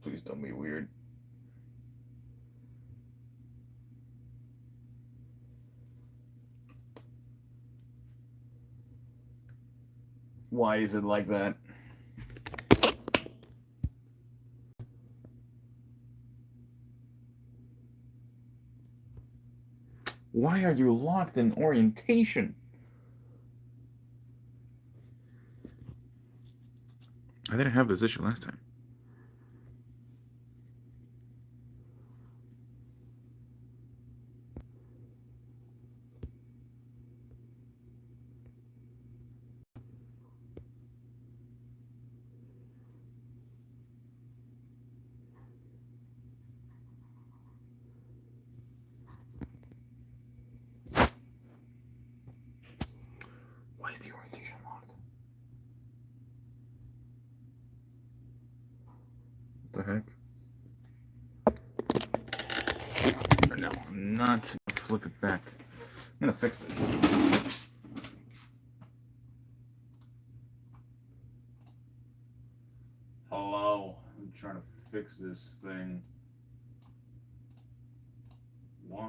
Please don't be weird. Why is it like that? Why are you locked in orientation? I didn't have this issue last time. Why is the orientation locked? What the heck? No, I'm not. Flip it back. I'm gonna fix this. Hello, I'm trying to fix this thing. Why?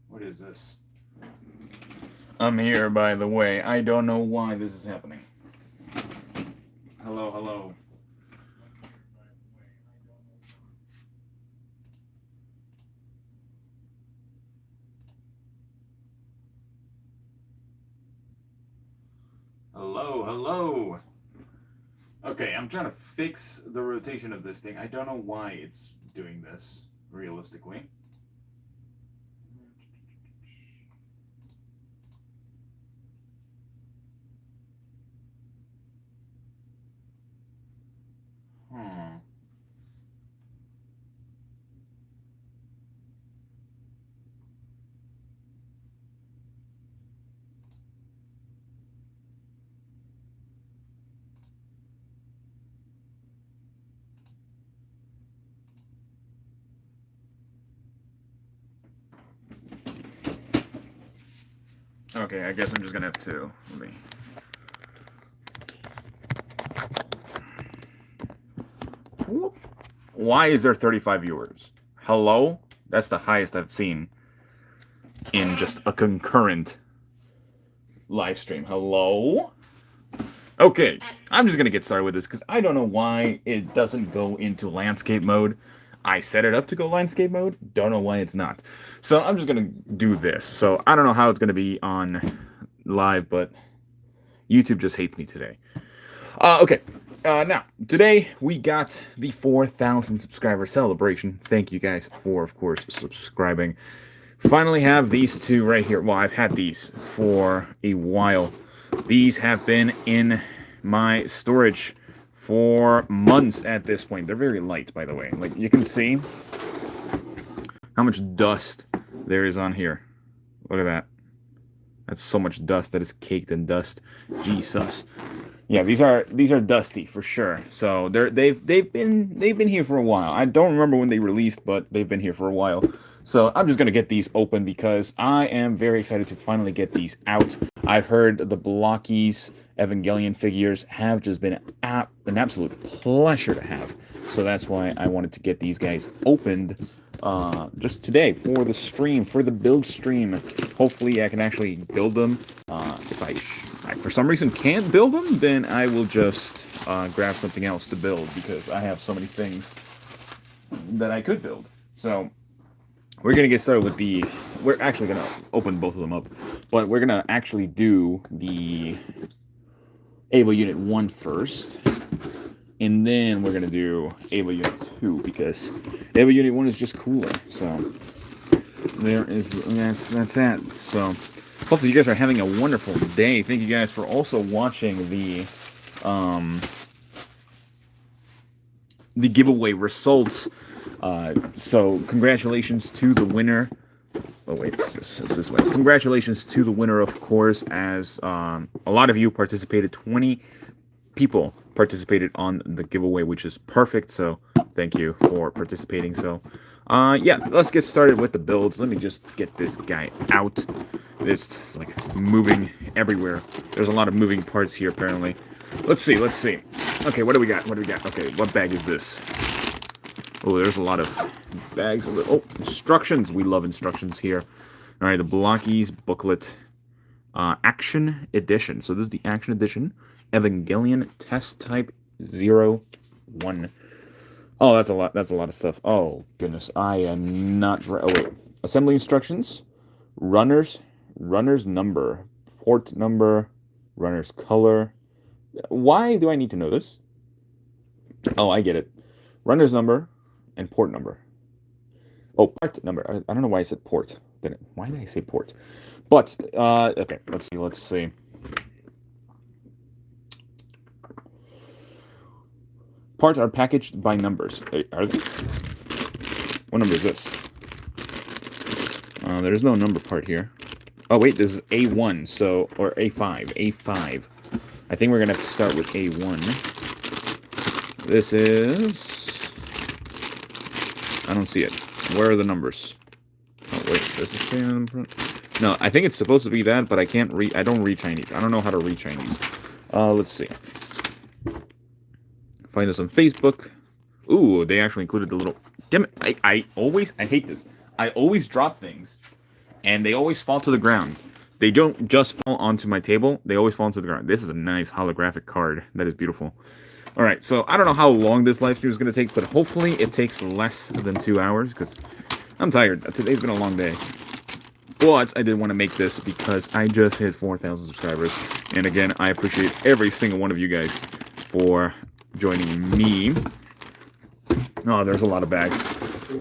What is this? I'm here, by the way. I don't know why this is happening. Hello, hello. Hello, hello. Okay, I'm trying to fix the rotation of this thing. I don't know why it's doing this, realistically. Hmm. Okay, I guess I'm just gonna have to. Let me. Why is there 35 viewers? Hello? That's the highest I've seen in just a concurrent live stream. Hello? Okay, I'm just gonna get started with this because I don't know why it doesn't go into landscape mode. I set it up to go landscape mode. Don't know why it's not. So I'm just gonna do this. So I don't know how it's gonna be on live, but YouTube just hates me today. Okay. Now, today we got the 4,000 subscriber celebration. Thank you guys for, of course, subscribing. Finally have these two right here. Well, I've had these for a while. These have been in my storage for months at this point. They're very light, by the way. Like, you can see how much dust there is on here. Look at that. That's so much dust that is caked in dust. Jesus. Yeah, these are dusty for sure. So they've been here for a while. I don't remember when they released, but they've been here for a while. So I'm just gonna get these open because I am very excited to finally get these out. I've heard the Blockies Evangelion figures have just been an absolute pleasure to have. So that's why I wanted to get these guys opened just today for the stream, for the build stream. Hopefully I can actually build them. If I for some reason can't build them, then I will just grab something else to build because I have so many things that I could build. So we're going to get started with we're actually going to open both of them up, but we're going to actually do the Ava Unit 1 first, and then we're going to do Ava Unit 2 because Ava Unit 1 is just cooler. So that's that. So hopefully you guys are having a wonderful day. Thank you guys for also watching the the giveaway results. So congratulations to the winner. Oh wait, it's this way. Congratulations to the winner, of course, as a lot of you participated. 20 people participated on the giveaway, which is perfect. So thank you for participating. So yeah, let's get started with the builds. Let me just get this guy out. It's like moving everywhere. There's a lot of moving parts here, apparently. Let's see. Okay, what do we got? Okay, what bag is this? Oh, there's a lot of bags. Oh, instructions. We love instructions here. All right, the Blockies booklet, Action Edition. So this is the Action Edition. Evangelion Test Type 01. Oh, that's a lot. That's a lot of stuff. Oh goodness, I am not. Oh wait, assembly instructions. Runner's number, port number, runner's color. Why do I need to know this? Oh, I get it. Runner's number and port number. Oh, part number. I don't know why I said port. Why did I say port? But okay, let's see. Parts are packaged by numbers. Are they? What number is this? There's no number part here. Oh wait, this is A1, so, or A5. A5. I think we're gonna have to start with A1. This is... I don't see it. Where are the numbers? Oh wait, does it say on the front? No, I think it's supposed to be that, but I can't read. I don't read Chinese. I don't know how to read Chinese. Let's see. Find us on Facebook. Ooh, they actually included the little... Damn it, I hate this. I always drop things, and they always fall to the ground. They don't just fall onto my table. They always fall onto the ground. This is a nice holographic card. That is beautiful. All right, so I don't know how long this live stream is going to take, but hopefully it takes less than 2 hours, because I'm tired. Today's been a long day. But I did want to make this because I just hit 4,000 subscribers. And again, I appreciate every single one of you guys for joining me. Oh, there's a lot of bags.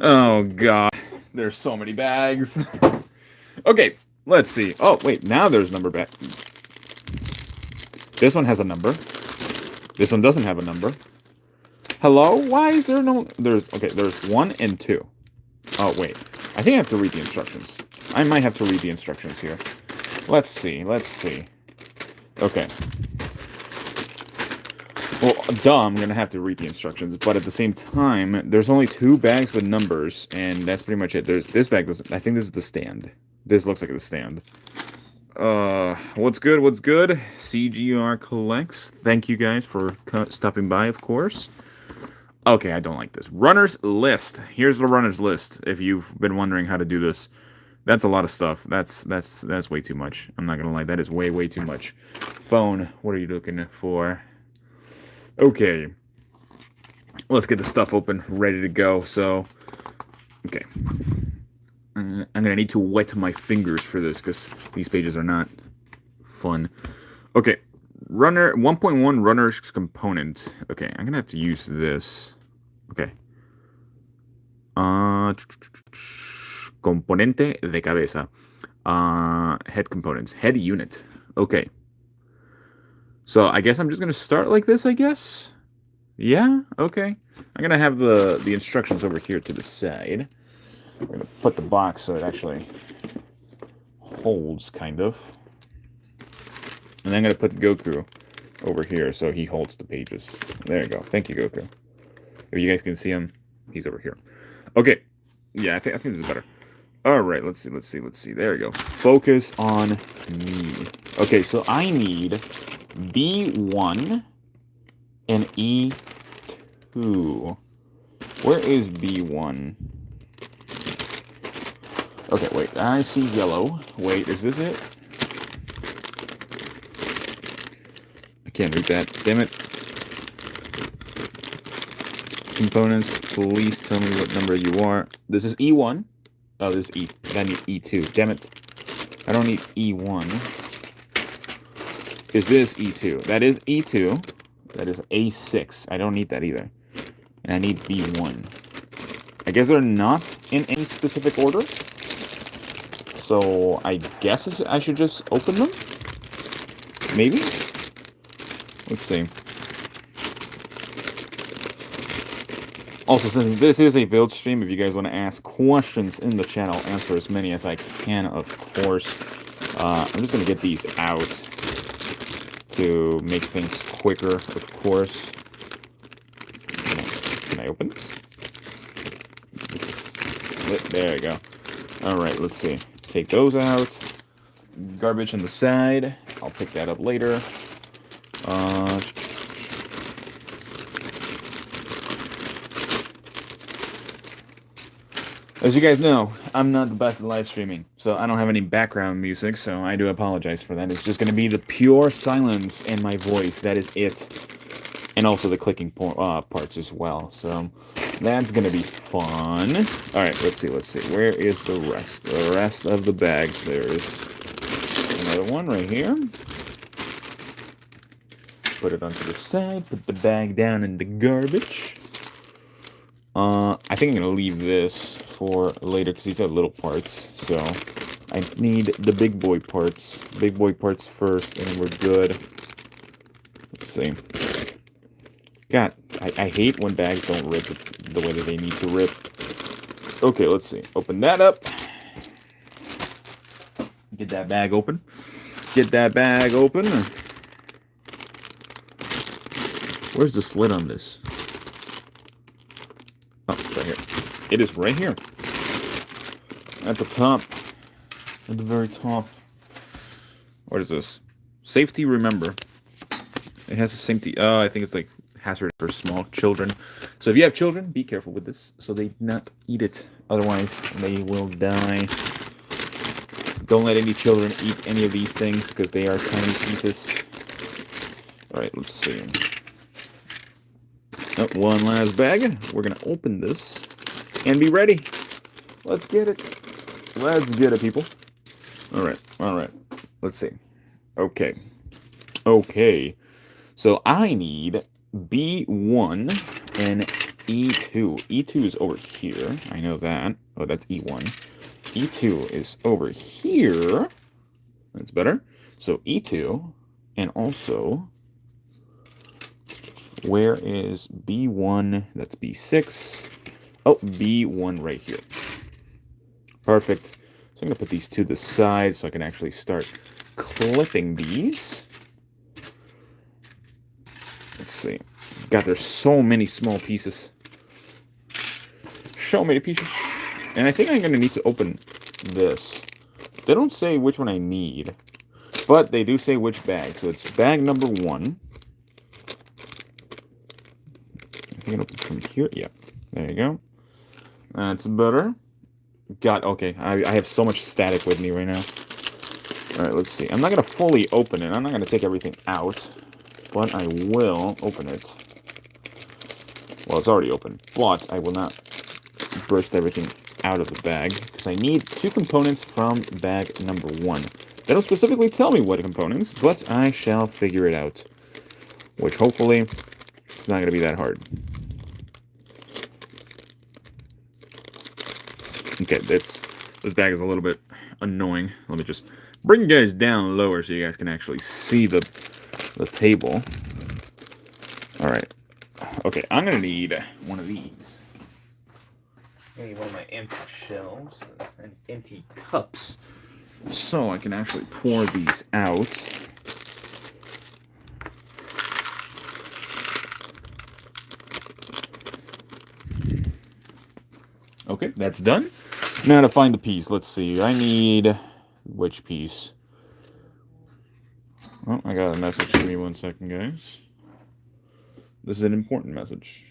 Oh, God. There's so many bags. Okay, let's see. Oh, wait, now there's number bag. This one has a number. This one doesn't have a number. Hello? Why is there no... There's 1 and 2. Oh, wait. I think I have to read the instructions. I might have to read the instructions here. Let's see. Okay. Well, I'm going to have to read the instructions, but at the same time, there's only 2 bags with numbers, and that's pretty much it. There's this bag. I think this is the stand. This looks like the stand. What's good? CGR Collects. Thank you guys for stopping by, of course. Okay, I don't like this. Runner's list. Here's the runner's list. If you've been wondering how to do this, that's a lot of stuff. That's way too much. I'm not gonna lie. That is way too much. Phone. What are you looking for? Okay. Let's get the stuff open, ready to go. So, okay. I'm gonna need to wet my fingers for this because these pages are not fun. Okay, runner 1.1 runner's component. Okay, I'm gonna have to use this. Okay. Componente de cabeza. Head components. Head unit. Okay. So I guess I'm just gonna start like this. I guess. Yeah. Okay. I'm gonna have the instructions over here to the side. I'm going to put the box so it actually holds, kind of. And then I'm going to put Goku over here so he holds the pages. There you go. Thank you, Goku. If you guys can see him, he's over here. Okay. Yeah, I think this is better. All right, let's see. There you go. Focus on me. Okay, so I need B1 and E2. Where is B1? Okay, wait, I see yellow. Wait, is this it? I can't read that. Damn it. Components, please tell me what number you are. This is E1. Oh, this is E. I need E2. Damn it. I don't need E1. Is this E2? That is E2. That is A6. I don't need that either. And I need B1. I guess they're not in any specific order. So I guess I should just open them? Maybe? Let's see. Also, since this is a build stream, if you guys want to ask questions in the chat, I'll answer as many as I can, of course. I'm just going to get these out to make things quicker, of course. Can I open this? There you go. Alright, let's see. Take those out. Garbage on the side. I'll pick that up later. As you guys know, I'm not the best at live streaming, so I don't have any background music, so I do apologize for that. It's just going to be the pure silence and my voice. That is it. And also the clicking parts as well. So that's going to be fun. Alright, let's see. Where is the rest? The rest of the bags. There is another one right here. Put it onto the side. Put the bag down in the garbage. I think I'm going to leave this for later because these are little parts. So I need the big boy parts. Big boy parts first, and then we're good. Let's see. God, I hate when bags don't rip the way that they need to rip. Okay, let's see. Open that up. Get that bag open. Get that bag open. Where's the slit on this? Oh, it's right here. It is right here. At the top. At the very top. What is this? Safety, remember. It has a safety. I think it's like hazard for small children. So if you have children, be careful with this so they not eat it. Otherwise, they will die. Don't let any children eat any of these things because they are tiny pieces. Alright, let's see. Oh, one last bag. We're going to open this and be ready. Let's get it. Let's get it, people. Alright. Let's see. Okay. So I need B1 and E2. E2 is over here. I know that. Oh, that's E1. E2 is over here. That's better. So E2, and also, where is B1? That's B6. Oh, B1 right here. Perfect. So I'm going to put these to the side so I can actually start clipping these. Let's see. God, there's so many small pieces. So many pieces. And I think I'm going to need to open this. They don't say which one I need, but they do say which bag. So it's bag number 1. I think I'll open from here. Yeah, there you go. That's better. God, okay. I have so much static with me right now. Alright, let's see. I'm not going to fully open it. I'm not going to take everything out, but I will open it. Well, it's already open, but I will not burst everything out of the bag because I need 2 components from bag number 1. They don't specifically tell me what components, but I shall figure it out, which hopefully it's not going to be that hard. Okay, this bag is a little bit annoying. Let me just bring you guys down lower so you guys can actually see the table. All right. Okay, I'm going to need one of these. I need one of my empty shelves and empty cups so I can actually pour these out. Okay, that's done. Now to find the piece. Let's see. I need which piece? Oh, I got a message. Give me 1 second, guys. This is an important message.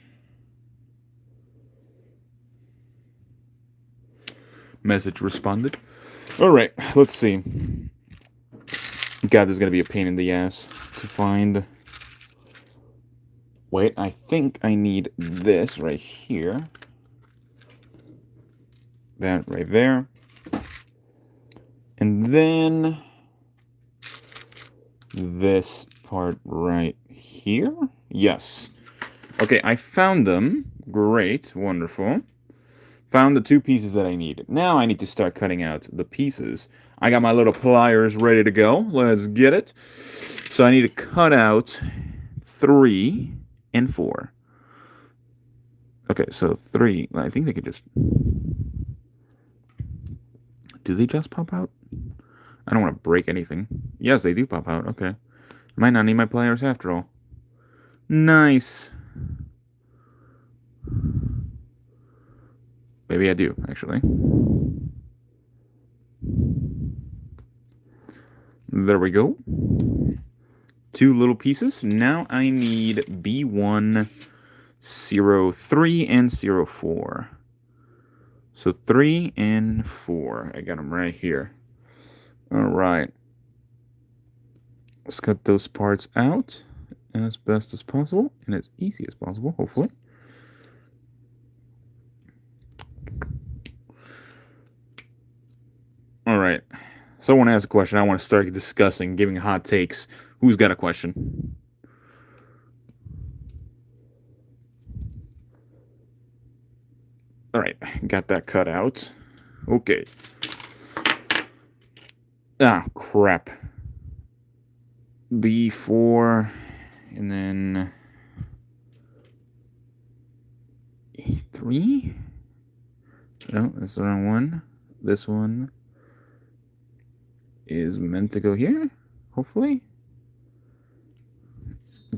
Message responded. Alright, let's see. God, this is going to be a pain in the ass to find. Wait, I think I need this right here. That right there. And then this part right here. Yes. Okay, I found them. Great. Wonderful. Found the 2 pieces that I need. Now I need to start cutting out the pieces. I got my little pliers ready to go. Let's get it. So I need to cut out 3 and 4. Okay, so 3. I think they could just... Do they just pop out? I don't want to break anything. Yes, they do pop out. Okay. Might not need my pliers after all. Nice. Maybe I do, actually. There we go. 2 little pieces. Now I need B1, 03, and 04. So 3 and 4. I got them right here. All right. Let's cut those parts out as best as possible and as easy as possible, hopefully. All right. Someone asked a question. I want to start discussing, giving hot takes. Who's got a question? All right. Got that cut out. Okay. Ah, crap. B4, and then E3? No, that's the wrong one. This one is meant to go here, hopefully.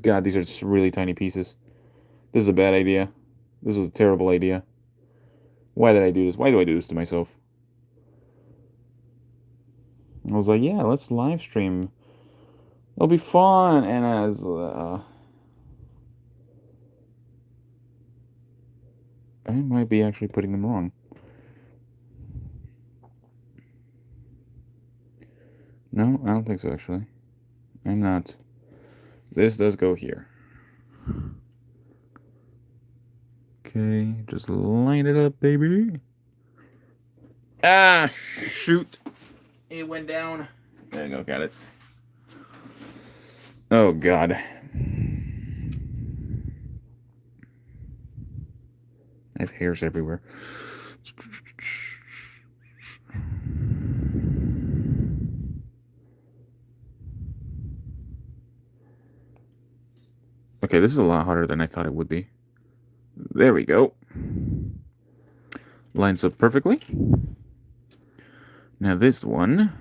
God, these are just really tiny pieces. This is a bad idea. This was a terrible idea. Why did I do this? Why do I do this to myself? I was like, yeah, let's live stream. It'll be fun. And as I might be actually putting them wrong. No, I don't think so, actually. I'm not. This does go here. Okay, just line it up, baby. Ah, shoot. It went down. There you go, got it. Oh, God. I have hairs everywhere. Okay, this is a lot harder than I thought it would be. There we go. Lines up perfectly. Now this one,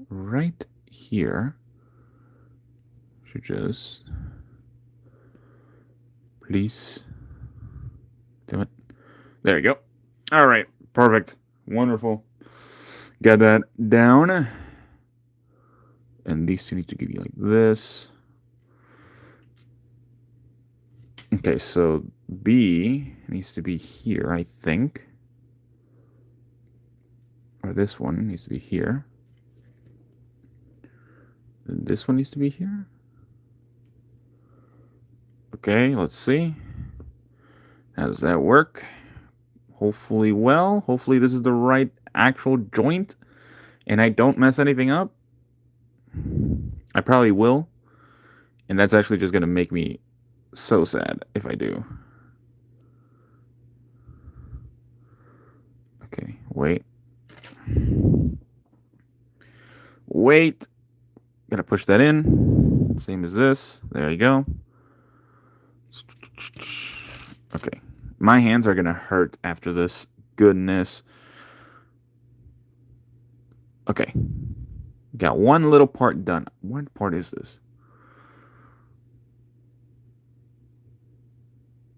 right here, should just... Please. Damn it. There we go. All right, perfect. Wonderful. Got that down. And these two need to be like this. Okay, so B needs to be here, I think. Or this one needs to be here. Then this one needs to be here. Okay, let's see. How does that work? Hopefully well. Hopefully this is the right actual joint and I don't mess anything up. I probably will. And that's actually just going to make me so sad if I do. Okay, wait. Wait. Gotta push that in. Same as this. There you go. Okay. My hands are gonna hurt after this. Goodness. Okay. Got one little part done. What part is this?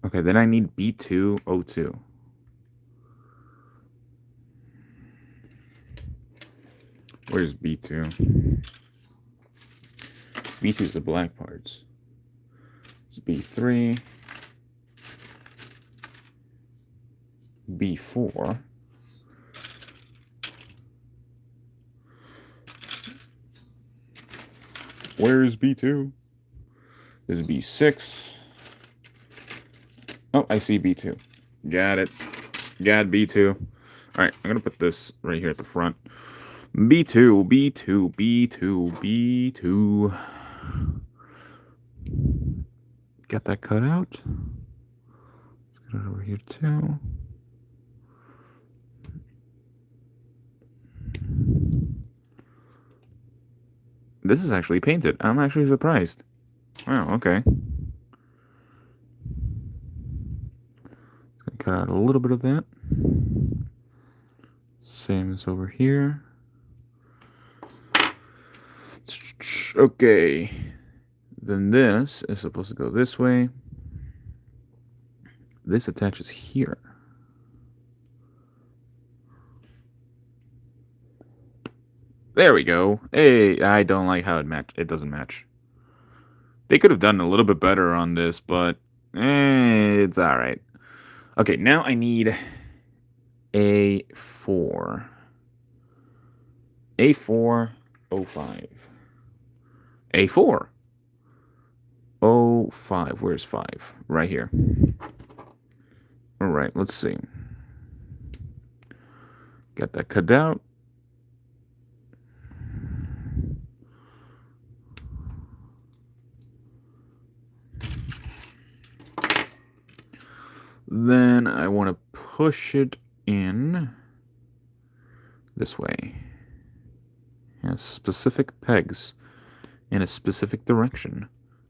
Okay, then I need B202. Where's B2? B2 is the black parts. It's B3. B4. Where is B2? This is B6. Oh, I see B2. Got it. Got B2. All right, I'm going to put this right here at the front. B2, B2, B2, B2. Got that cut out. Let's get it over here too. This is actually painted. I'm actually surprised. Wow, okay. Let's cut out a little bit of that. Same as over here. Okay. Then this is supposed to go this way. This attaches here. There we go. Hey, I don't like how it doesn't match. They could have done a little bit better on this, but it's alright. Okay, now I need A4. A4, 05. A4. 05. Where's 5? Right here. Alright, let's see. Got that cut out. Then I want to push it in this way. It has specific pegs in a specific direction.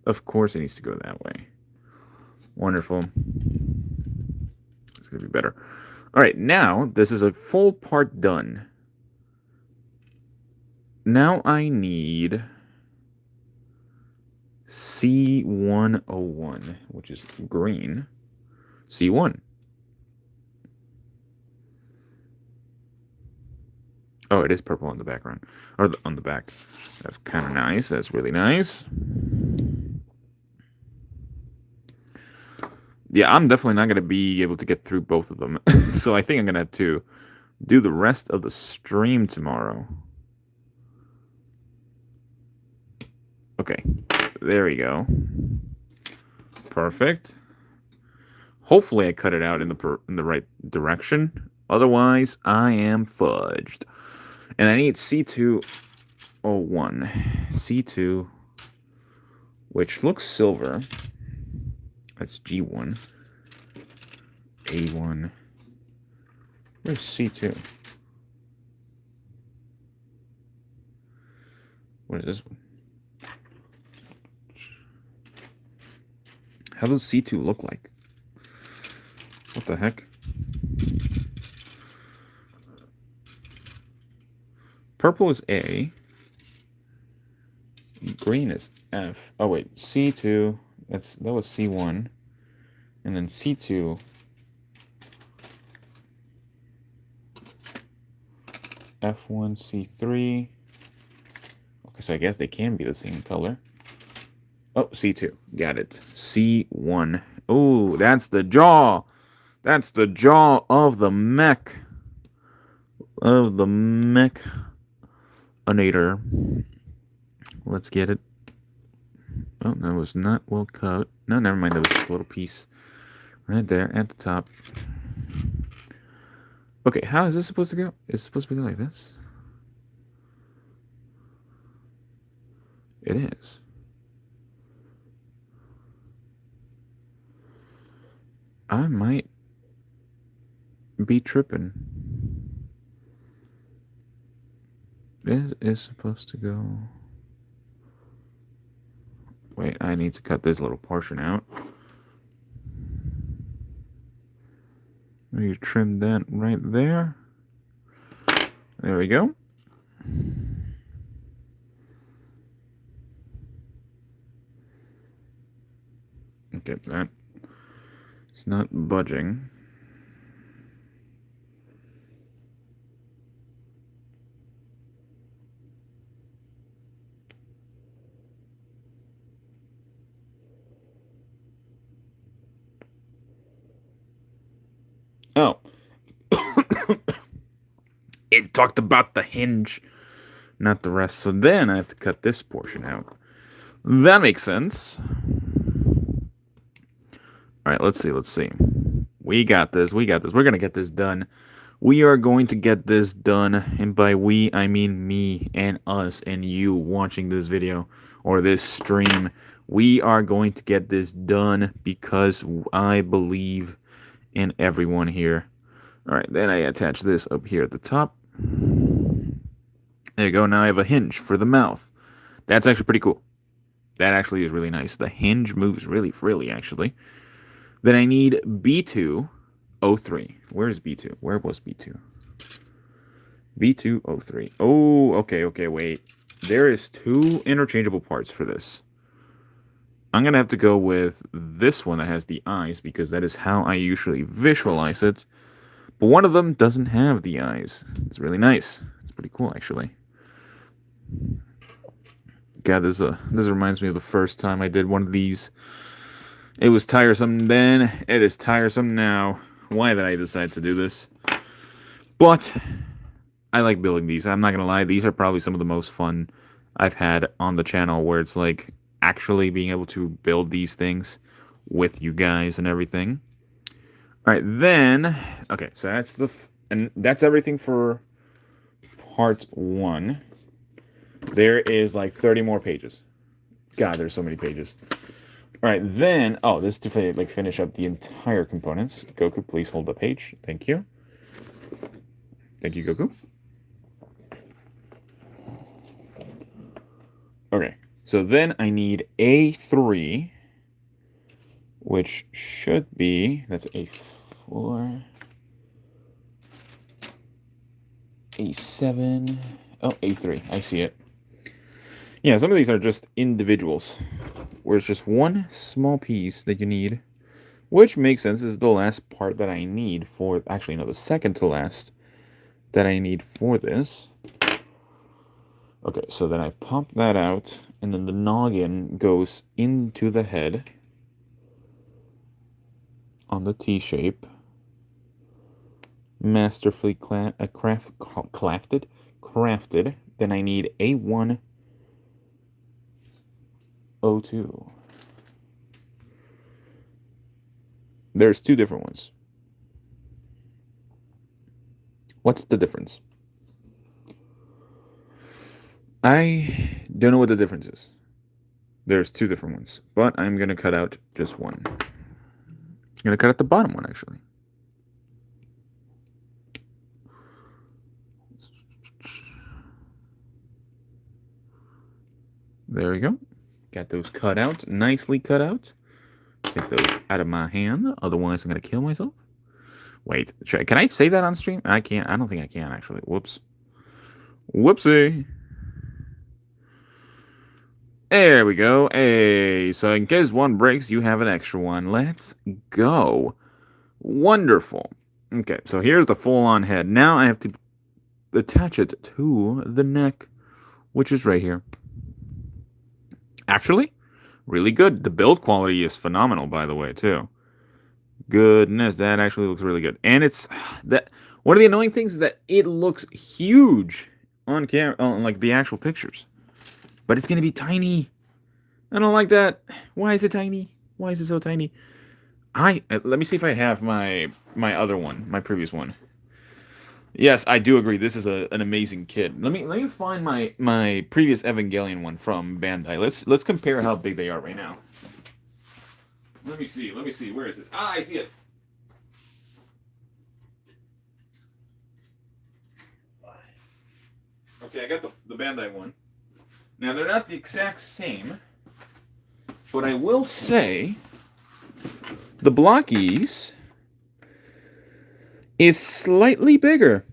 Of course it needs to go that way. Wonderful. It's going to be better. Alright, now this is a full part done. Now I need C101, which is green. C1. Oh, it is purple on the background. Or on the back. That's kind of nice. That's really nice. Yeah, I'm definitely not going to be able to get through both of them. So I think I'm going to have to do the rest of the stream tomorrow. Okay. There we go. Perfect. Hopefully I cut it out in the right direction. Otherwise, I am fudged. And I need C201. C2, which looks silver. That's G1. A1. Where's C2? What is this one? How does C2 look like? What the heck? Purple is A. Green is F. Oh wait, C2. That was C1. And then C2. F1, C3. Okay, so I guess they can be the same color. Oh, C2. Got it. C1. Oh, that's the jaw. That's the jaw of the mech. Of the mech-anator. Let's get it. Oh, that was not well cut. No, never mind. That was just a little piece right there at the top. Okay, how is this supposed to go? It's supposed to be like this? It is. I might be tripping. This is supposed to go... Wait, I need to cut this little portion out. You trim that right there. There we go. Okay, that it's not budging. Oh. It talked about the hinge, not the rest. So then I have to cut this portion out. That makes sense. All right, let's see. We got this. We're going to get this done. We are going to get this done. And by we, I mean me and us and you watching this video or this stream. We are going to get this done because I believe in everyone here. All right, then I attach this up here at the top. There you go. Now I have a hinge for the mouth. That's actually pretty cool. That actually is really nice. The hinge moves really freely, actually. Then I need B2 B203. Where's B2? Where was B2? B203. Oh, okay, wait. There is 2 interchangeable parts for this. I'm going to have to go with this one that has the eyes because that is how I usually visualize it. But one of them doesn't have the eyes. It's really nice. It's pretty cool, actually. God, this reminds me of the first time I did one of these. It was tiresome then. It is tiresome now. Why did I decide to do this? But I like building these. I'm not going to lie. These are probably some of the most fun I've had on the channel, where it's like actually being able to build these things with you guys and everything. All right, then, okay, so that's everything for part 1. There is like 30 more pages. God, there's so many pages. All right, then, oh, this is to like finish up the entire components. Goku, please hold the page. Thank you. Thank you, Goku. Okay, so then I need A3, which should be, that's A4, A7, oh, A3, I see it. Yeah, some of these are just individuals, where it's just one small piece that you need, which makes sense. This is the last part that I need for, actually, no, the second to last that I need for this. Okay, so then I pop that out, and then the noggin goes into the head on the T-shape. Masterfully crafted. Then I need A102. There's 2 different ones. What's the difference? I don't know what the difference is. There's 2 different ones, but I'm going to cut out just one. I'm going to cut out the bottom one, actually. There we go. Got those cut out, nicely cut out. Take those out of my hand, otherwise I'm going to kill myself. Wait, can I save that on stream? I can't. I don't think I can, actually. Whoops. Whoopsie. There we go. Hey, so in case one breaks, you have an extra one. Let's go. Wonderful. Okay, so here's the full-on head. Now I have to attach it to the neck, which is right here. Actually, really good. The build quality is phenomenal, by the way, too. Goodness, that actually looks really good. And it's that one of the annoying things is that it looks huge on camera, on like the actual pictures. But it's going to be tiny. I don't like that. Why is it tiny? Why is it so tiny? Let me see if I have my other one, my previous one. Yes, I do agree. This is an amazing kit. Let me find my previous Evangelion one from Bandai. Let's compare how big they are right now. Let me see. Where is it? Ah, I see it. Okay, I got the Bandai one. Now, they're not the exact same, but I will say the Blockies is slightly bigger.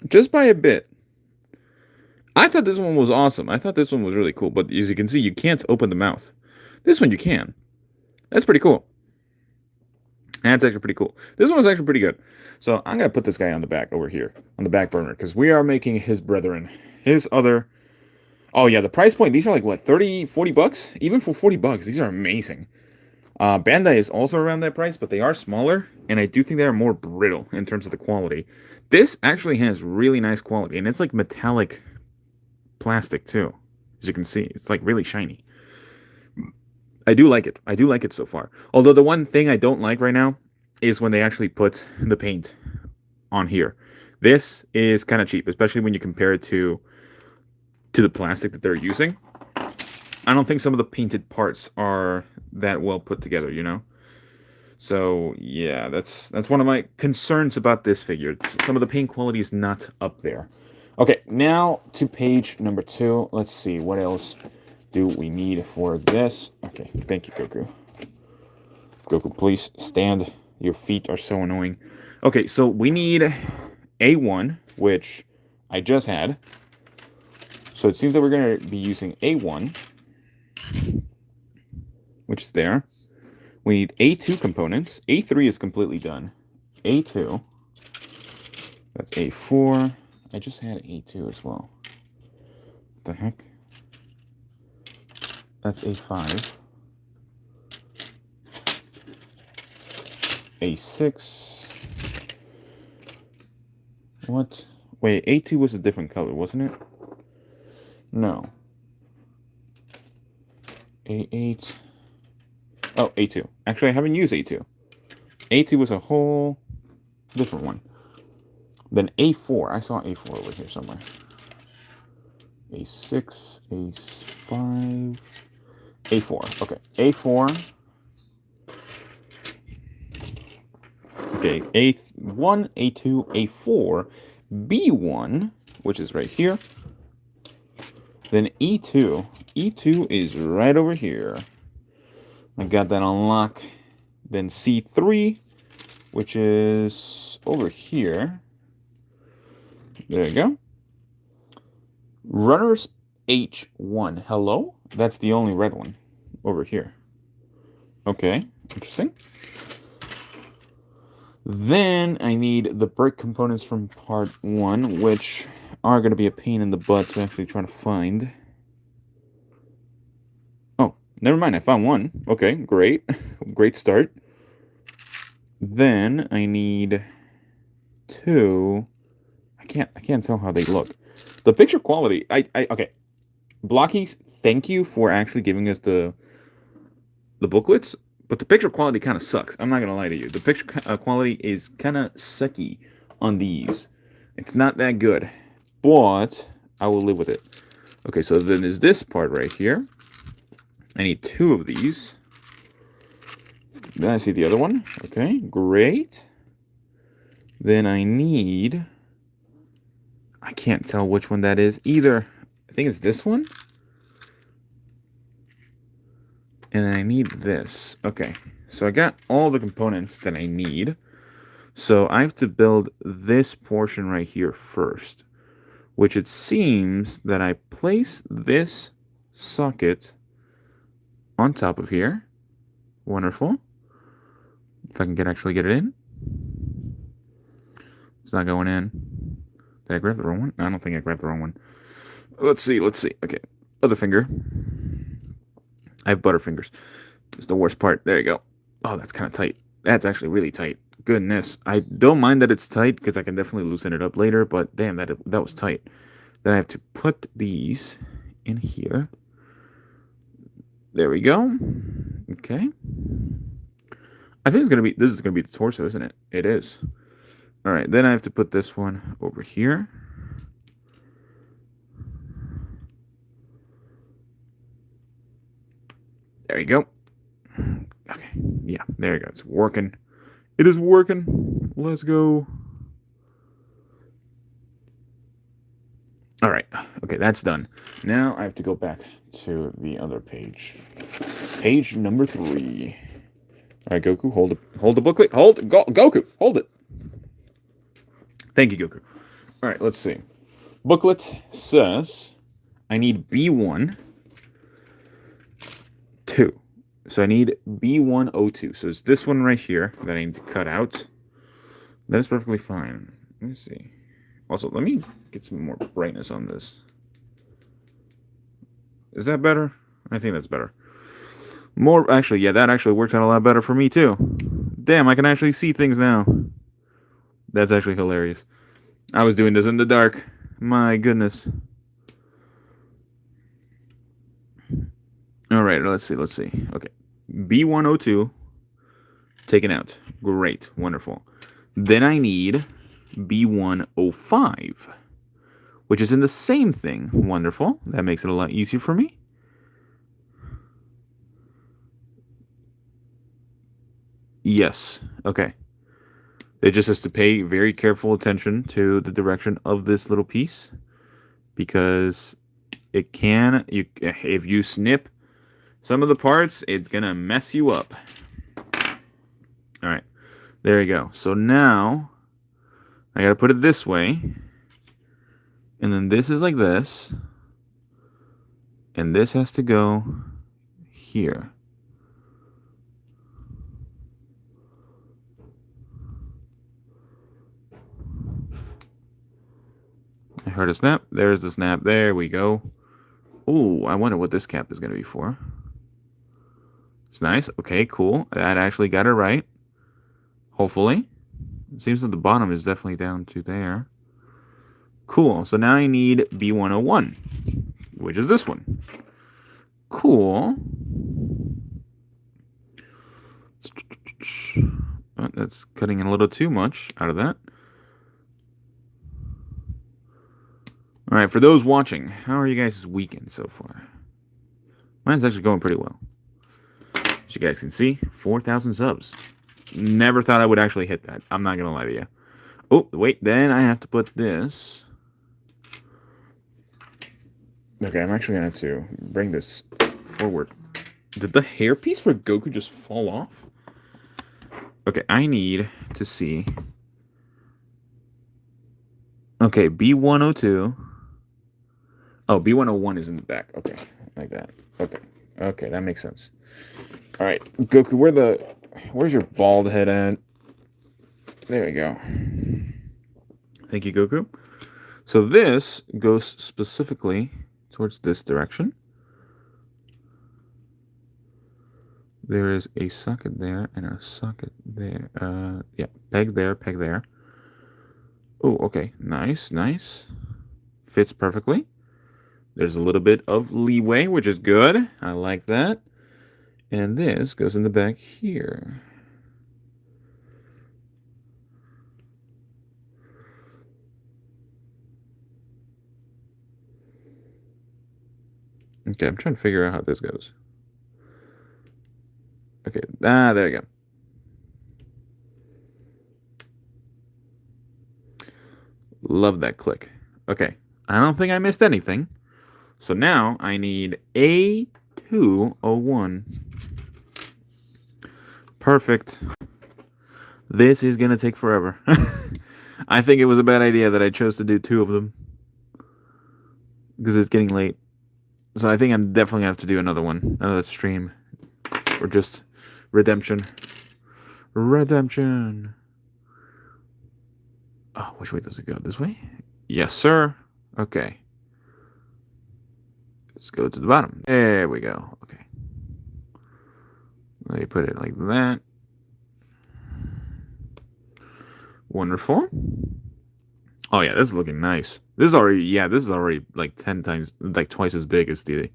Just by a bit. I thought this one was awesome. I thought this one was really cool, but as you can see, you can't open the mouth. This one you can. That's pretty cool. That's actually pretty cool. This one was actually pretty good. So I'm going to put this guy on the back over here, on the back burner, because we are making his brethren, his other... Oh, yeah, the price point, these are like, what, 30, 40 bucks? Even for 40 bucks, these are amazing. Bandai is also around that price, but they are smaller, and I do think they are more brittle in terms of the quality. This actually has really nice quality, and it's like metallic plastic, too. As you can see, it's like really shiny. I do like it. I do like it so far. Although the one thing I don't like right now is when they actually put the paint on here. This is kind of cheap, especially when you compare it to the plastic that they're using. I don't think some of the painted parts are that well put together, you know? So, yeah, that's one of my concerns about this figure. Some of the paint quality is not up there. Okay, now to page number 2. Let's see, what else do we need for this? Okay, thank you, Goku. Goku, please stand Your feet are so annoying. Okay, so we need A1, which I just had. So it seems that we're going to be using A1, which is there. We need A2 components. A3 is completely done. A2. That's A4. I just had A2 as well. What the heck? That's A5. A6. What? Wait, A2 was a different color, wasn't it? No. A8. Oh, A2. Actually, I haven't used A2. A2 was a whole different one. Then A4. I saw A4 over here somewhere. A6, A5, A4. Okay, A4. Okay, A1, A2, A4, B1, which is right here. Then E2. E2 is right over here. I got that on lock. Then C3, which is over here. There you go. Runners H1. Hello? That's the only red one over here. Okay, interesting. Then I need the brake components from part 1, which are going to be a pain in the butt to actually try to find. Oh, never mind. I found one. Okay, great. Great start. Then I need 2. I can't tell how they look. The picture quality, okay. Blockies, thank you for actually giving us the booklets, but the picture quality kind of sucks. I'm not gonna lie to you. The picture quality is kind of sucky on these. It's not that good, but I will live with it. Okay, so then there's this part right here. I need 2 of these. Then I see the other one. Okay, great. Then I need... I can't tell which one that is either. I think it's this one. And then I need this. Okay, so I got all the components that I need. So I have to build this portion right here first, which it seems that I place this socket on top of here. Wonderful. If I can actually get it in. It's not going in. Did I grab the wrong one? I don't think I grabbed the wrong one. Let's see. Okay, other finger. I have butterfingers. It's the worst part. There you go. Oh, that's kind of tight. That's actually really tight. Goodness. I don't mind that it's tight because I can definitely loosen it up later, but damn, that was tight. Then I have to put these in here. There we go. Okay. I think this is gonna be the torso, isn't it? It is. All right, then I have to put this one over here. There you go. Okay, yeah, there you go. It's working. It is working. Let's go. All right. Okay, that's done. Now I have to go back to the other page. Page number 3. All right, Goku, hold the booklet. Goku, hold it. Thank you, Goku. All right, let's see. Booklet says I need B1, 2. So I need B102. So it's this one right here that I need to cut out. That is perfectly fine. Let me see. Also, let me get some more brightness on this. Is that better? I think that's better. More, actually, yeah, that actually works out a lot better for me, too. Damn, I can actually see things now. That's actually hilarious. I was doing this in the dark. My goodness. All right, let's see. Okay. B102 taken out. Great. Wonderful. Then I need B105, which is in the same thing. Wonderful. That makes it a lot easier for me. Yes. Okay. It just has to pay very careful attention to the direction of this little piece, because it can, if you snip some of the parts, it's gonna mess you up. All right. There you go. So now I gotta put it this way. And then this is like this. And this has to go here. I heard a snap. There's the snap. There we go. Ooh, I wonder what this cap is going to be for. It's nice. Okay, cool. That actually got it right. Hopefully. It seems that the bottom is definitely down to there. Cool. So now I need B101, which is this one. Cool. That's cutting a little too much out of that. All right, for those watching, how are you guys' weekend so far? Mine's actually going pretty well. As you guys can see, 4,000 subs. Never thought I would actually hit that. I'm not going to lie to you. Oh, wait, then I have to put this. Okay, I'm actually going to have to bring this forward. Did the hairpiece for Goku just fall off? Okay, I need to see. Okay, B102. Oh, B101 is in the back. Okay, like that. Okay, that makes sense. All right, Goku, where's your bald head at? There we go. Thank you, Goku. So this goes specifically towards this direction. There is a socket there and a socket there. Yeah, peg there, peg there. Oh, okay, nice. Fits perfectly. There's a little bit of leeway, which is good. I like that. And this goes in the back here. Okay, I'm trying to figure out how this goes. Okay, there you go. Love that click. Okay, I don't think I missed anything. So now I need A201. Perfect. This is going to take forever. I think it was a bad idea that I chose to do 2 of them. Because it's getting late. So I think I'm definitely going to have to do another one. Another stream. Or just redemption. Redemption. Oh, which way does it go? This way? Yes, sir. Okay. Let's go to the bottom. There we go. Okay. Let me put it like that. Wonderful. Oh yeah, this is looking nice. This is already like 10 times, like twice as big as the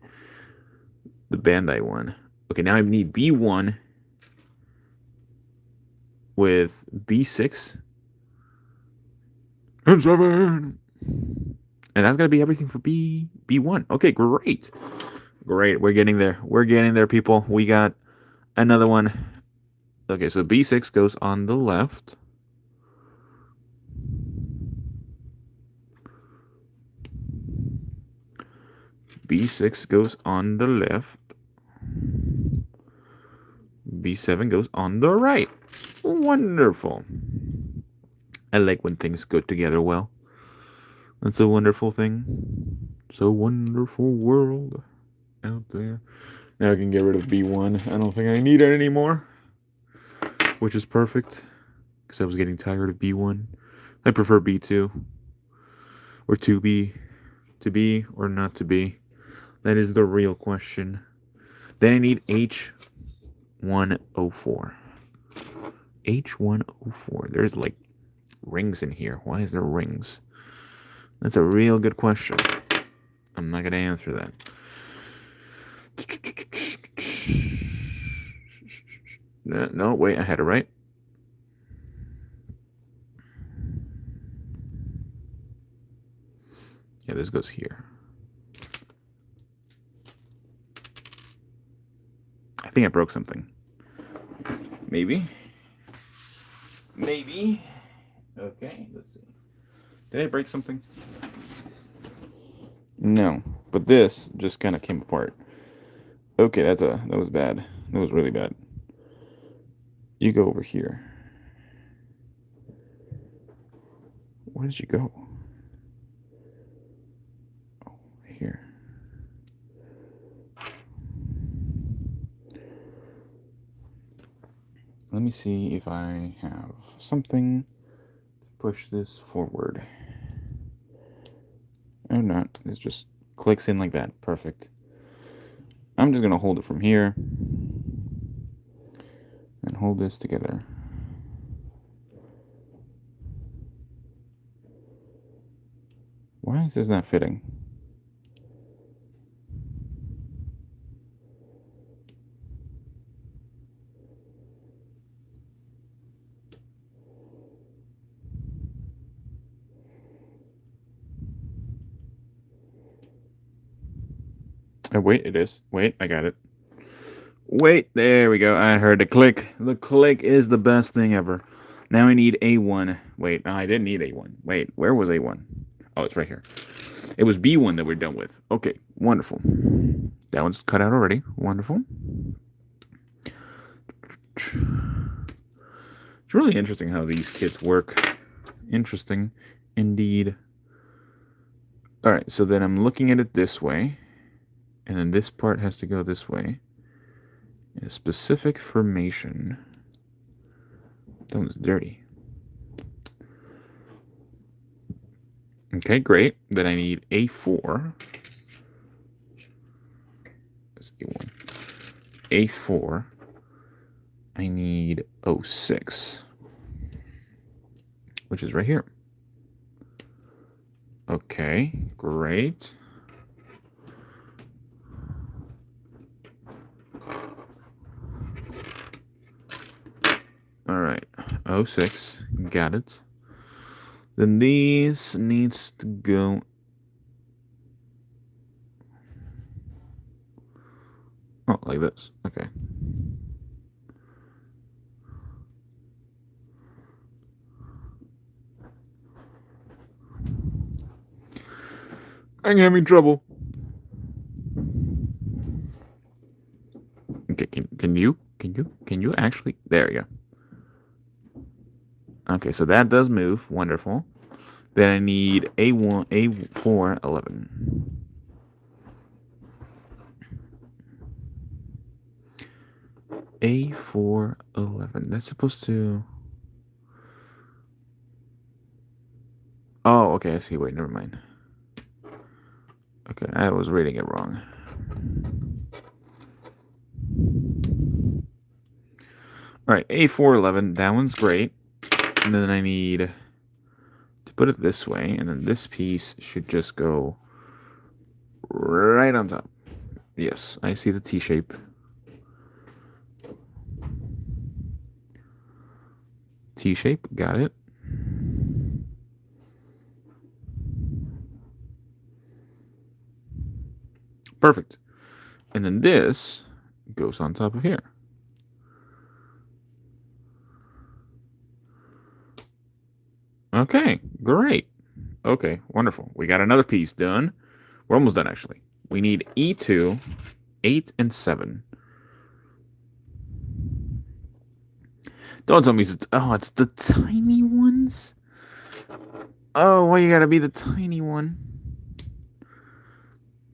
Bandai one. Okay, now I need B1 with B6 and 7. And that's going to be everything for B1. Okay, great. Great. We're getting there. We're getting there, people. We got another one. Okay, so B6 goes on the left. B6 goes on the left. B7 goes on the right. Wonderful. I like when things go together well. That's a wonderful thing. It's a wonderful world out there. Now I can get rid of B1. I don't think I need it anymore. Which is perfect. Because I was getting tired of B1. I prefer B2. Or 2B. To be or not to be. That is the real question. Then I need H104. H104. There's like rings in here. Why is there rings? That's a real good question. I'm not going to answer that. No, wait, I had it right. Yeah, this goes here. I think I broke something. Maybe. Okay, let's see. Did I break something? No, but this just kind of came apart. Okay, that was bad. That was really bad. You go over here. Where did you go? Oh, here. Let me see if I have something to push this forward. Or not. It just clicks in like that. Perfect. I'm just going to hold it from here. And hold this together. Why is this not fitting? Oh, wait, it is. Wait, I got it. Wait, there we go. I heard the click. The click is the best thing ever. Now I need A1. Wait, no, I didn't need A1. Wait, where was A1? Oh, it's right here. It was B1 that we're done with. Okay, wonderful. That one's cut out already. Wonderful. It's really interesting how these kits work. Interesting indeed. All right, so then I'm looking at it this way. And then this part has to go this way. In a specific formation. That one's dirty. Okay, great. Then I need A4. That's A1. A4. I need 06. Which is right here. Okay, great. All right, 06, got it. Then these needs to go. Oh, like this. Okay. I'm having trouble. Okay, can you actually? There you go. Okay, so that does move. Wonderful. Then I need A4, 11. A4, 11. That's supposed to. Oh, okay, I see. Wait, never mind. Okay, I was reading it wrong. All right, A4, 11. That one's great. And then I need to put it this way, and then this piece should just go right on top. Yes, I see the T shape. T shape, got it. Perfect. And then this goes on top of here. Okay, great. Okay, wonderful. We got another piece done. We're almost done, actually. We need E2, 8, and 7. Don't tell me it's the tiny ones? Oh, why you gotta be the tiny one?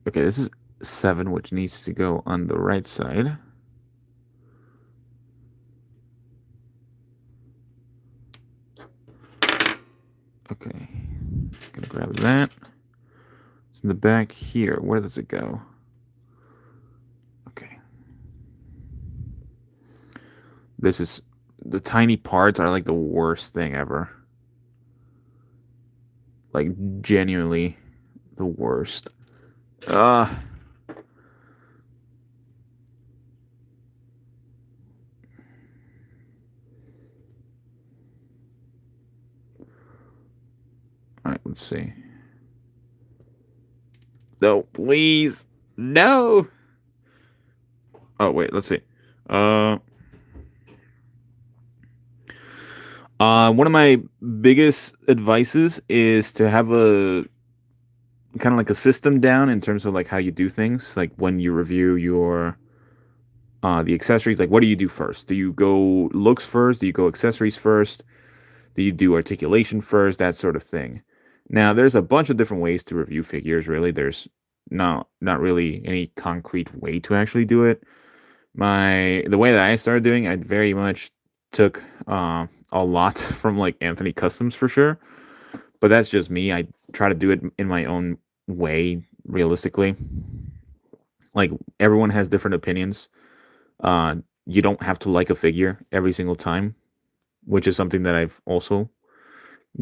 Okay, this is 7, which needs to go on the right side. Okay, gonna grab that. It's in the back here. Where does it go? Okay. This is, the tiny parts are like the worst thing ever. Like, genuinely the worst. Alright, let's see. No, please. No. Oh, wait, let's see. One of my biggest advices is to have a kind of like a system down in terms of like how you do things. Like when you review your the accessories, like what do you do first? Do you go looks first? Do you go accessories first? Do you do articulation first? That sort of thing. Now, there's a bunch of different ways to review figures. Really, there's not really any concrete way to actually do it. The way that I started doing, I very much took a lot from like Anthony Customs for sure, but that's just me. I try to do it in my own way, realistically. Like everyone has different opinions. You don't have to like a figure every single time, which is something that I've also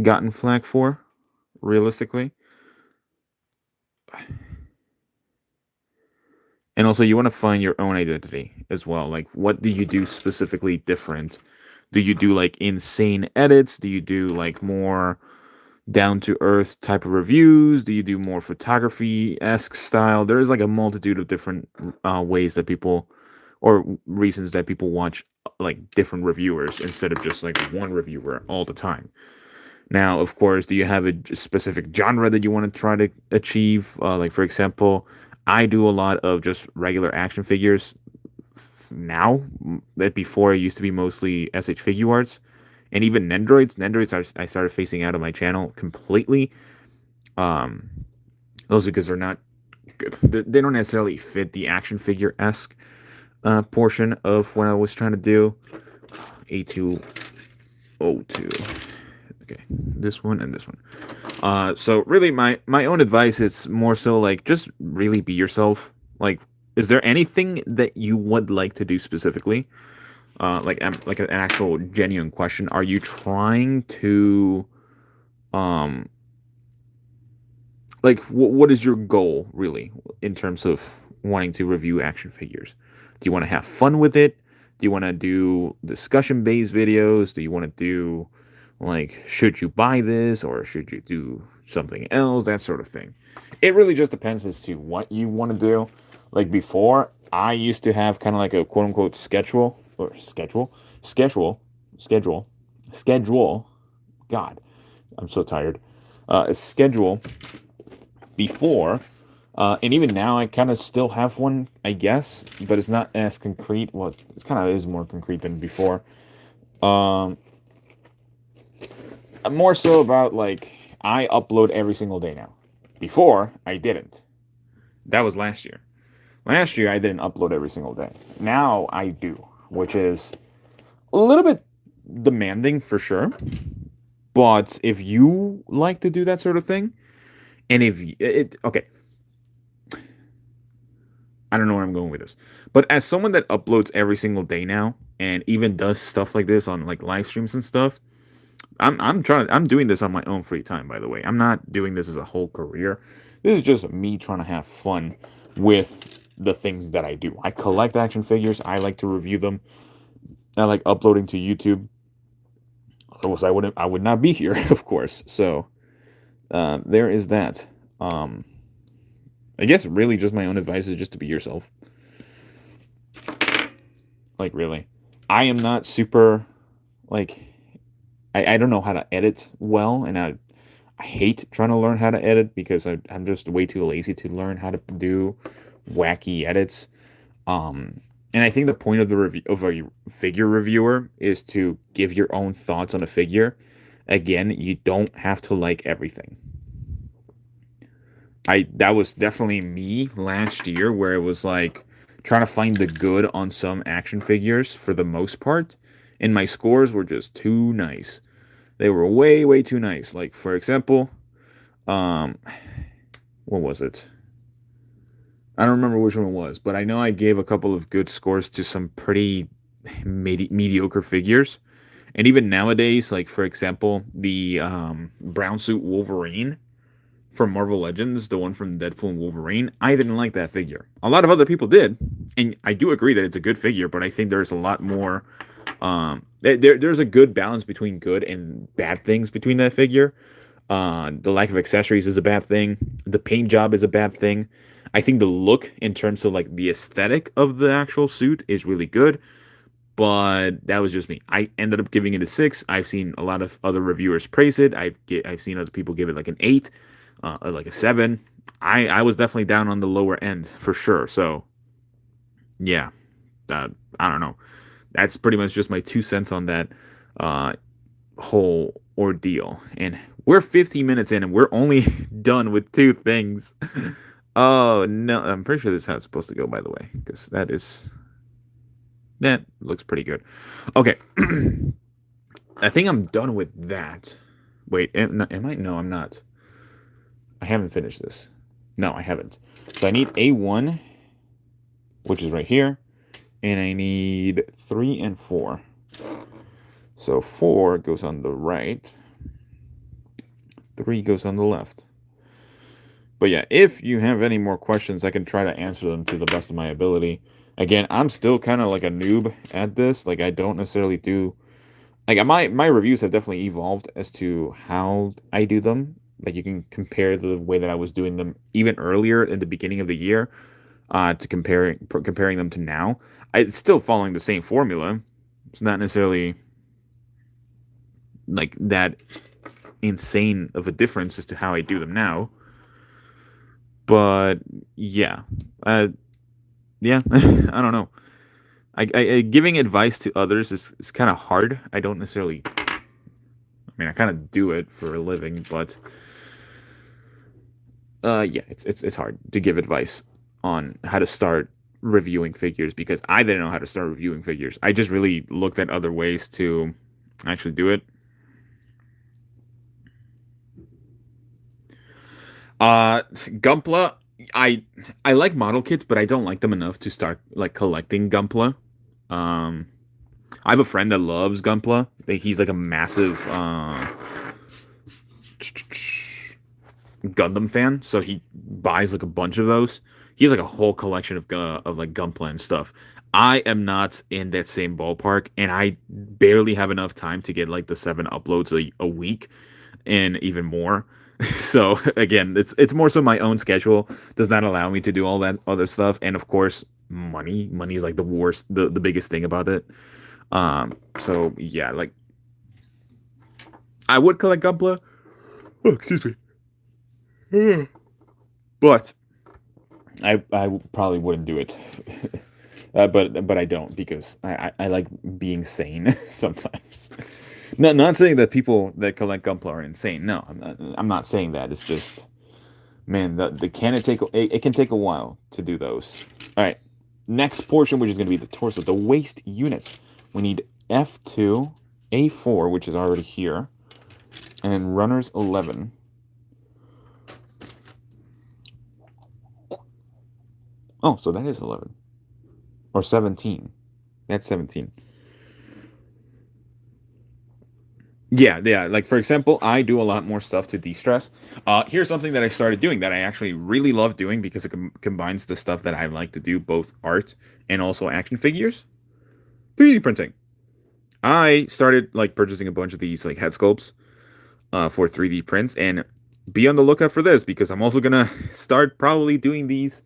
gotten flack for, realistically. And also, you want to find your own identity as well. Like, what do you do specifically different? Do you do like insane edits? Do you do like more down to earth type of reviews? Do you do more photography esque style? There is like a multitude of different ways that people or reasons that people watch like different reviewers instead of just like one reviewer all the time. Now, of course, do you have a specific genre that you want to try to achieve? Like, for example, I do a lot of just regular action figures now. That before it used to be mostly SH Figuarts, and even Nendroids. I started phasing out of my channel completely. Um, those because they're not good. They don't necessarily fit the action figure esque portion of what I was trying to do. A202. Okay, this one and this one. So really, my own advice is more so like just really be yourself. Like, is there anything that you would like to do specifically? Like an actual genuine question. Are you trying to, um, like what is your goal really in terms of wanting to review action figures? Do you want to have fun with it? Do you want to do discussion based videos? Do you want to do like, should you buy this or should you do something else? That sort of thing. It really just depends as to what you want to do. Like before, I used to have kind of like a quote unquote schedule. God, I'm so tired. A schedule before, and even now I kind of still have one, I guess, but it's not as concrete. Well, it kind of is more concrete than before. Um, More so about like I upload every single day now. Before I didn't. That was last year. Last year I didn't upload every single day. Now I do, which is a little bit demanding for sure. But if you like to do that sort of thing, and if it okay, I don't know where I'm going with this. But as someone that uploads every single day now and even does stuff like this on like live streams and stuff, I'm doing this on my own free time, by the way. I'm not doing this as a whole career. This is just me trying to have fun with the things that I do. I collect action figures. I like to review them. I like uploading to YouTube. Otherwise I would not be here, of course. So there is that. I guess really just my own advice is just to be yourself. Like really. I am not super like I don't know how to edit well, and I hate trying to learn how to edit because I'm just way too lazy to learn how to do wacky edits. And I think the point of the review of a figure reviewer is to give your own thoughts on a figure. Again, you don't have to like everything. That was definitely me last year, where it was like trying to find the good on some action figures for the most part, and my scores were just too nice. They were way too nice. Like for example, what was it? I don't remember which one it was, but I know I gave a couple of good scores to some pretty mediocre figures. And even nowadays, like for example, the brown suit Wolverine from Marvel Legends, the one from Deadpool and Wolverine, I didn't like that figure. A lot of other people did, and I do agree that it's a good figure, but I think there's a lot more. There's a good balance between good and bad things between that figure. The lack of accessories is a bad thing. The paint job is a bad thing. I think the look in terms of like the aesthetic of the actual suit is really good, but that was just me. I ended up giving it a 6. I've seen a lot of other reviewers praise it. I've seen other people give it like an 8, like a 7. I was definitely down on the lower end for sure. So yeah, I don't know. That's pretty much just my 2 cents on that. whole ordeal. And we're 15 minutes in and we're only done with two things. Oh no, I'm pretty sure this is how it's supposed to go, by the way, because that looks pretty good. Okay. I think I'm done with that. Wait, am I? No, I'm not. I haven't finished this. No, I haven't. So I need A1, which is right here, and I need 3 and 4. So 4 goes on the right, 3 goes on the left. But yeah, if you have any more questions, I can try to answer them to the best of my ability. Again, I'm still kind of like a noob at this. Like, I don't necessarily do... Like, my reviews have definitely evolved as to how I do them. Like, you can compare the way that I was doing them even earlier in the beginning of the year to comparing them to now. It's still following the same formula. It's not necessarily like that insane of a difference as to how I do them now. But yeah, yeah, I don't know. Giving advice to others is kind of hard. I don't necessarily. I mean, I kind of do it for a living, but yeah, it's hard to give advice on how to start reviewing figures because I didn't know how to start reviewing figures. I just really looked at other ways to actually do it. Gunpla, I like model kits, but I don't like them enough to start like collecting Gunpla. Um, I have a friend that loves Gunpla. He's like a massive Gundam fan, so he buys like a bunch of those. He has like a whole collection of like Gunpla and stuff. I am not in that same ballpark, and I barely have enough time to get like the 7 uploads a week, and even more. So again, it's more so my own schedule does not allow me to do all that other stuff, and of course, money is like the worst, the biggest thing about it. So yeah, like I would collect Gunpla. Oh, excuse me. But I probably wouldn't do it. But I don't because I like being sane sometimes. Not saying that people that collect Gunpla are insane. No, I'm not saying that. It's just man, the can it can take a while to do those. All right, next portion, which is going to be the torso, the waist unit. We need F2, A4, which is already here, and then runners 11. Oh, so that is 11 or 17. That's 17. Yeah. Like for example, I do a lot more stuff to de-stress. Here's something that I started doing that I actually really love doing because it combines the stuff that I like to do, both art and also action figures. 3D printing. I started like purchasing a bunch of these like head sculpts for 3D prints, and be on the lookout for this because I'm also gonna start probably doing these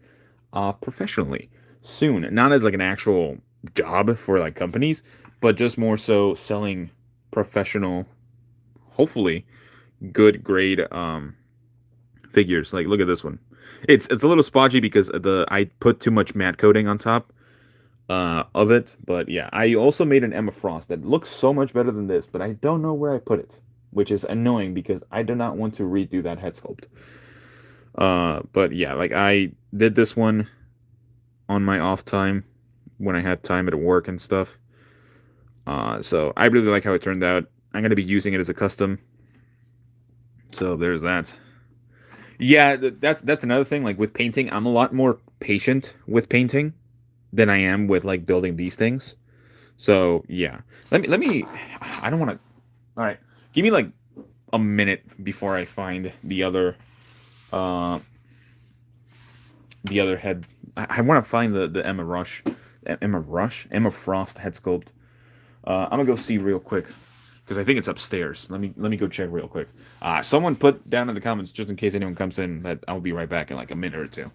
professionally soon. Not as like an actual job for like companies, but just more so selling professional, hopefully good grade figures. Like look at this one. It's a little spotty because I put too much matte coating on top of it. But yeah, I also made an Emma Frost that looks so much better than this, but I don't know where I put it, which is annoying because I do not want to redo that head sculpt. But yeah, like I did this one on my off time when I had time at work and stuff. So I really like how it turned out. I'm gonna be using it as a custom. So there's that. Yeah, that's another thing. Like with painting, I'm a lot more patient with painting than I am with like building these things. So yeah, let me. I don't want to. All right, give me like a minute before I find uh, the other head. I want to find the Emma Frost head sculpt. I'm gonna go see real quick because I think it's upstairs. Let me go check real quick. Someone put down in the comments just in case anyone comes in that I'll be right back in like a minute or two.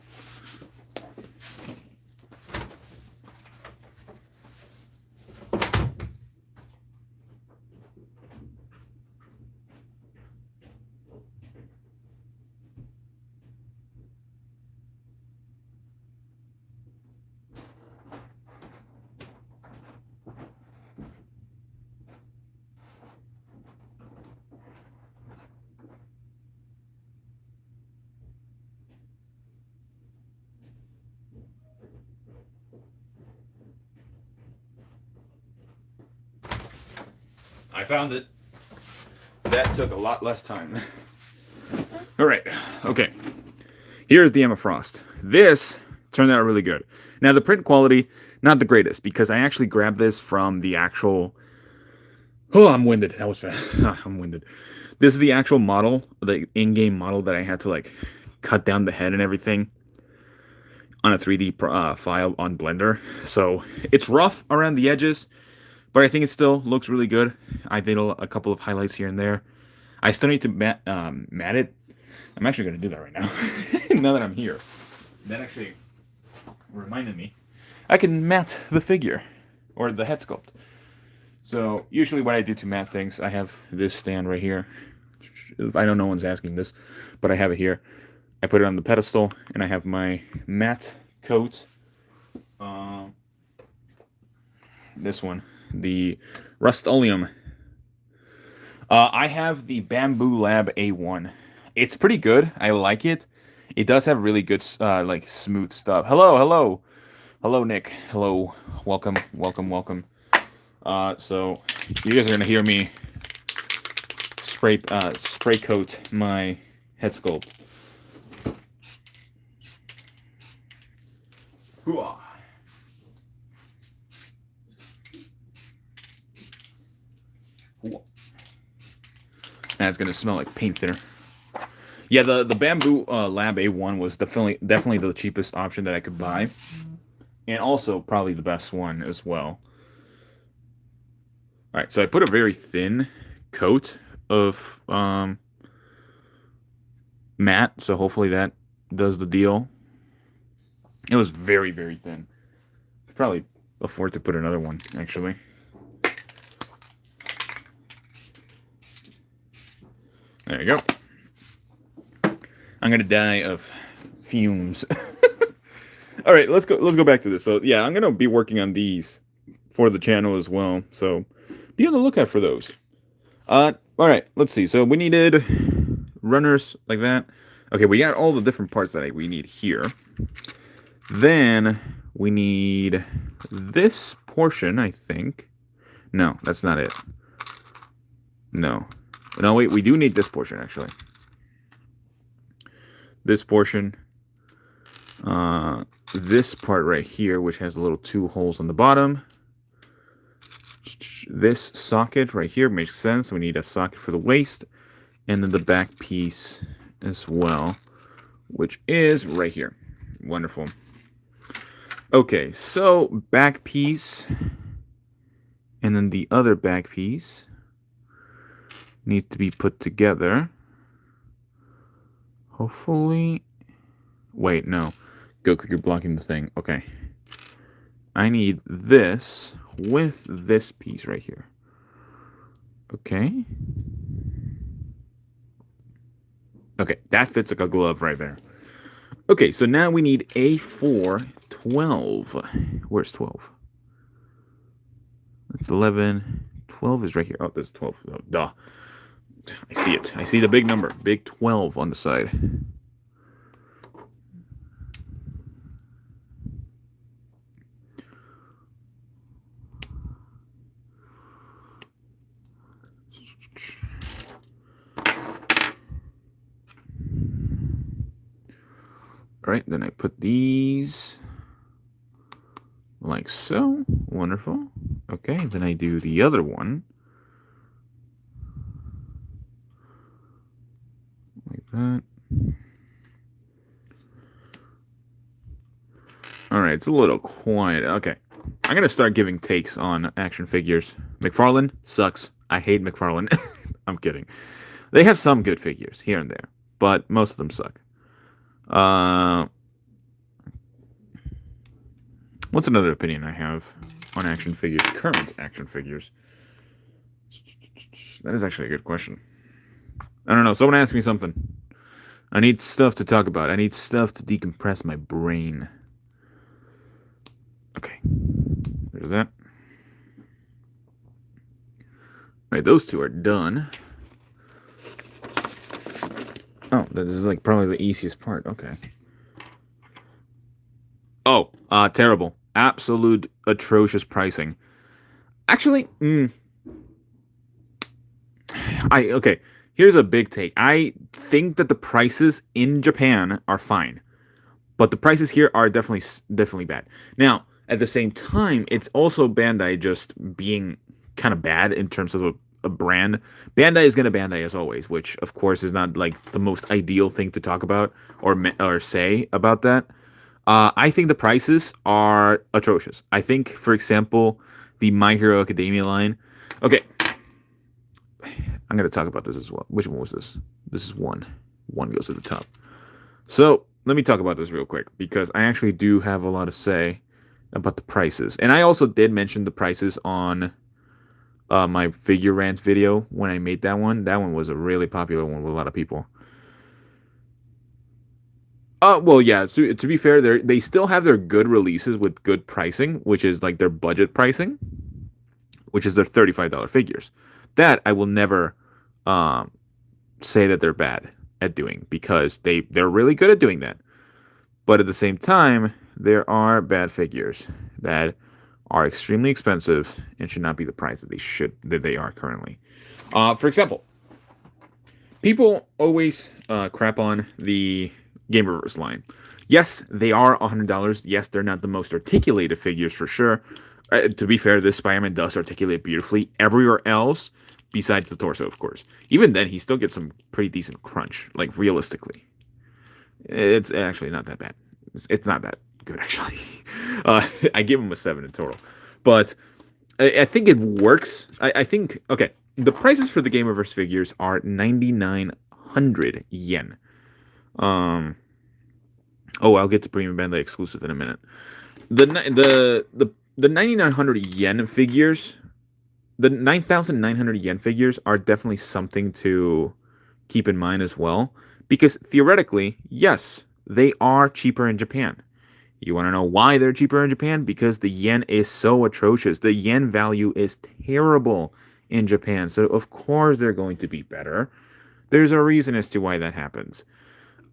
I found it. That took a lot less time. Alright, okay. Here's the Emma Frost. This turned out really good. Now, the print quality, not the greatest, because I actually grabbed this from the actual... Oh, I'm winded. That was fast. I'm winded. This is the actual model, the in-game model that I had to, like, cut down the head and everything on a 3D file on Blender. So, it's rough around the edges, but I think it still looks really good. I did a couple of highlights here and there. I still need to matte it. I'm actually going to do that right now. Now that I'm here. That actually reminded me. I can matte the figure. Or the head sculpt. So, usually what I do to matte things, I have this stand right here. I know no one's asking this, but I have it here. I put it on the pedestal, and I have my matte coat. This one. The Rust-Oleum. I have the Bambu Lab A1. It's pretty good. I like it. It does have really good, like, smooth stuff. Hello. Hello, Nick. Hello. Welcome. So, you guys are going to hear me spray coat my head sculpt. Hooah. And it's gonna smell like paint thinner. Yeah, the Bambu Lab A1 was definitely the cheapest option that I could buy, and also probably the best one as well. All right, so I put a very thin coat of matte, so hopefully that does the deal. It was very, very thin. Could probably afford to put another one, actually. There you go. I'm gonna die of fumes. All right, let's go back to this. So yeah, I'm gonna be working on these for the channel as well. So be on the lookout for those. All right, let's see. So we needed runners like that. Okay, we got all the different parts that we need here. Then we need this portion, I think. No, that's not it. No, wait, we do need this portion, actually. This portion. This part right here, which has little 2 holes on the bottom. This socket right here makes sense. We need a socket for the waist. And then the back piece as well, which is right here. Wonderful. Okay, so back piece. And then the other back piece needs to be put together. Hopefully. Wait, no. Goku, you're blocking the thing. Okay. I need this with this piece right here. Okay. Okay, that fits like a glove right there. Okay, so now we need A4 12. Where's 12? That's 11. 12 is right here. Oh, there's 12. Oh, duh. I see it. I see the big number. Big 12 on the side. All right, then I put these like so. Wonderful. Okay, then I do the other one. Like that. All right, it's a little quiet. Okay, I'm going to start giving takes on action figures. McFarlane sucks. I hate McFarlane. I'm kidding. They have some good figures here and there, but most of them suck. What's another opinion I have on action figures? Current action figures. That is actually a good question. I don't know. Someone asked me something. I need stuff to talk about. I need stuff to decompress my brain. Okay. There's that. Alright, those two are done. Oh, this is like probably the easiest part. Okay. Oh, terrible. Absolute atrocious pricing. Actually, Okay, here's a big take. I think that the prices in Japan are fine, but the prices here are definitely bad. Now, at the same time, it's also Bandai just being kind of bad in terms of a brand. Bandai is going to Bandai as always, which of course is not like the most ideal thing to talk about or say about that. I think the prices are atrocious. I think, for example, the My Hero Academia line. Okay, I'm going to talk about this as well. Which one was this? This is one. One goes to the top. So let me talk about this real quick because I actually do have a lot to say about the prices. And I also did mention the prices on my figure rant video when I made that one. That one was a really popular one with a lot of people. Well, yeah. To be fair, they still have their good releases with good pricing, which is like their budget pricing, which is their $35 figures. That I will never say that they're bad at doing because they're really good at doing that. But at the same time, there are bad figures that are extremely expensive and should not be the price that they are currently. For example, people always crap on the Gamerverse line. Yes, they are $100. Yes, they're not the most articulated figures for sure. To be fair, this Spider-Man does articulate beautifully everywhere else, besides the torso, of course. Even then, he still gets some pretty decent crunch, like realistically. It's actually not that bad. It's not that good, actually. I give him a 7 in total. But I think it works. I think, okay, the prices for the Gamerverse figures are 9,900 yen. I'll get to Premium Bandai exclusive in a minute. The 9,900 yen figures, the 9,900 yen figures are definitely something to keep in mind as well. Because theoretically, yes, they are cheaper in Japan. You want to know why they're cheaper in Japan? Because the yen is so atrocious. The yen value is terrible in Japan. So, of course, they're going to be better. There's a reason as to why that happens.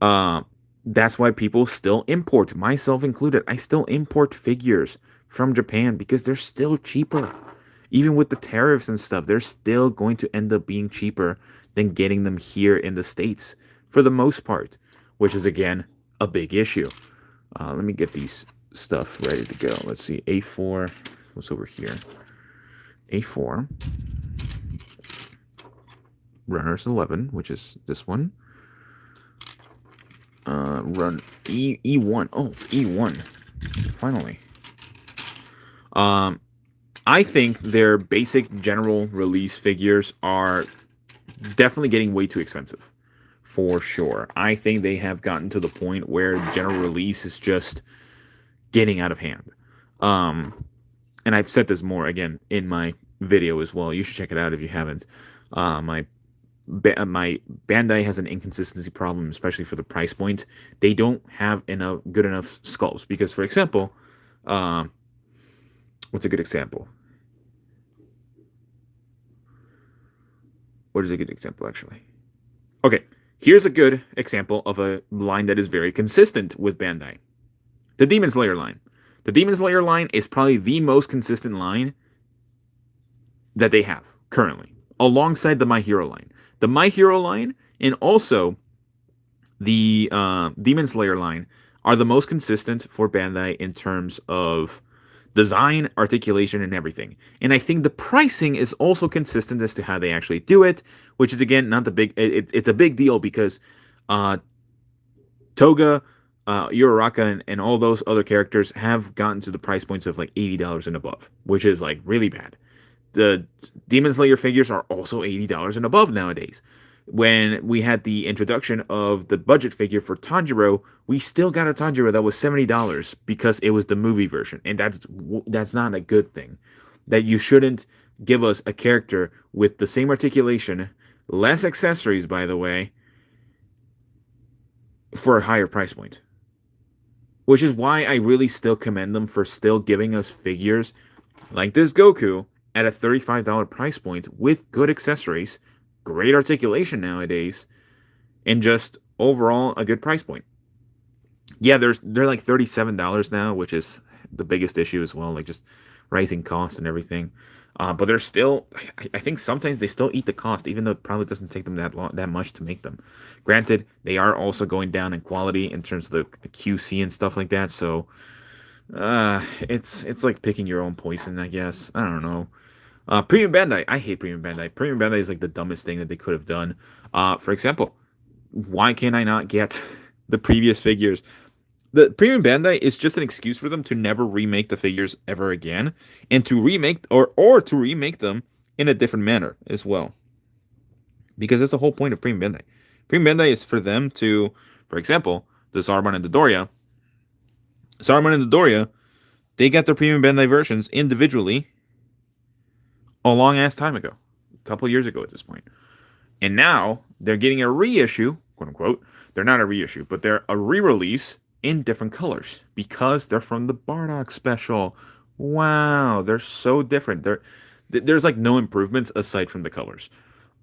That's why people still import, myself included. I still import figures from Japan because they're still cheaper. Even with the tariffs and stuff, they're still going to end up being cheaper than getting them here in the States for the most part, which is, again, a big issue. Let me get these stuff ready to go. Let's see. A4. What's over here? A4. Runners 11, which is this one. Run E1. Oh, E1. Finally. I think their basic general release figures are definitely getting way too expensive. For sure. I think they have gotten to the point where general release is just getting out of hand. And I've said this more, again, in my video as well. You should check it out if you haven't. My Bandai has an inconsistency problem, especially for the price point. They don't have good enough sculpts. Because, for example, what's a good example? What is a good example, actually? Okay. Here's a good example of a line that is very consistent with Bandai. The Demon Slayer line. The Demon Slayer line is probably the most consistent line that they have currently, alongside the My Hero line. The My Hero line and also the Demon Slayer line are the most consistent for Bandai in terms of design, articulation, and everything. And I think the pricing is also consistent as to how they actually do it, which is, again, not the big... It's a big deal because Toga, Uraraka, and all those other characters have gotten to the price points of like $80 and above, which is like really bad. The Demon Slayer figures are also $80 and above nowadays. When we had the introduction of the budget figure for Tanjiro, we still got a Tanjiro that was $70 because it was the movie version. And that's not a good thing. That you shouldn't give us a character with the same articulation, less accessories, by the way, for a higher price point. Which is why I really still commend them for still giving us figures like this Goku at a $35 price point with good accessories, great articulation nowadays, and just overall a good price point. Yeah, they're like $37 now, which is the biggest issue as well, like just rising costs and everything. But they're still, I think sometimes they still eat the cost, even though it probably doesn't take them that much to make them. Granted, they are also going down in quality in terms of the QC and stuff like that. So, it's like picking your own poison, I guess. I don't know. Premium Bandai, I hate Premium Bandai. Premium Bandai is like the dumbest thing that they could have done. For example, why can't I not get the previous figures? The Premium Bandai is just an excuse for them to never remake the figures ever again, and to remake or to remake them in a different manner as well. Because that's the whole point of Premium Bandai. Premium Bandai is for them to, for example, the Zarbon and the Doria. Zarbon and the Doria, they got their Premium Bandai versions individually a long ass time ago, a couple years ago at this point. And now they're getting a reissue, quote unquote. They're not a reissue, but they're a re-release in different colors because they're from the Bardock special. Wow, they're so different. There's like no improvements aside from the colors.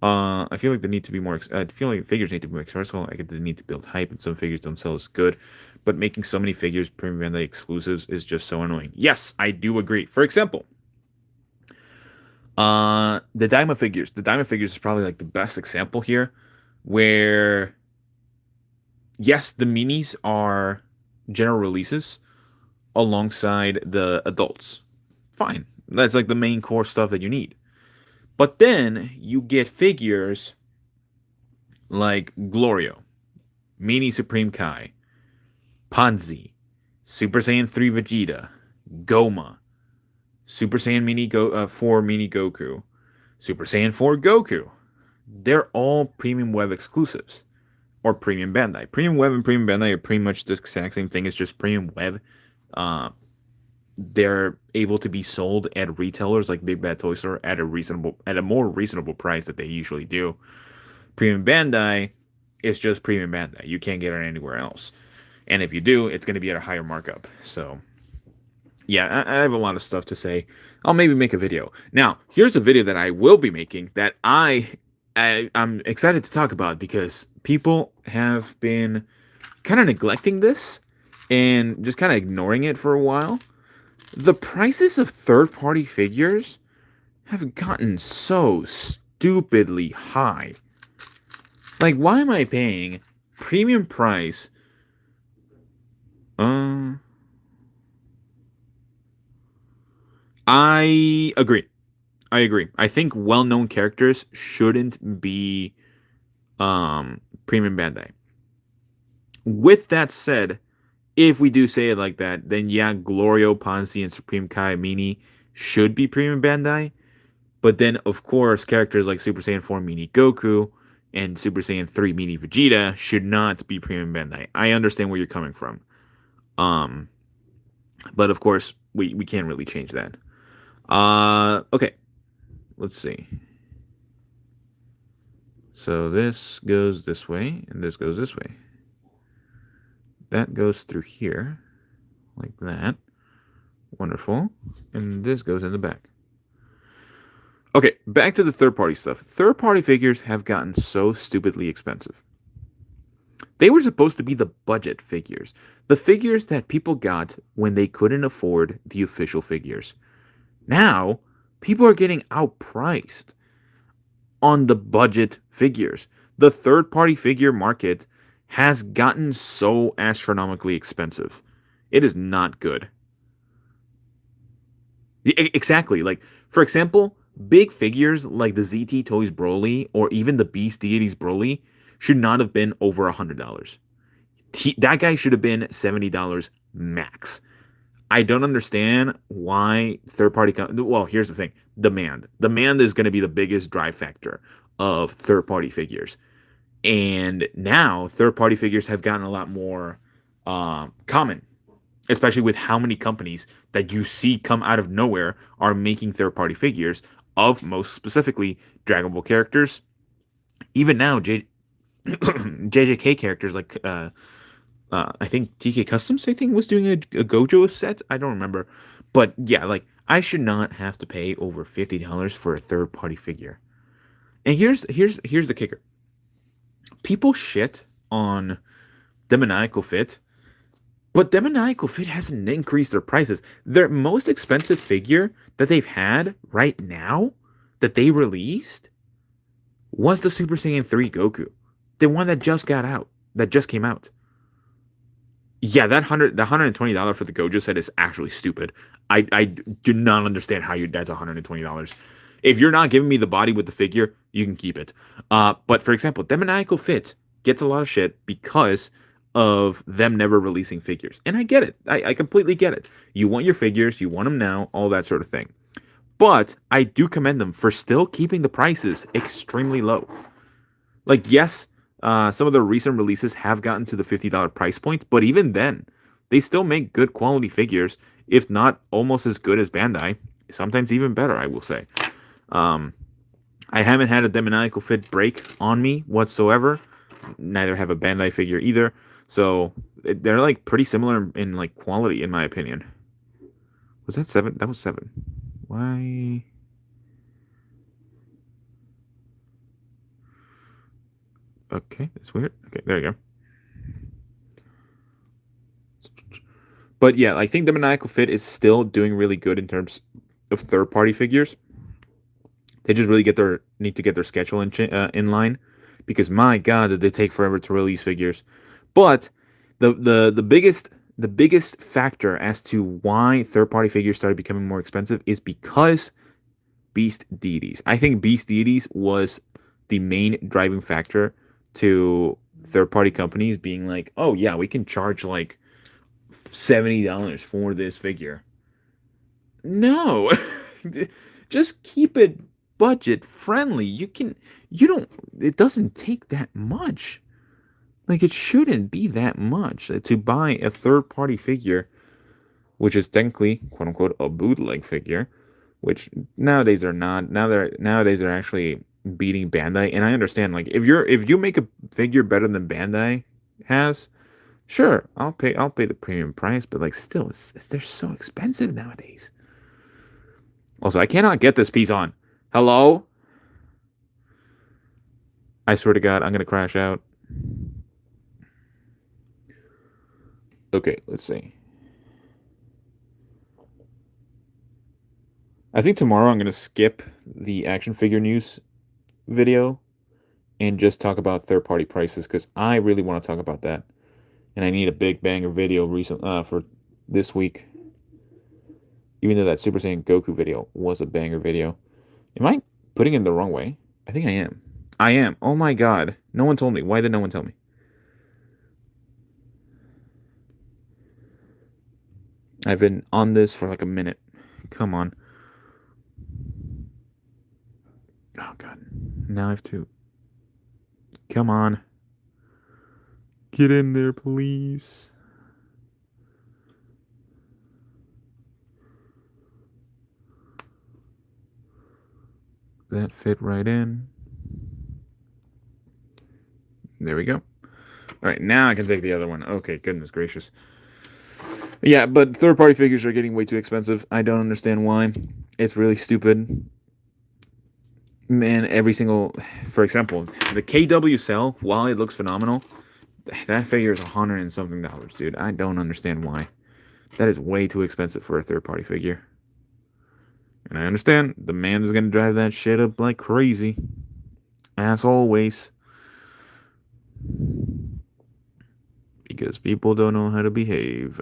I feel like they need to be more. I feel like figures need to be more accessible. I get they need to build hype, and some figures themselves good, but making so many figures Premium Bandai exclusives is just so annoying. Yes, I do agree. For example, the Daima figures. The Daima figures is probably like the best example here, where yes, the minis are general releases alongside the adults. Fine. That's like the main core stuff that you need. But then you get figures like Glorio, Mini Supreme Kai, Panzi, Super Saiyan 3 Vegeta, Goma, Super Saiyan 4 Mini Goku, Super Saiyan 4 Goku. They're all Premium Web exclusives. Or Premium Bandai. Premium Web and Premium Bandai are pretty much the exact same thing. It's just Premium Web. They're able to be sold at retailers like Big Bad Toy Store at a more reasonable price that they usually do. Premium Bandai is just Premium Bandai. You can't get it anywhere else. And if you do, it's going to be at a higher markup. So, yeah, I have a lot of stuff to say. I'll maybe make a video. Now, here's a video that I will be making that I'm excited to talk about because people have been kind of neglecting this and just kind of ignoring it for a while. The prices of third-party figures have gotten so stupidly high. Like, why am I paying premium price? I agree. I think well-known characters shouldn't be Premium Bandai. With that said, if we do say it like that, then yeah, Glorio, Panzi, and Supreme Kai Mini should be Premium Bandai. But then, of course, characters like Super Saiyan 4 Mini Goku and Super Saiyan 3 Mini Vegeta should not be Premium Bandai. I understand where you're coming from. But of course, we can't really change that. Okay. Let's see. So this goes this way, and this goes this way. That goes through here, like that. Wonderful. And this goes in the back. Okay, back to the third-party stuff. Third-party figures have gotten so stupidly expensive. They were supposed to be the budget figures. The figures that people got when they couldn't afford the official figures. Now, people are getting outpriced on the budget figures. The third-party figure market has gotten so astronomically expensive. It is not good. Exactly. Like, for example, big figures like the ZT Toys Broly or even the Beast Deities Broly should not have been over $100. That guy should have been $70 max. I don't understand why third-party... Well, here's the thing. Demand. Demand is going to be the biggest drive factor of third-party figures. And now, third-party figures have gotten a lot more common. Especially with how many companies that you see come out of nowhere are making third-party figures of, most specifically, Dragon Ball characters. Even now, JJK characters like... I think TK Customs, was doing a Gojo set. I don't remember. But yeah, like, I should not have to pay over $50 for a third-party figure. And here's the kicker. People shit on Demoniacal Fit But Demoniacal Fit hasn't increased their prices. Their most expensive figure that they've had right now that they released was the Super Saiyan 3 Goku. The one that just got out. That just came out. Yeah, the $120 for the Gojo set is actually stupid. I do not understand how that's $120. If you're not giving me the body with the figure, you can keep it. But for example, Demoniacal Fit gets a lot of shit because of them never releasing figures. And I get it. I completely get it. You want your figures, you want them now, all that sort of thing. But I do commend them for still keeping the prices extremely low. Like, yes, some of the recent releases have gotten to the $50 price point, but even then, they still make good quality figures, if not almost as good as Bandai. Sometimes even better, I will say. Um, I haven't had a Demoniacal Fit break on me whatsoever. Neither have a Bandai figure either. So they're like pretty similar in like quality, in my opinion. Was that 7? That was 7. Why? Okay, that's weird. Okay, there you go. But yeah, I think the Maniacal Fit is still doing really good in terms of third-party figures. They just really need to get their schedule in line, because my god, did they take forever to release figures. But the biggest factor as to why third-party figures started becoming more expensive is because Beast Deities. I think Beast Deities was the main driving factor to third-party companies being like, oh yeah, we can charge like $70 for this figure. No, just keep it budget friendly. It doesn't take that much. Like, it shouldn't be that much to buy a third party figure, which is technically, quote unquote, a bootleg figure, which nowadays are not. Nowadays they're actually beating Bandai. And I understand, like, if you make a figure better than Bandai has, sure, I'll pay the premium price, but like, still, they're so expensive nowadays. Also, I cannot get this piece on. Hello? I swear to God, I'm gonna crash out. Okay, let's see. I think tomorrow I'm gonna skip the action figure news video and just talk about third party prices, because I really want to talk about that, and I need a big banger video for this week. Even though that Super Saiyan Goku video was a banger video. Am I putting it the wrong way? I think I am. I am. Oh my god. No one told me. Why did no one tell me? I've been on this for like a minute. Come on. Oh god. Now I have to. Come on. Get in there, please. That fit right in. There we go. All right, now I can take the other one. Okay, goodness gracious. Yeah, but third-party figures are getting way too expensive. I don't understand why. It's really stupid. Man, for example, the KW cell, while it looks phenomenal, that figure is $100 and something, dude. I don't understand why. That is way too expensive for a third-party figure. And I understand the man is going to drive that shit up like crazy. As always. Because people don't know how to behave.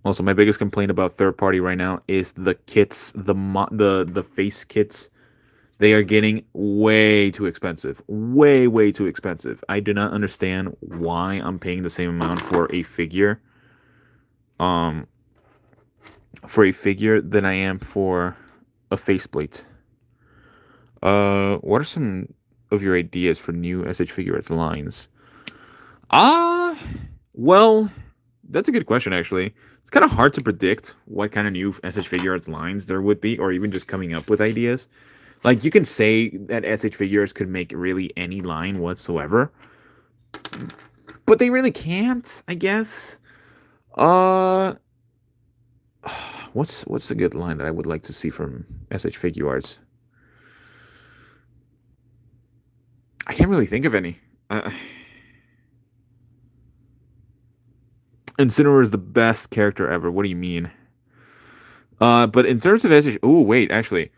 Also, my biggest complaint about third party right now is the kits, the face kits. They are getting way too expensive. Way too expensive. I do not understand why I'm paying the same amount for a figure. Than I am for a faceplate. What are some of your ideas for new SH Figuarts lines? Well, that's a good question, actually. It's kind of hard to predict what kind of new SH Figuarts lines there would be, or even just coming up with ideas. Like, you can say that SH Figures could make really any line whatsoever, but they really can't, I guess. What's a good line that I would like to see from SH Figuarts? I can't really think of any. Incineroar is the best character ever. What do you mean? But in terms of SH, oh wait, actually,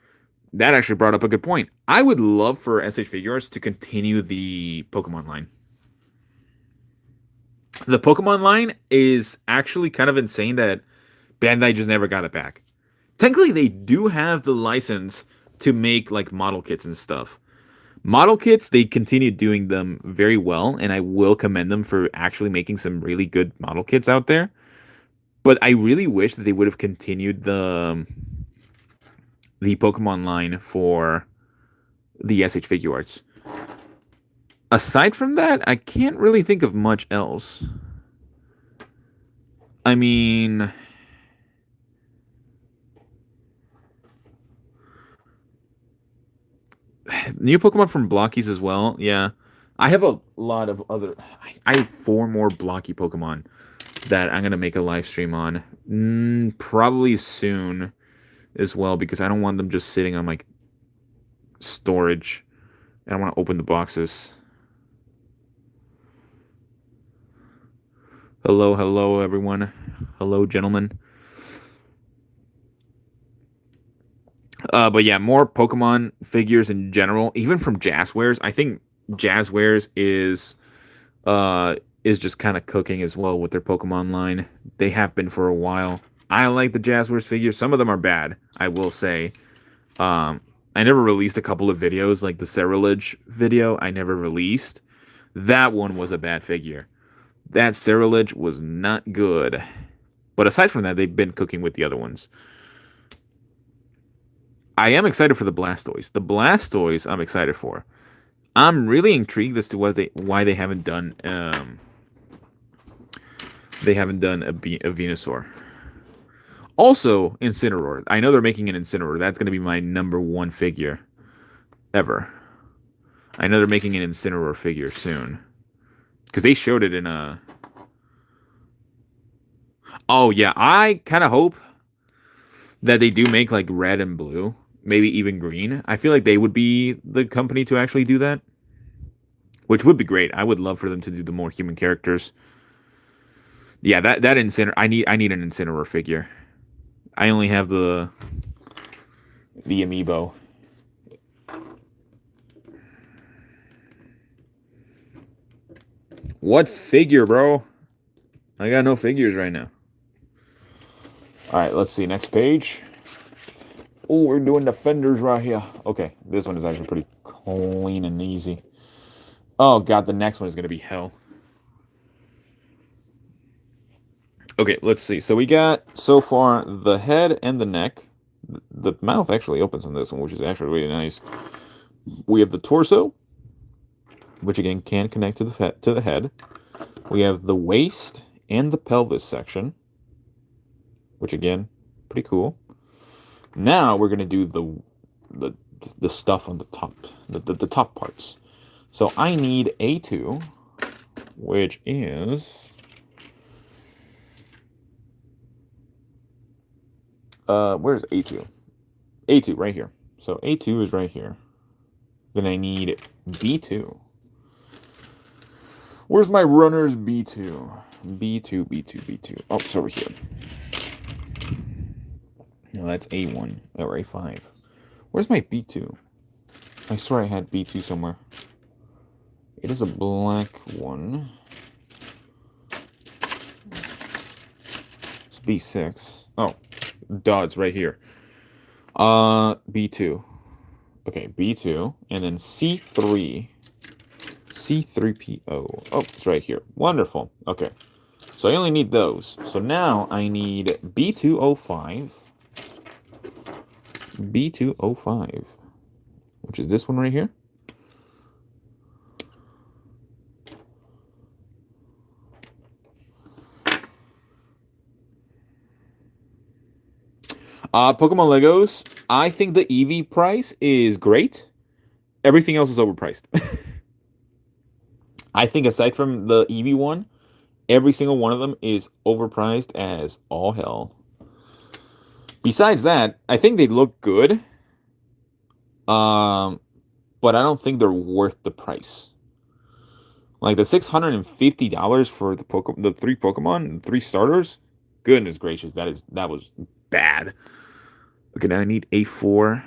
that actually brought up a good point. I would love for SH Figuarts to continue the Pokemon line. The Pokemon line is actually kind of insane that Bandai just never got it back. Technically, they do have the license to make like model kits and stuff. Model kits, they continue doing them very well, and I will commend them for actually making some really good model kits out there. But I really wish that they would have continued the Pokemon line for the SH Figuarts. Aside from that, I can't really think of much else. I mean, new Pokemon from Blockies as well. Yeah. I have a lot of other... I have 4 more Blocky Pokemon that I'm going to make a live stream on. Probably soon as well, because I don't want them just sitting on my storage. I don't want to open the boxes. Hello, everyone. Hello, gentlemen. But yeah, more Pokemon figures in general, even from Jazzwares. I think Jazzwares is just kind of cooking as well with their Pokemon line. They have been for a while. I like the Jazzwares figures. Some of them are bad, I will say. I never released a couple of videos, like the Ceruledge video I never released. That one was a bad figure. That Ceruledge was not good. But aside from that, they've been cooking with the other ones. I am excited for the Blastoise. The Blastoise I'm excited for. I'm really intrigued as to why they haven't done a Venusaur. Also, Incineroar. I know they're making an Incineroar. That's going to be my #1 figure ever. I know they're making an Incineroar figure soon. Because they showed it in a... Oh, yeah. I kind of hope that they do make, like, red and blue. Maybe even green. I feel like they would be the company to actually do that. Which would be great. I would love for them to do the more human characters. Yeah, that Incineroar... I need an Incineroar figure. I only have the amiibo. What figure, bro? I got no figures right now. Alright, let's see. Next page. Oh, we're doing Defenders right here. Okay, this one is actually pretty clean and easy. Oh, God, the next one is going to be hell. Okay, let's see. So we got, so far, the head and the neck. The mouth actually opens on this one, which is actually really nice. We have the torso, which again can connect to the head. We have the waist and the pelvis section, which again, pretty cool. Now we're gonna do the stuff on the top, the top parts. So I need A2, which is where's A2? A2 right here. So A2 is right here. Then I need B2. Where's my runner's B2? B2. Oh, it's over here. No, that's A1 or A5. Where's my B2? I swear I had B2 somewhere. It is a black one. It's B6. Oh, duh, it's right here. B2. Okay, B2. And then C3. C3PO. Oh, it's right here. Wonderful. Okay. So I only need those. So now I need B205. B205. Which is this one right here. Pokemon Legos. I think the Eevee price is great. Everything else is overpriced. I think aside from the Eevee one, every single one of them is overpriced as all hell. Besides that, I think they look good. But I don't think they're worth the price. Like the $650 for the three Pokemon, 3 starters. Goodness gracious, that was bad. Okay, now I need A4.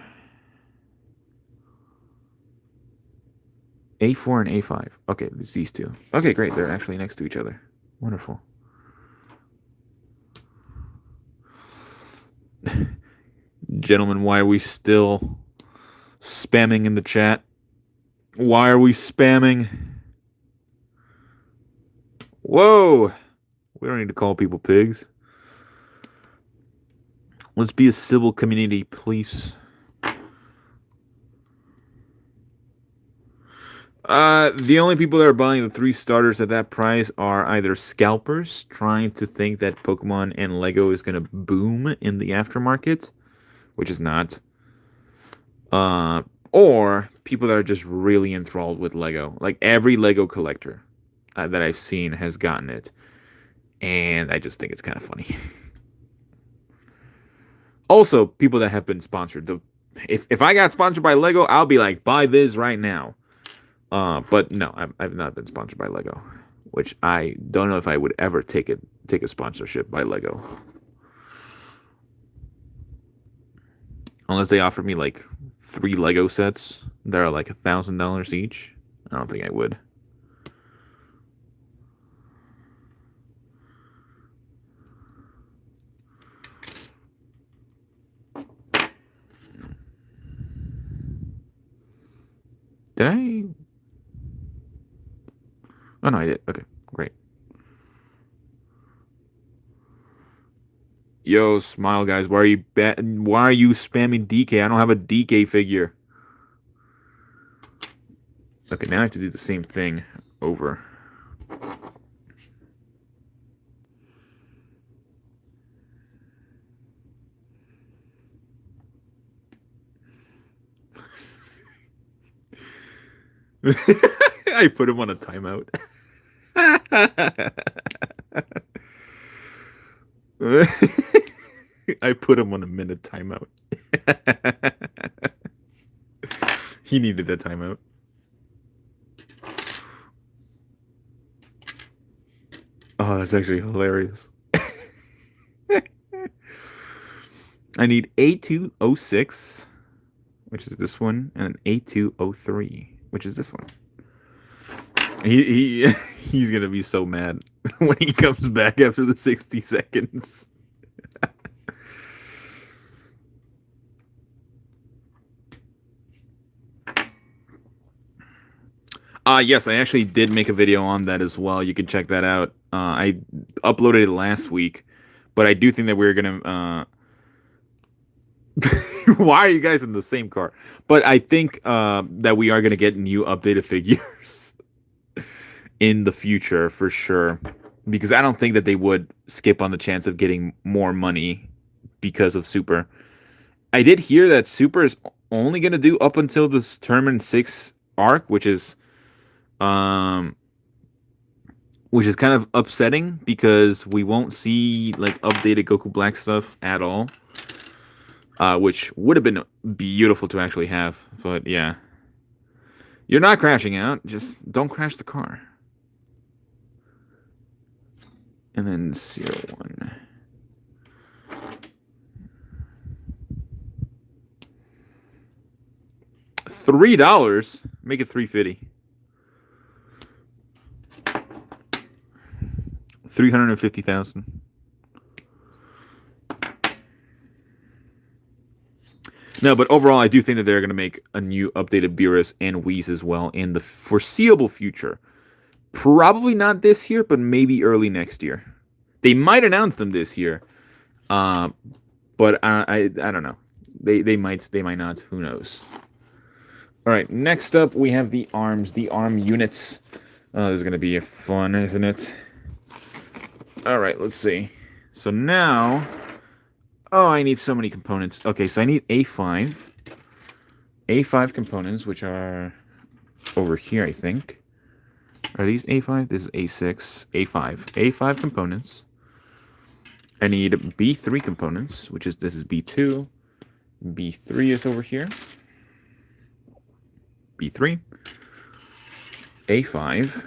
A4 and A5. Okay, it's these two. Okay, great. They're actually next to each other. Wonderful. Gentlemen, why are we still spamming in the chat? Why are we spamming? Whoa! We don't need to call people pigs. Let's be a civil community, please. The only people that are buying the 3 starters at that price are either scalpers trying to think that Pokemon and Lego is going to boom in the aftermarket, which is not. Or people that are just really enthralled with Lego. Like every Lego collector that I've seen has gotten it. And I just think it's kind of funny. Also, people that have been sponsored. If I got sponsored by Lego, I'll be like, buy this right now. But no, I've not been sponsored by Lego, which I don't know if I would ever take a sponsorship by Lego. Unless they offer me like 3 Lego sets that are like $1,000 each. I don't think I would. Did I? Oh no, I did. Okay, great. Yo, smile guys, why are you spamming DK? I don't have a DK figure. Okay, now I have to do the same thing over. I put him on a timeout. I put him on a minute timeout. He needed a timeout. Oh, that's actually hilarious. I need A206, which is this one, and A203, which is this one. He's gonna be so mad when he comes back after the 60 seconds. Yes, I actually did make a video on that as well. You can check that out. I uploaded it last week, but I do think that we're gonna. Why are you guys in the same car? But I think that we are gonna get new updated figures in the future for sure, because I don't think that they would skip on the chance of getting more money because of Super. I did hear that Super is only gonna do up until this Tournament 6 arc, which is kind of upsetting because we won't see like updated Goku Black stuff at all, which would have been beautiful to actually have. But yeah, you're not crashing out. Just don't crash the car. And then 01. $3. Make it $3.50. 350,000. No, but overall, I do think that they're going to make a new updated Beerus and Whis as well in the foreseeable future. Probably not this year, but maybe early next year. They might announce them this year, but I don't know. They might not. Who knows? All right, next up we have the arms, the arm units. This is going to be fun, isn't it? All right, let's see. So now, I need so many components. Okay, so I need A5 components, which are over here, I think. Are these A5? This is A6, A5 components. I need B3 components, this is B2. B3 is over here. B3. A5.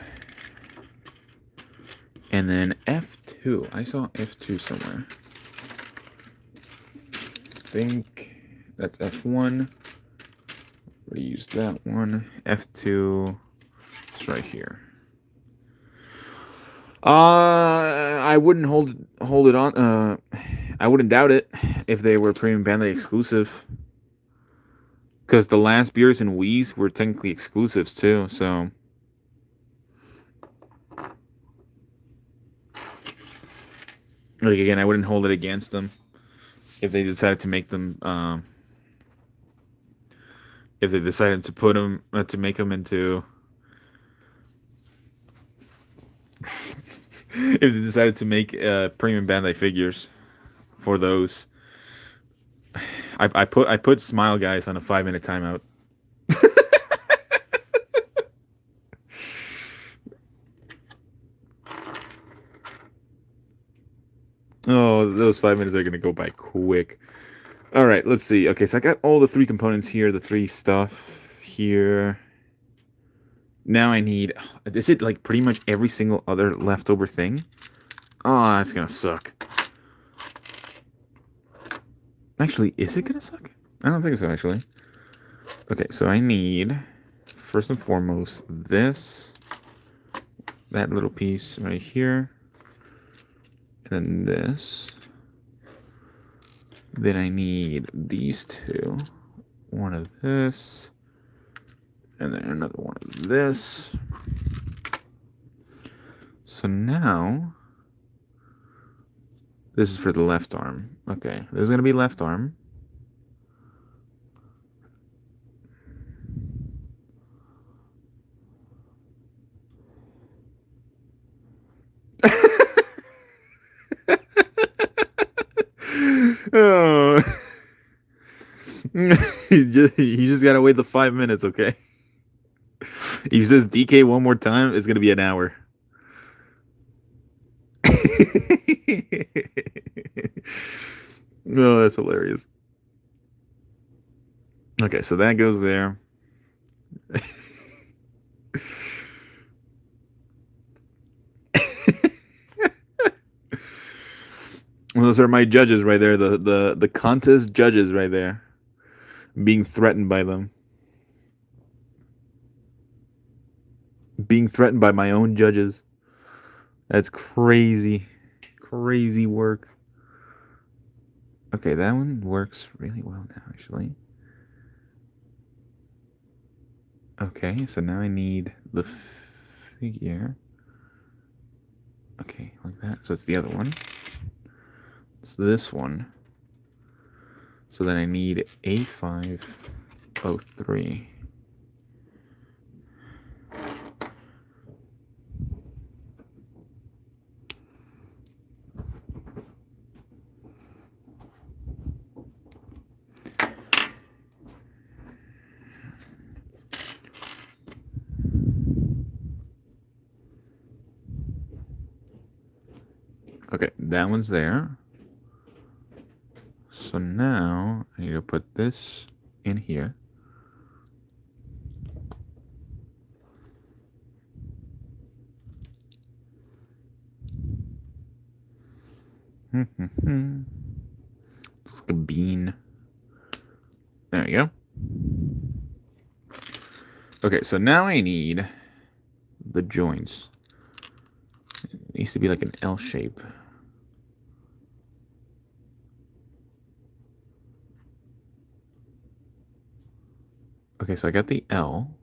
And then F2. I saw F2 somewhere. I think that's F1. We use that one. F2. It's right here. I wouldn't hold it on. I wouldn't doubt it if they were Premium Bandai exclusive. Because the last beers and Wii's were technically exclusives too, so. Like, again, I wouldn't hold it against them if they decided to make them. If they decided to put them, to make them into. If they decided to make Premium Bandai figures for those. I put Smile Guys on a 5-minute timeout. Oh, those 5 minutes are gonna go by quick. All right, let's see. Okay, so I got all the 3 components here, the 3 stuff here. Now I need. Is it like pretty much every single other leftover thing? Oh, that's gonna suck. Actually, is it gonna suck? I don't think so, actually. Okay, so I need, first and foremost, this, that little piece right here, and then this. Then I need these 2. One of this, and then another one of this. So now, this is for the left arm. Okay, there's gonna be left arm. Oh. You just gotta wait the 5 minutes, okay? If he says DK one more time, it's gonna be an hour. Oh, that's hilarious. Okay, so that goes there. Those are my judges right there. The contest judges right there. Being threatened by them. Being threatened by my own judges. That's crazy. Crazy work. Okay, that one works really well now, actually. Okay, so now I need the figure. Okay, like that. So it's the other one. So this one. So then I need A503. Okay, that one's there. So now I need to put this in here. It's like a bean. There you go. Okay, so now I need the joints. It needs to be like an L shape. Okay, so I got the L.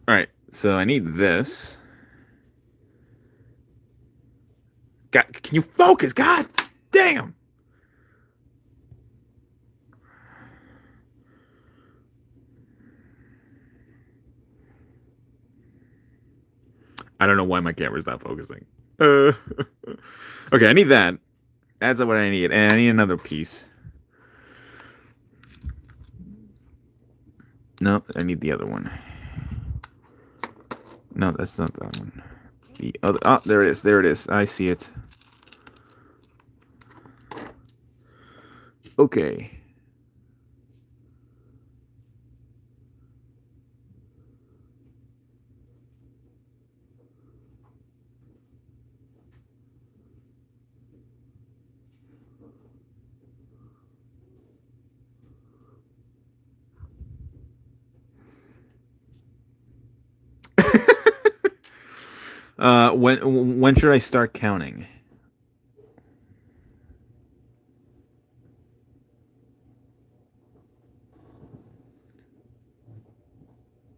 All right, so I need this. God, can you focus? God damn! I don't know why my camera's not focusing. Okay, I need that. That's what I need. And I need another piece. No, I need the other one. No, that's not that one. It's the other. Oh, there it is. There it is. I see it. Okay. When should I start counting?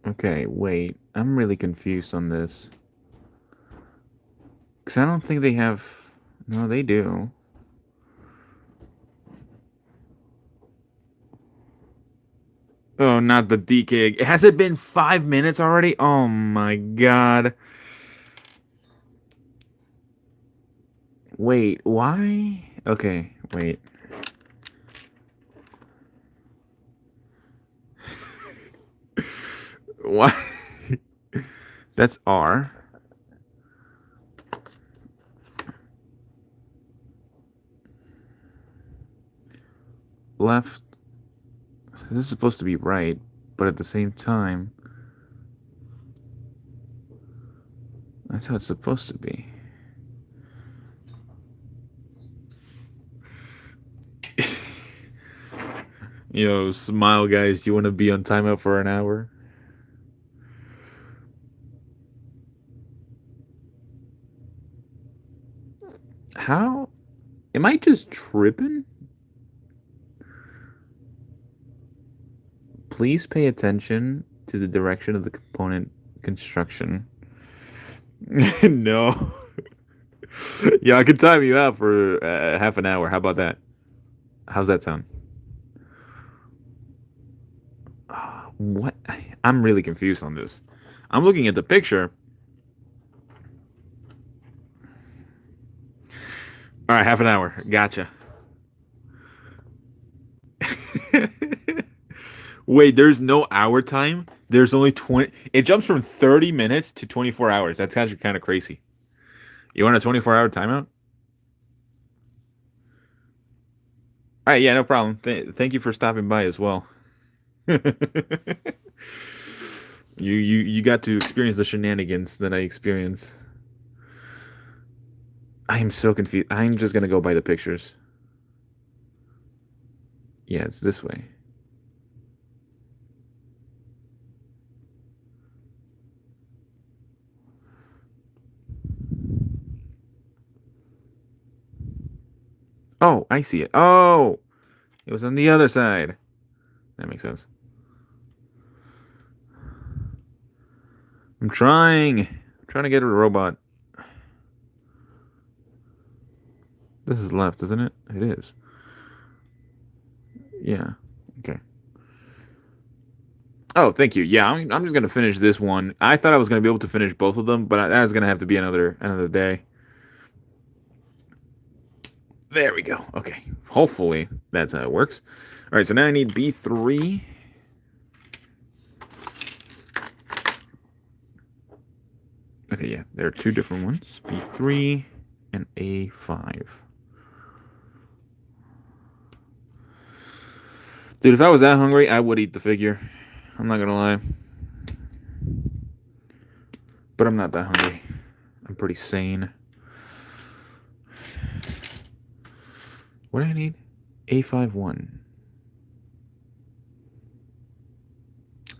Okay, wait. I'm really confused on this. Because I don't think they have. No, they do. Oh, not the DK. Has it been 5 minutes already? Oh my god. Wait, why? Okay, wait. Why? That's R. Left. This is supposed to be right, but at the same time, that's how it's supposed to be. Yo, smile, guys. You want to be on timeout for an hour? How? Am I just tripping? Please pay attention to the direction of the component construction. No. Yeah, I could time you out for half an hour. How about that? How's that sound? What? I'm really confused on this. I'm looking at the picture. All right, half an hour. Gotcha. Wait, there's no hour time? There's only 20. It jumps from 30 minutes to 24 hours. That's actually kind of crazy. You want a 24-hour timeout? All right, yeah, no problem. Thank you for stopping by as well. You got to experience the shenanigans that I experienced. I am so confused. I'm just gonna go by the pictures. Yeah, it's this way. Oh, I see it. Oh, it was on the other side. That makes sense. I'm trying. I'm trying to get a robot. This is left, isn't it? It is. Yeah. Okay. Oh, thank you. Yeah, I'm just gonna finish this one. I thought I was gonna be able to finish both of them, but that was gonna have to be another day. There we go. Okay. Hopefully that's how it works. All right. So now I need B3. Okay. Yeah, there are two different ones: B3 and A5. Dude, if I was that hungry, I would eat the figure. I'm not gonna lie. But I'm not that hungry. I'm pretty sane. What do I need? A51.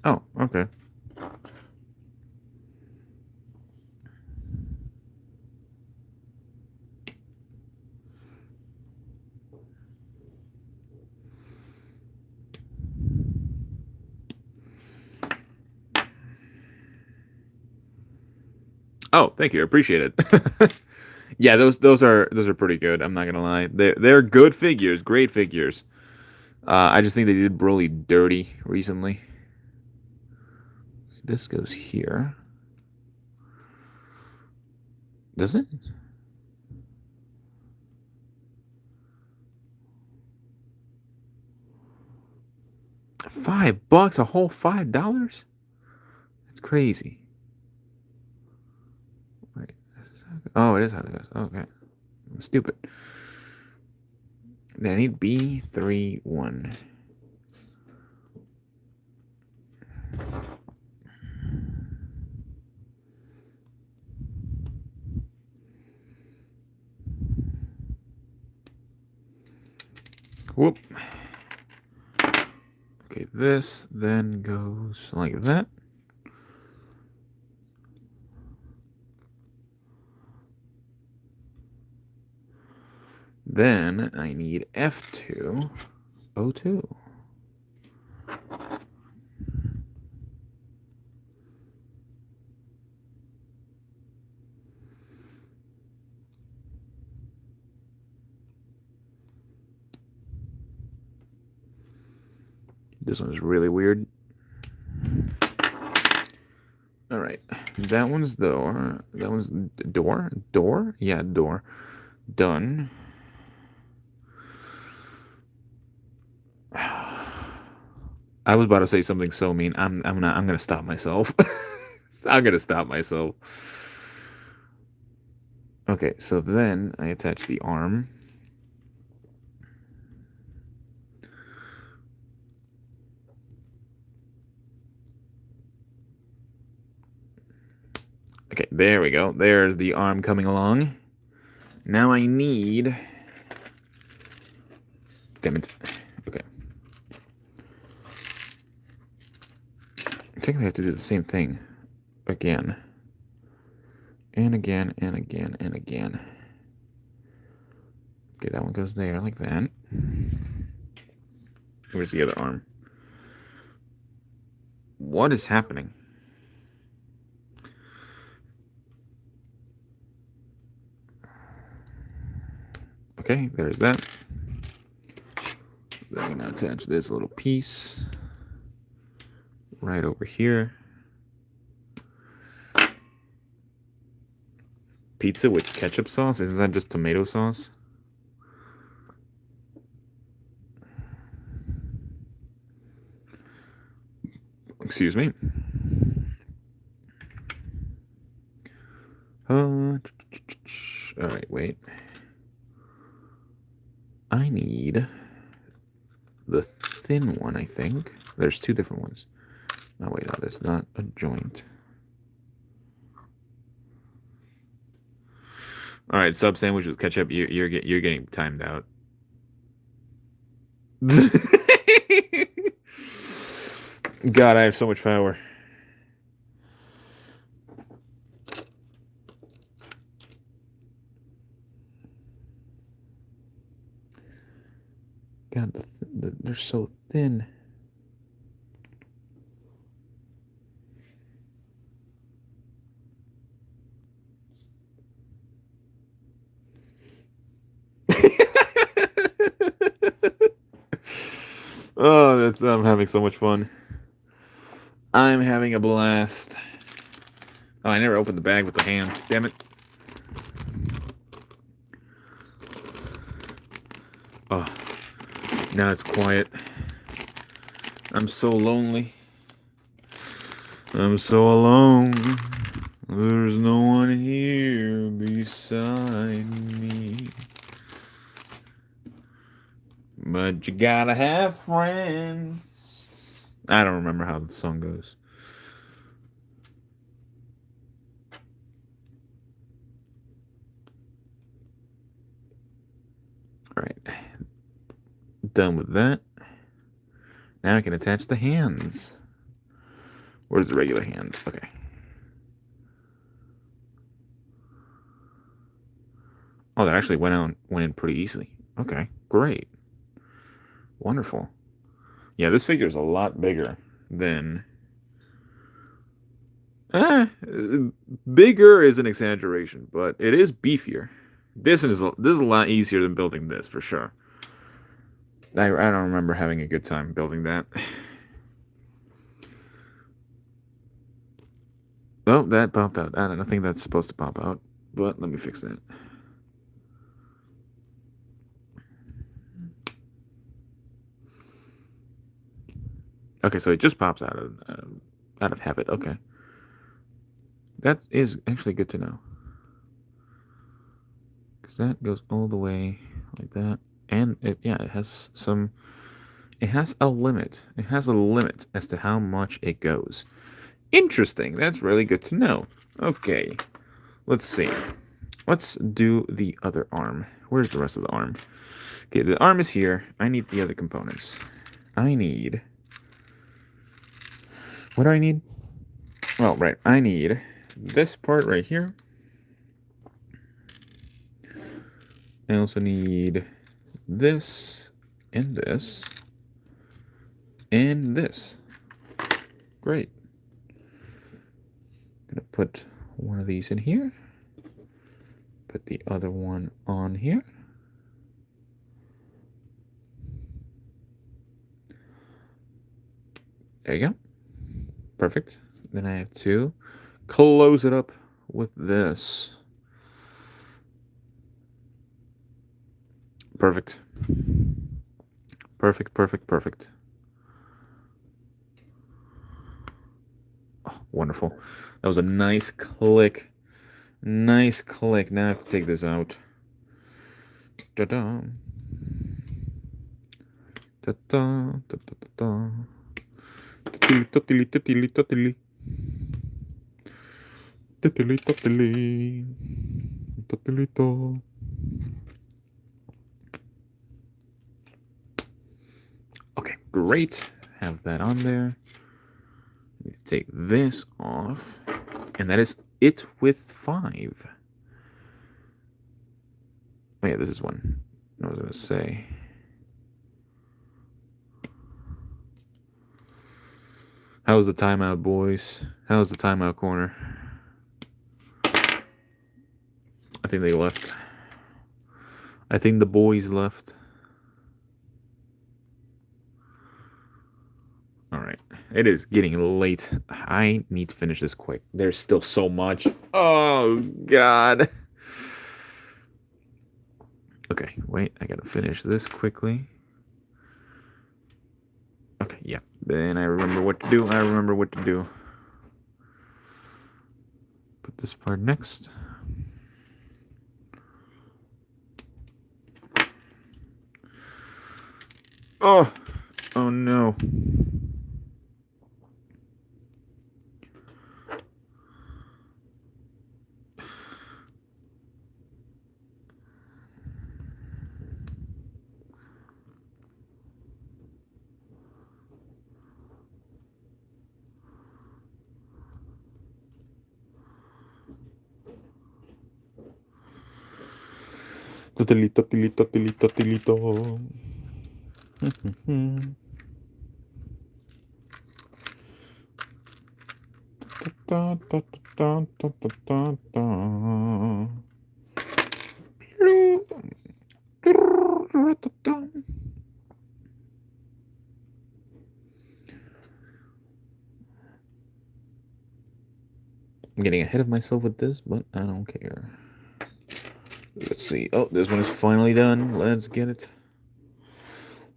Oh, okay. Oh, thank you. I appreciate it. Yeah, those are pretty good. I'm not gonna lie. They're good figures, great figures. I just think they did Broly dirty recently. This goes here. Does it? $5, a whole $5? That's crazy. Wait. Oh, it is how it goes. Okay. I'm stupid. Then I need B31. Whoop. Okay, this then goes like that. Then I need F2, O2. This one is really weird. All right, that one's door. That one's door. Door? Yeah, door. Done. I was about to say something so mean. I'm gonna stop myself. I'm gonna stop myself. Okay, so then I attach the arm. Okay, there we go. There's the arm coming along. Now I need... Damn it. Okay. I think I have to do the same thing again. And again, and again, and again. Okay, that one goes there like that. Where's the other arm? What is happening? Okay, there's that. Then I'm gonna attach this little piece right over here. Pizza with ketchup sauce? Isn't that just tomato sauce? Excuse me. All right, wait. I need the thin one, I think. There's two different ones. Oh, wait, no, that's not a joint. All right, sub sandwich with ketchup. You're getting timed out. God, I have so much power. God, they're so thin. Oh, I'm having so much fun. I'm having a blast. Oh, I never opened the bag with the hands. Damn it. Oh, now it's quiet. I'm so lonely. I'm so alone. There's no one here beside me. But you gotta have friends. I don't remember how the song goes. All right. Done with that. Now I can attach the hands. Where's the regular hand? Okay. Oh, that actually went in pretty easily. Okay, great. Wonderful. Yeah, this figure is a lot bigger than... bigger is an exaggeration, but it is beefier. This is a lot easier than building this, for sure. I don't remember having a good time building that. Oh, that popped out. I don't think that's supposed to pop out, but let me fix that. Okay, so it just pops out of habit. Okay, that is actually good to know, because that goes all the way like that. And it has some. It has a limit. It has a limit as to how much it goes. Interesting. That's really good to know. Okay, let's see. Let's do the other arm. Where's the rest of the arm? Okay, the arm is here. I need the other components. I need... What do I need? Oh, right. I need this part right here. I also need this and this and this. Great. Gonna put one of these in here. Put the other one on here. There you go. Perfect. Then I have to close it up with this. Perfect. Perfect, perfect, perfect. Oh, wonderful. That was a nice click. Nice click. Now I have to take this out. Ta-da. Ta-da. Ta-da-ta-da. Totally, totally, totally. Totally, totally. Totally, totally. Okay, great. Have that on there. Take this off. And that is it with 5. Oh, yeah, this is one. I was going to say. How's the timeout, boys? How's the timeout corner? I think they left. I think the boys left. All right. It is getting late. I need to finish this quick. There's still so much. Oh, God. Okay, wait. I got to finish this quickly. Okay, yeah. Then I remember what to do. I remember what to do. Put this part next. Oh, oh no. Totilito, tilito, tilito, tilito. I'm getting ahead of myself with this, but I don't care. Let's see. Oh, this one is finally done. Let's get it.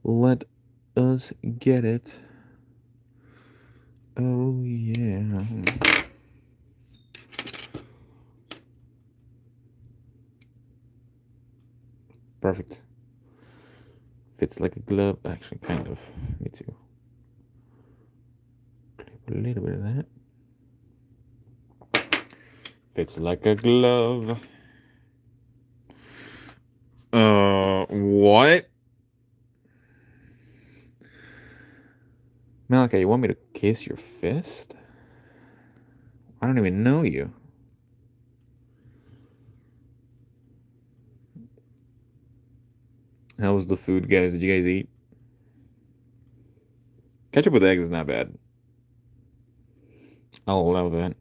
Let us get it. Oh, yeah. Perfect. Fits like a glove. Actually, kind of. Me too. Clip a little bit of that. Fits like a glove. What? Malachi, you want me to kiss your fist? I don't even know you. How was the food, guys? Did you guys eat? Ketchup with eggs is not bad. I'll allow that.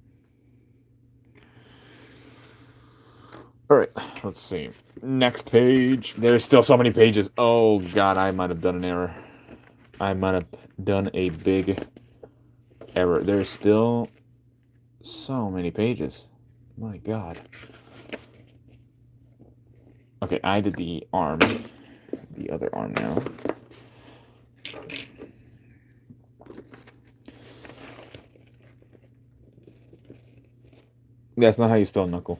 Alright, let's see. Next page. There's still so many pages. Oh, God, I might have done an error. I might have done a big error. There's still so many pages. My God. Okay, I did the arm. The other arm now. That's not how you spell knuckle.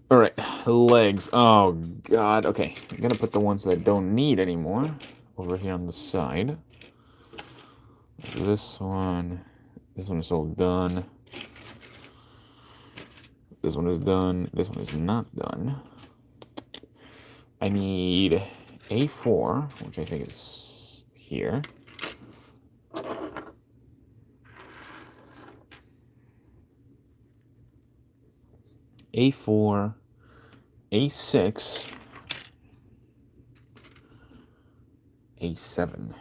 All right, legs. Oh God. Okay, I'm gonna put the ones that I don't need anymore over here on the side. This one is all done. This one is done. This one is not done. I need A4, which I think is here. A4, A6, A7.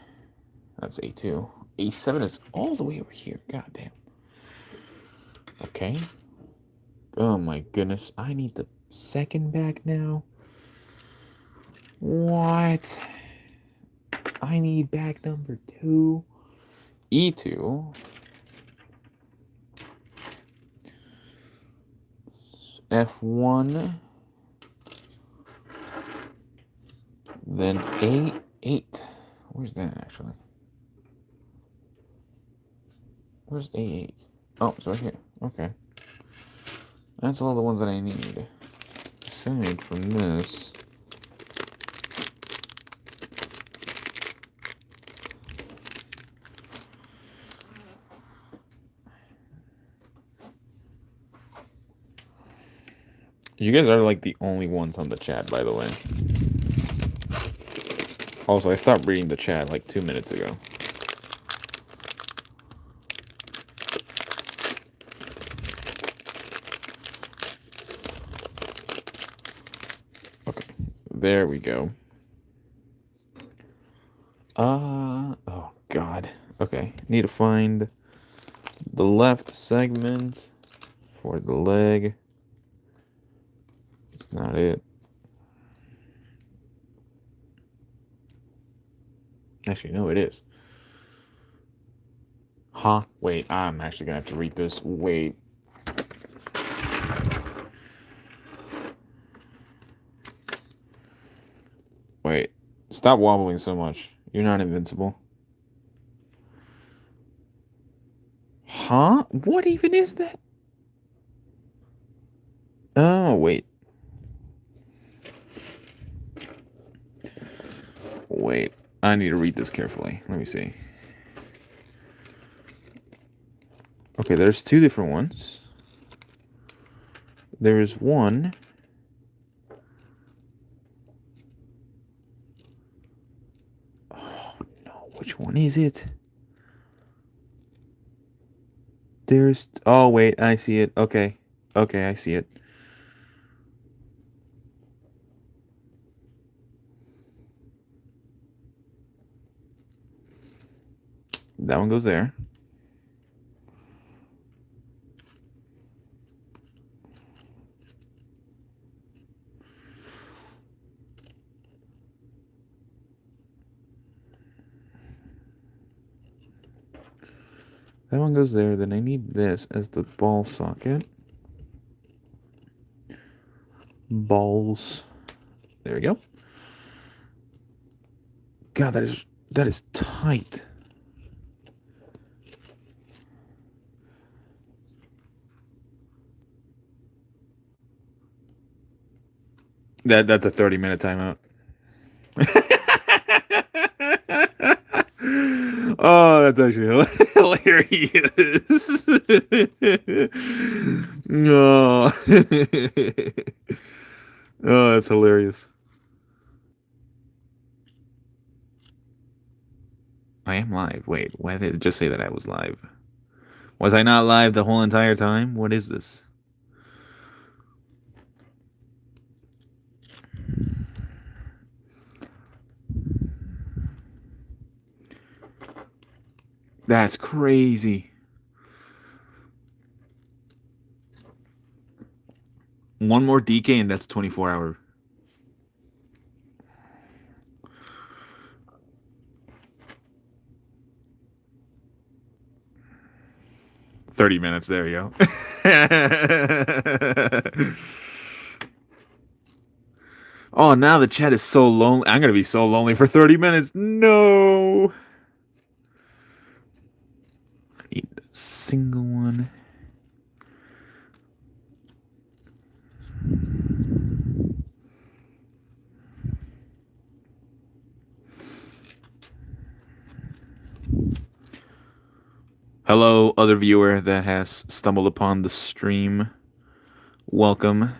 That's A2. A7 is all the way over here. God damn. Okay. Oh my goodness. I need the second back now. What? I need back number 2. E2. F1. Then A8. Where's that actually? Where's A8? Oh, it's right here. Okay. That's all the ones that I need. Aside from this. You guys are like the only ones on the chat, by the way. Also, I stopped reading the chat like 2 minutes ago. Okay, there we go. Oh God. Okay, need to find the left segment for the leg. It's not it. Actually, no, it is. Huh? Wait, I'm actually gonna have to read this. Wait. Wait. Stop wobbling so much. You're not invincible. Huh? What even is that? Oh, wait. Wait. I need to read this carefully. Let me see. Okay, there's 2 different ones. There is one. Oh, no. Which one is it? There's... Oh, wait. I see it. Okay. Okay, I see it. That one goes there. That one goes there. Then I need this as the ball socket. Balls. There we go. God, that is tight. That's a 30-minute timeout. Oh, that's actually hilarious. No. Oh, that's hilarious. I am live. Wait, why did it just say that I was live? Was I not live the whole entire time? What is this? That's crazy. One more DK and that's 24-hour. $30. There you go. Oh, now the chat is so lonely. I'm gonna be so lonely for 30 minutes. No. I need a single one. other viewer that has stumbled upon the stream, welcome.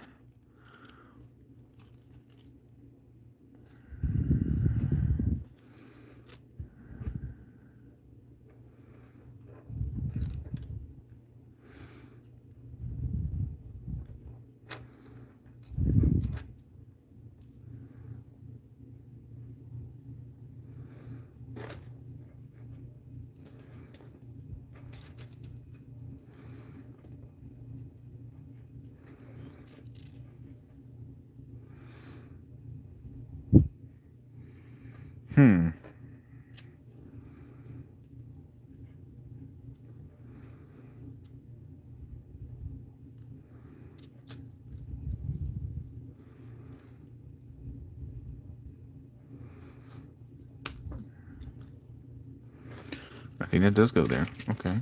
I think that does go there. Okay.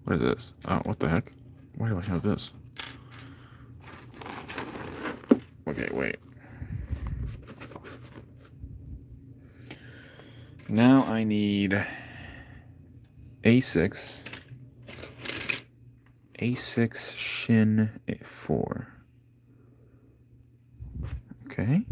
What is this? Oh, what the heck? Why do I have this? Okay, wait. Now I need A6. A6 Shin 4. Okay.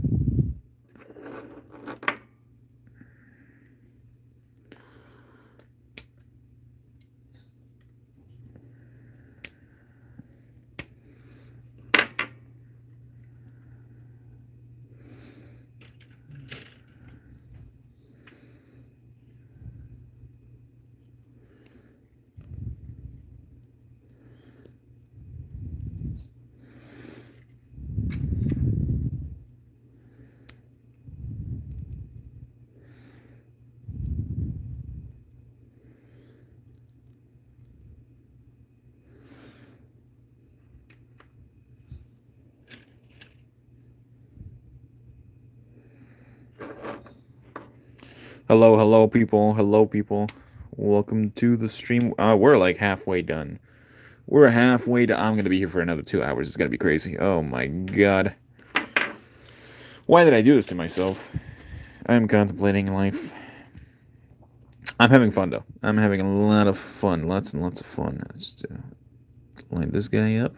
Hello, people. Hello, people. Welcome to the stream. We're like halfway done. We're halfway done. I'm going to be here for another 2 hours. It's going to be crazy. Oh, my God. Why did I do this to myself? I'm contemplating life. I'm having fun, though. I'm having a lot of fun. Lots and lots of fun. Just line this guy up.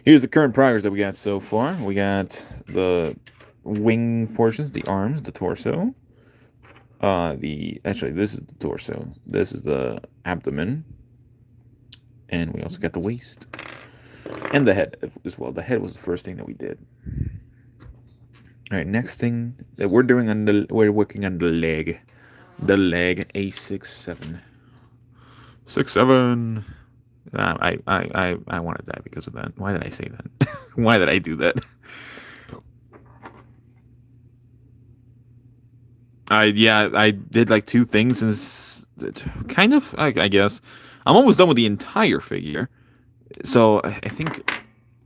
Here's the current progress that we got so far. We got the wing portions, the arms, the torso. Actually, this is the torso. This is the abdomen. And we also got the waist. And the head as well. The head was the first thing that we did. Alright, next thing that we're doing we're working on the leg. The leg A67. 6'7". I want to die because of that. Why did I say that? Why did I do that? I did like 2 things and kind of I guess I'm almost done with the entire figure, so I think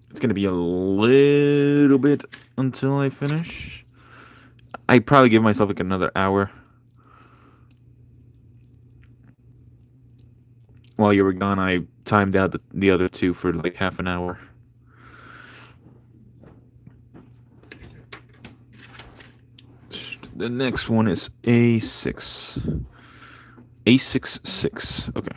it's gonna be a little bit until I finish. I'd probably give myself like another hour. While you were gone, I timed out the other 2 for like half an hour. The next one is A6. A66. Okay.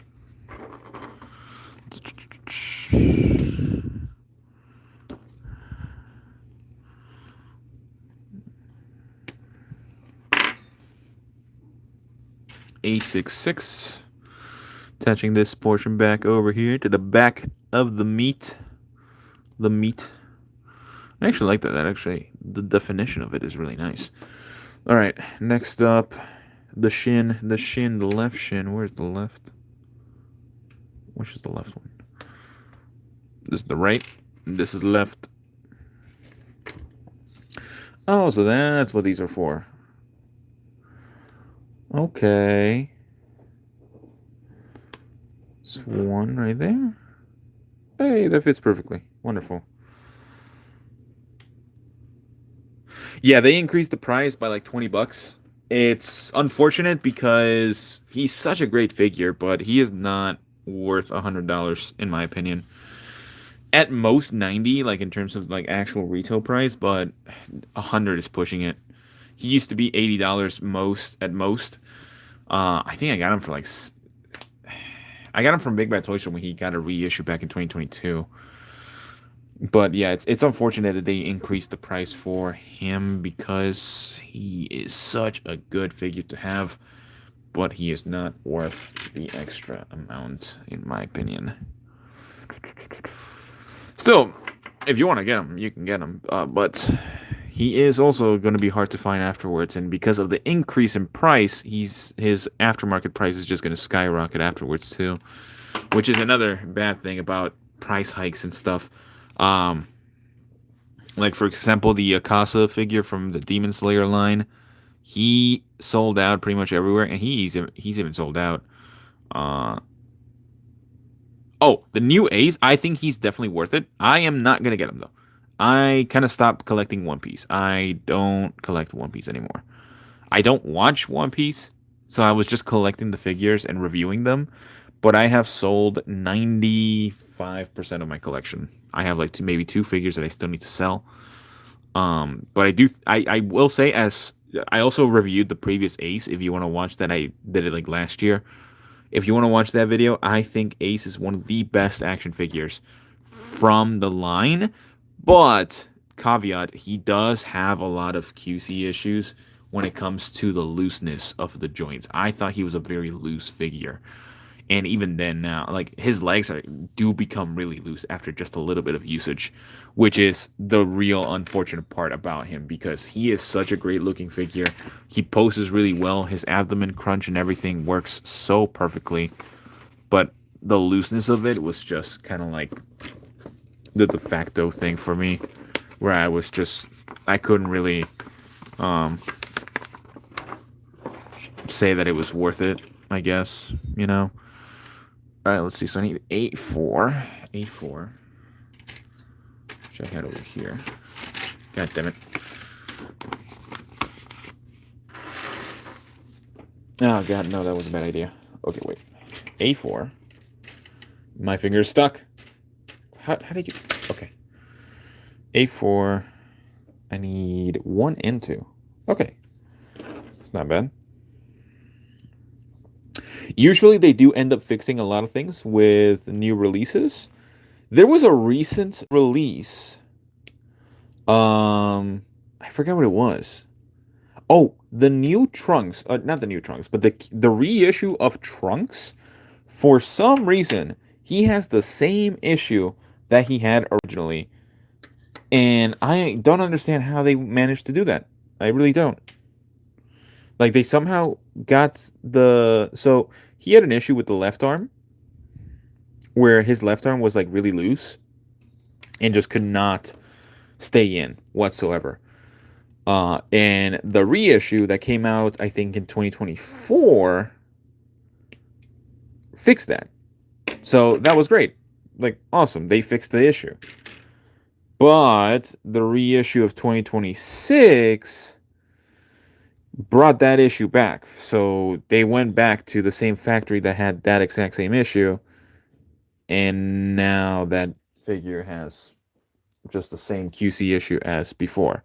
A66. Attaching this portion back over here to the back of the meat. The meat. I actually like that. That actually, the definition of it is really nice. All right, next up, the shin, the left shin. Where's the left? Which is the left one? This is the right, and this is left. Oh, so that's what these are for. Okay. It's one right there. Hey, that fits perfectly. Wonderful. Yeah, they increased the price by like $20. It's unfortunate because he's such a great figure, but he is not worth $100 in my opinion. At most 90, like in terms of like actual retail price, but 100 is pushing it. He used to be $80 at most. I think I got him for like I got him from Big Bad Toy Store when he got a reissue back in 2022. But yeah, it's unfortunate that they increased the price for him because he is such a good figure to have, but he is not worth the extra amount, in my opinion. Still, if you want to get him, you can get him. But he is also going to be hard to find afterwards, and because of the increase in price, his aftermarket price is just going to skyrocket afterwards too, which is another bad thing about price hikes and stuff. Like for example, the Akasa figure from the Demon Slayer line, he sold out pretty much everywhere, and he's even sold out. Oh, the new Ace, I think he's definitely worth it. I am not gonna get him though. I kind of stopped collecting One Piece. I don't collect One Piece anymore. I don't watch One Piece, so I was just collecting the figures and reviewing them. But I have sold 95% of my collection. I have like maybe two figures that I still need to sell. But I will say, as I also reviewed the previous Ace. If you want to watch that, I did it like last year. If you want to watch that video, I think Ace is one of the best action figures from the line. But caveat, he does have a lot of QC issues when it comes to the looseness of the joints. I thought he was a very loose figure. And even then now, like his legs do become really loose after just a little bit of usage, which is the real unfortunate part about him because he is such a great looking figure. He poses really well. His abdomen crunch and everything works so perfectly. But the looseness of it was just kind of like the de facto thing for me, where I couldn't really say that it was worth it, I guess, you know. All right, let's see. So I need 8-4. 8-4. Which I had over here. God damn it. Oh, God, no, that was a bad idea. Okay, wait. A4. My finger's stuck. How did you... Okay. A4. I need 1 and 2. Okay. It's not bad. Usually they do end up fixing a lot of things with new releases. There was a recent release. I forgot what it was. Oh, the new Trunks. Not the new Trunks, but the reissue of Trunks. For some reason, he has the same issue that he had originally. And I don't understand how they managed to do that. I really don't. Like, they somehow got so he had an issue with the left arm, where his left arm was, like, really loose and just could not stay in whatsoever. And the reissue that came out, I think, in 2024 fixed that. So that was great. Like, awesome. They fixed the issue. But the reissue of 2026... brought that issue back. So they went back to the same factory that had that exact same issue, and now that figure has just the same QC issue as before.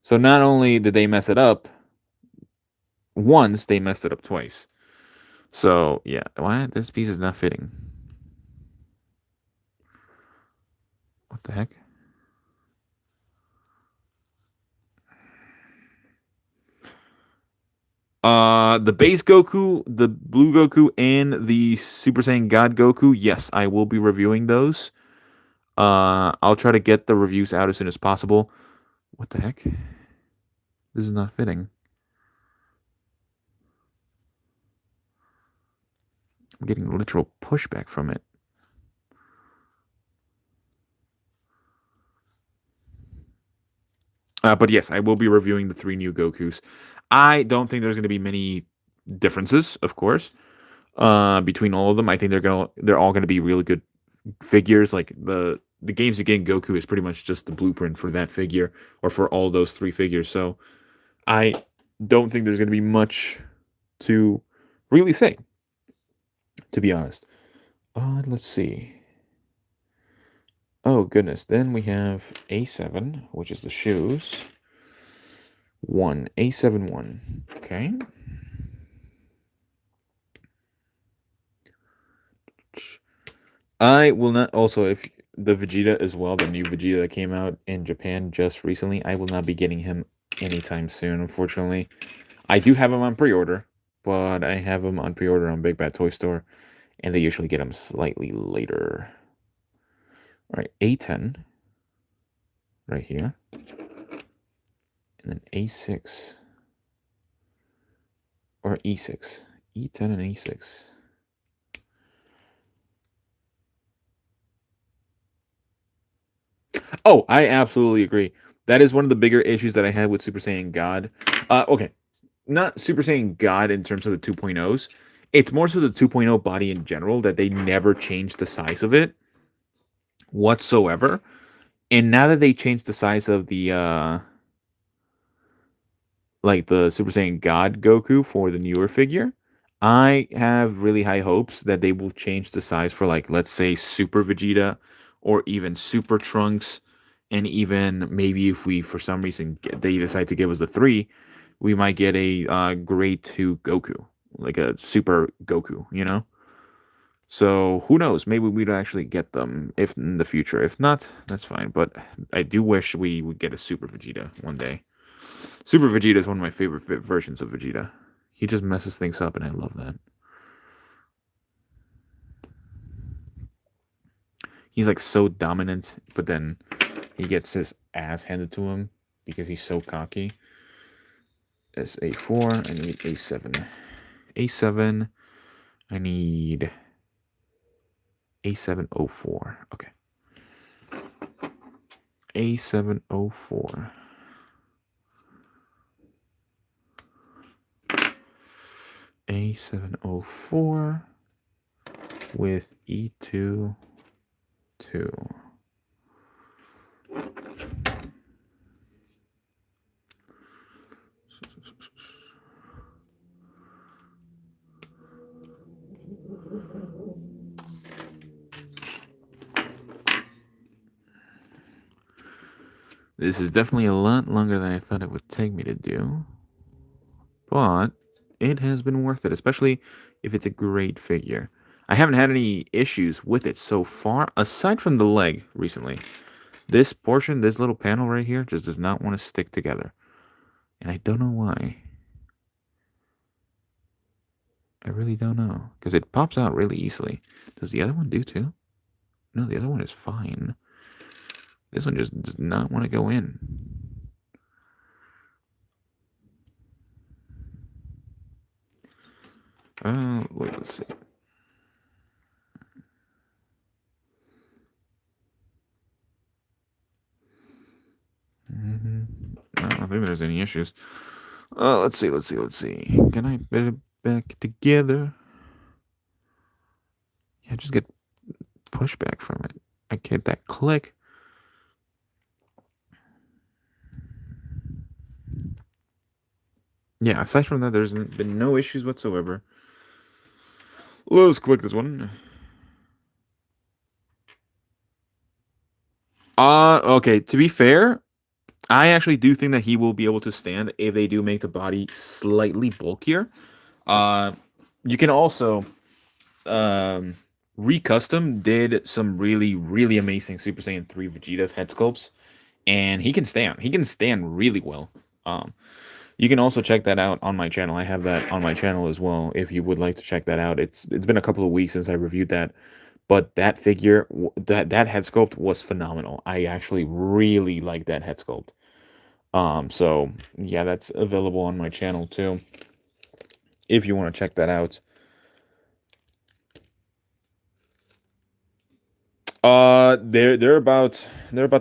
So not only did they mess it up once, they messed it up twice. So yeah, why this piece is not fitting? What the heck? The base Goku, the blue Goku, and the Super Saiyan God Goku, yes, I will be reviewing those. I'll try to get the reviews out as soon as possible. What the heck? This is not fitting. I'm getting literal pushback from it. But yes, I will be reviewing the 3 new Gokus. I don't think there's going to be many differences, of course, between all of them. I think they're all going to be really good figures. Like the Games Again Goku is pretty much just the blueprint for that figure, or for all those 3 figures. So I don't think there's going to be much to really say, to be honest. Let's see. Oh, goodness. Then we have A7, which is the shoes. 1, A7 1. Okay. I will not. Also, if the Vegeta as well, the new Vegeta that came out in Japan just recently, I will not be getting him anytime soon. Unfortunately, I do have him on pre-order, but I have him on pre-order on Big Bad Toy Store, and they usually get him slightly later. All right, A10 right here, and then A6 or E6, E10 and E6. Oh, I absolutely agree. That is one of the bigger issues that I had with Super Saiyan God. Okay, not Super Saiyan God in terms of the 2.0s. It's more so the 2.0 body in general that they never changed the size of it whatsoever. And now that they changed the size of the like the Super Saiyan God Goku for the newer figure, I have really high hopes that they will change the size for, like, let's say Super Vegeta or even Super Trunks, and even maybe if we for some reason they decide to give us the 3, we might get a grade 2 Goku, like a Super Goku, you know. So who knows? Maybe we'd actually get them if in the future. If not, that's fine. But I do wish we would get a Super Vegeta one day. Super Vegeta is one of my favorite versions of Vegeta. He just messes things up, and I love that. He's like so dominant, but then he gets his ass handed to him because he's so cocky. That's A4. I need A7. A7. I need A704. Okay. A704. A704 with E2 2. This is definitely a lot longer than I thought it would take me to do, but it has been worth it, especially if it's a great figure. I haven't had any issues with it so far, aside from the leg recently. This portion, this little panel right here, just does not want to stick together. And I don't know why. I really don't know. Because it pops out really easily. Does the other one do too? No, the other one is fine. This one just does not want to go in. Wait, let's see. I don't think there's any issues. Let's see. Can I put it back together? Yeah, just get pushback from it. I get that click. Yeah, aside from that, there's been no issues whatsoever. Let's click this one. Okay, to be fair, I actually do think that he will be able to stand if they do make the body slightly bulkier. You can also Recustom did some really, really amazing Super Saiyan 3 Vegeta head sculpts, and he can stand. He can stand really well. You can also check that out on my channel. I have that on my channel as well if you would like to check that out. It's been a couple of weeks since I reviewed that, but that figure, that head sculpt was phenomenal. I actually really like that head sculpt. So yeah, that's available on my channel too if you want to check that out. They're about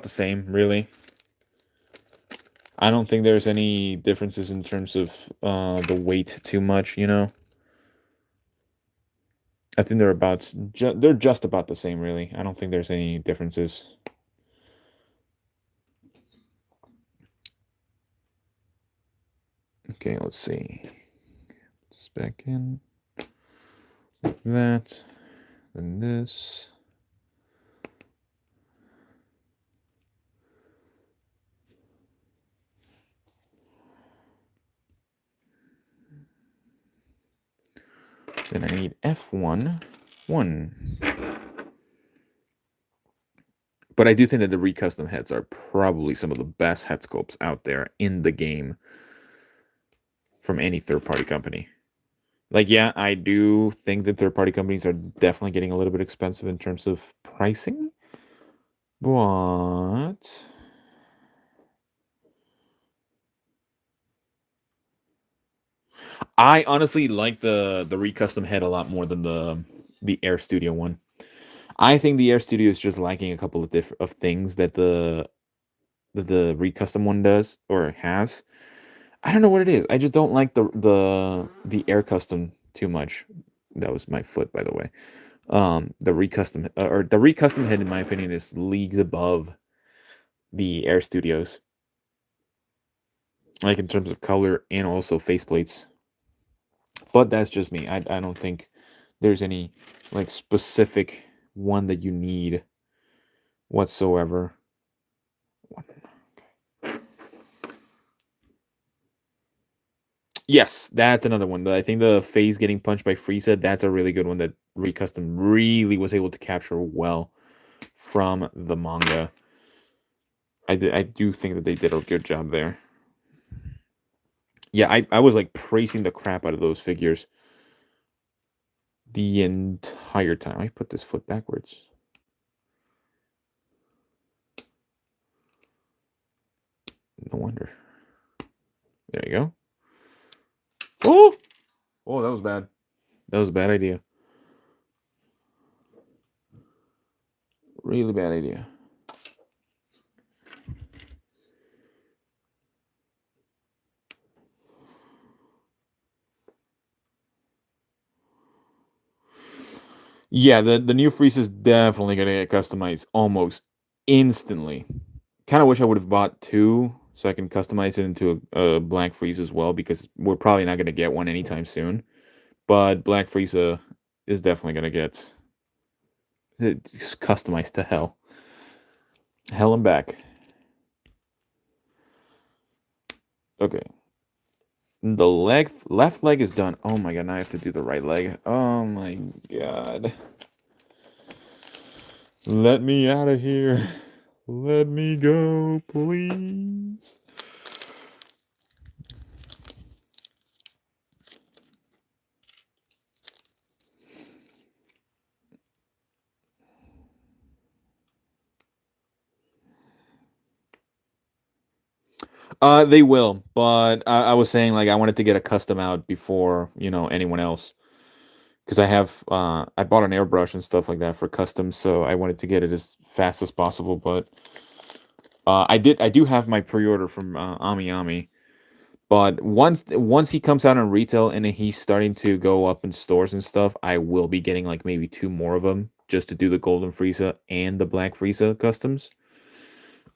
the same, really. I don't think there's any differences in terms of the weight too much, you know. I think they're just about the same, really. I don't think there's any differences. Okay, let's see. This back in like that, then this. Then I need F1, 1. But I do think that the recustom heads are probably some of the best head sculpts out there in the game from any third-party company. Like, yeah, I do think that third-party companies are definitely getting a little bit expensive in terms of pricing. But I honestly like the recustom head a lot more than the Air Studio one. I think the Air Studio is just lacking a couple of things that the recustom one does or has. I don't know what it is. I just don't like the Air Custom too much. That was my foot, by the way. The recustom head, in my opinion, is leagues above the Air Studios, like in terms of color and also faceplates. But that's just me. I don't think there's any like specific one that you need whatsoever. Yes, that's another one. I think the phase getting punched by Frieza, that's a really good one that Recustom really was able to capture well from the manga. I do think that they did a good job there. Yeah, I was like praising the crap out of those figures the entire time. I put this foot backwards. No wonder. There you go. Oh! Oh, that was bad. That was a bad idea. Really bad idea. Yeah, the new Frieza is definitely going to get customized almost instantly. Kind of wish I would have bought two so I can customize it into a Black Frieza as well, because we're probably not going to get one anytime soon. But Black Frieza is definitely going to get customized to hell. Hell and back. Okay. The left leg is done. Oh my god, now I have to do the right leg. Oh my god. Let me out of here. Let me go, please. They will, but I was saying like I wanted to get a custom out before anyone else, because I bought an airbrush and stuff like that for custom, so I wanted to get it as fast as possible. But I do have my pre-order from Ami Ami, but once he comes out on retail and he's starting to go up in stores and stuff, I will be getting like maybe two more of them just to do the Golden Frieza and the Black Frieza customs.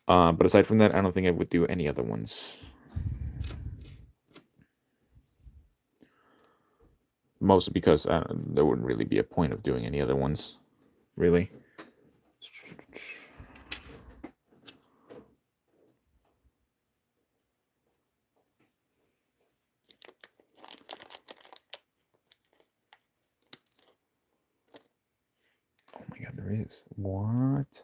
But aside from that, I don't think I would do any other ones. Mostly because there wouldn't really be a point of doing any other ones, really. Oh my god, there is. What?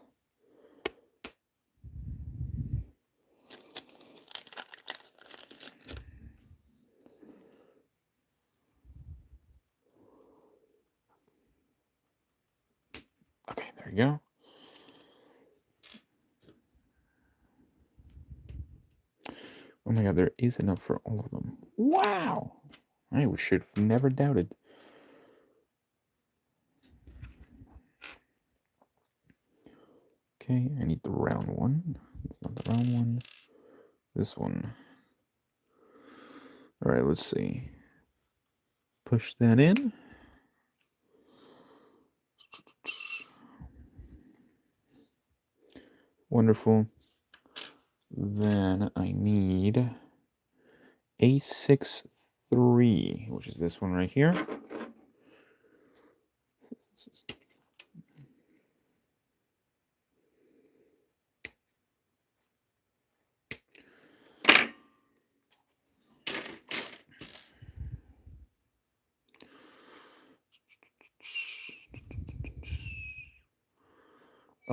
Okay, there you go. Oh my god, there is enough for all of them. Wow! I should have never doubted. Okay, I need the round one. It's not the round one. This one. Alright, let's see. Push that in. Wonderful. Then I need A63, which is this one right here.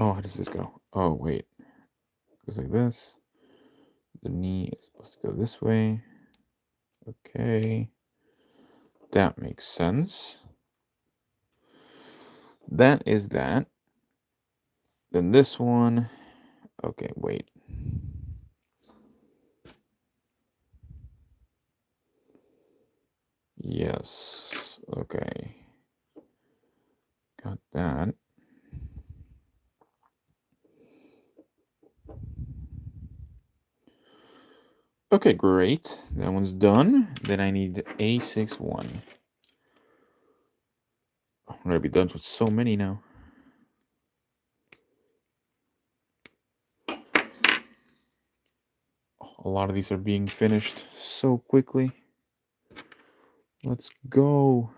Oh, how does this go? Oh, wait. It goes like this. The knee is supposed to go this way. Okay. That makes sense. That is that. Then this one. Okay, wait. Yes. Okay. Got that. Okay, great. That one's done. Then I need A61. I'm gonna be done with so many now. A lot of these are being finished so quickly. Let's go.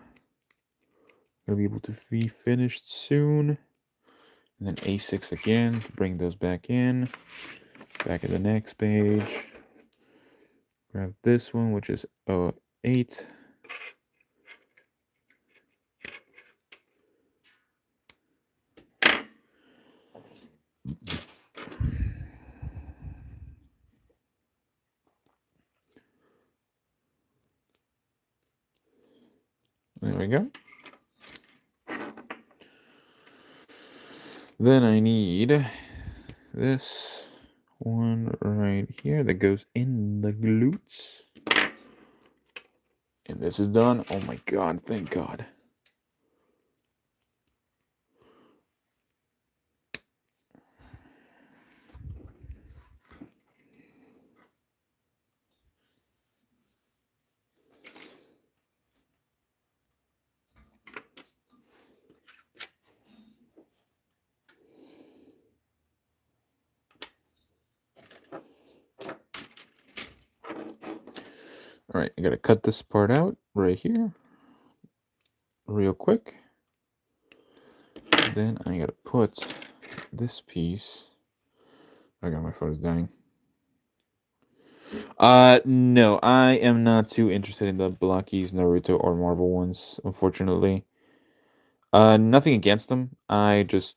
Gonna be able to be finished soon. And then A6 again to bring those back in. Back at the next page. Grab this one, which is 8. There we go. Then I need this one right here that goes in the glutes. And this is done. Oh my god, thank God. All right, I gotta cut this part out right here real quick. Then I gotta put this piece. Oh god, my phone is dying. No, I am not too interested in the Blockies, Naruto, or Marvel ones, unfortunately. Nothing against them. I just,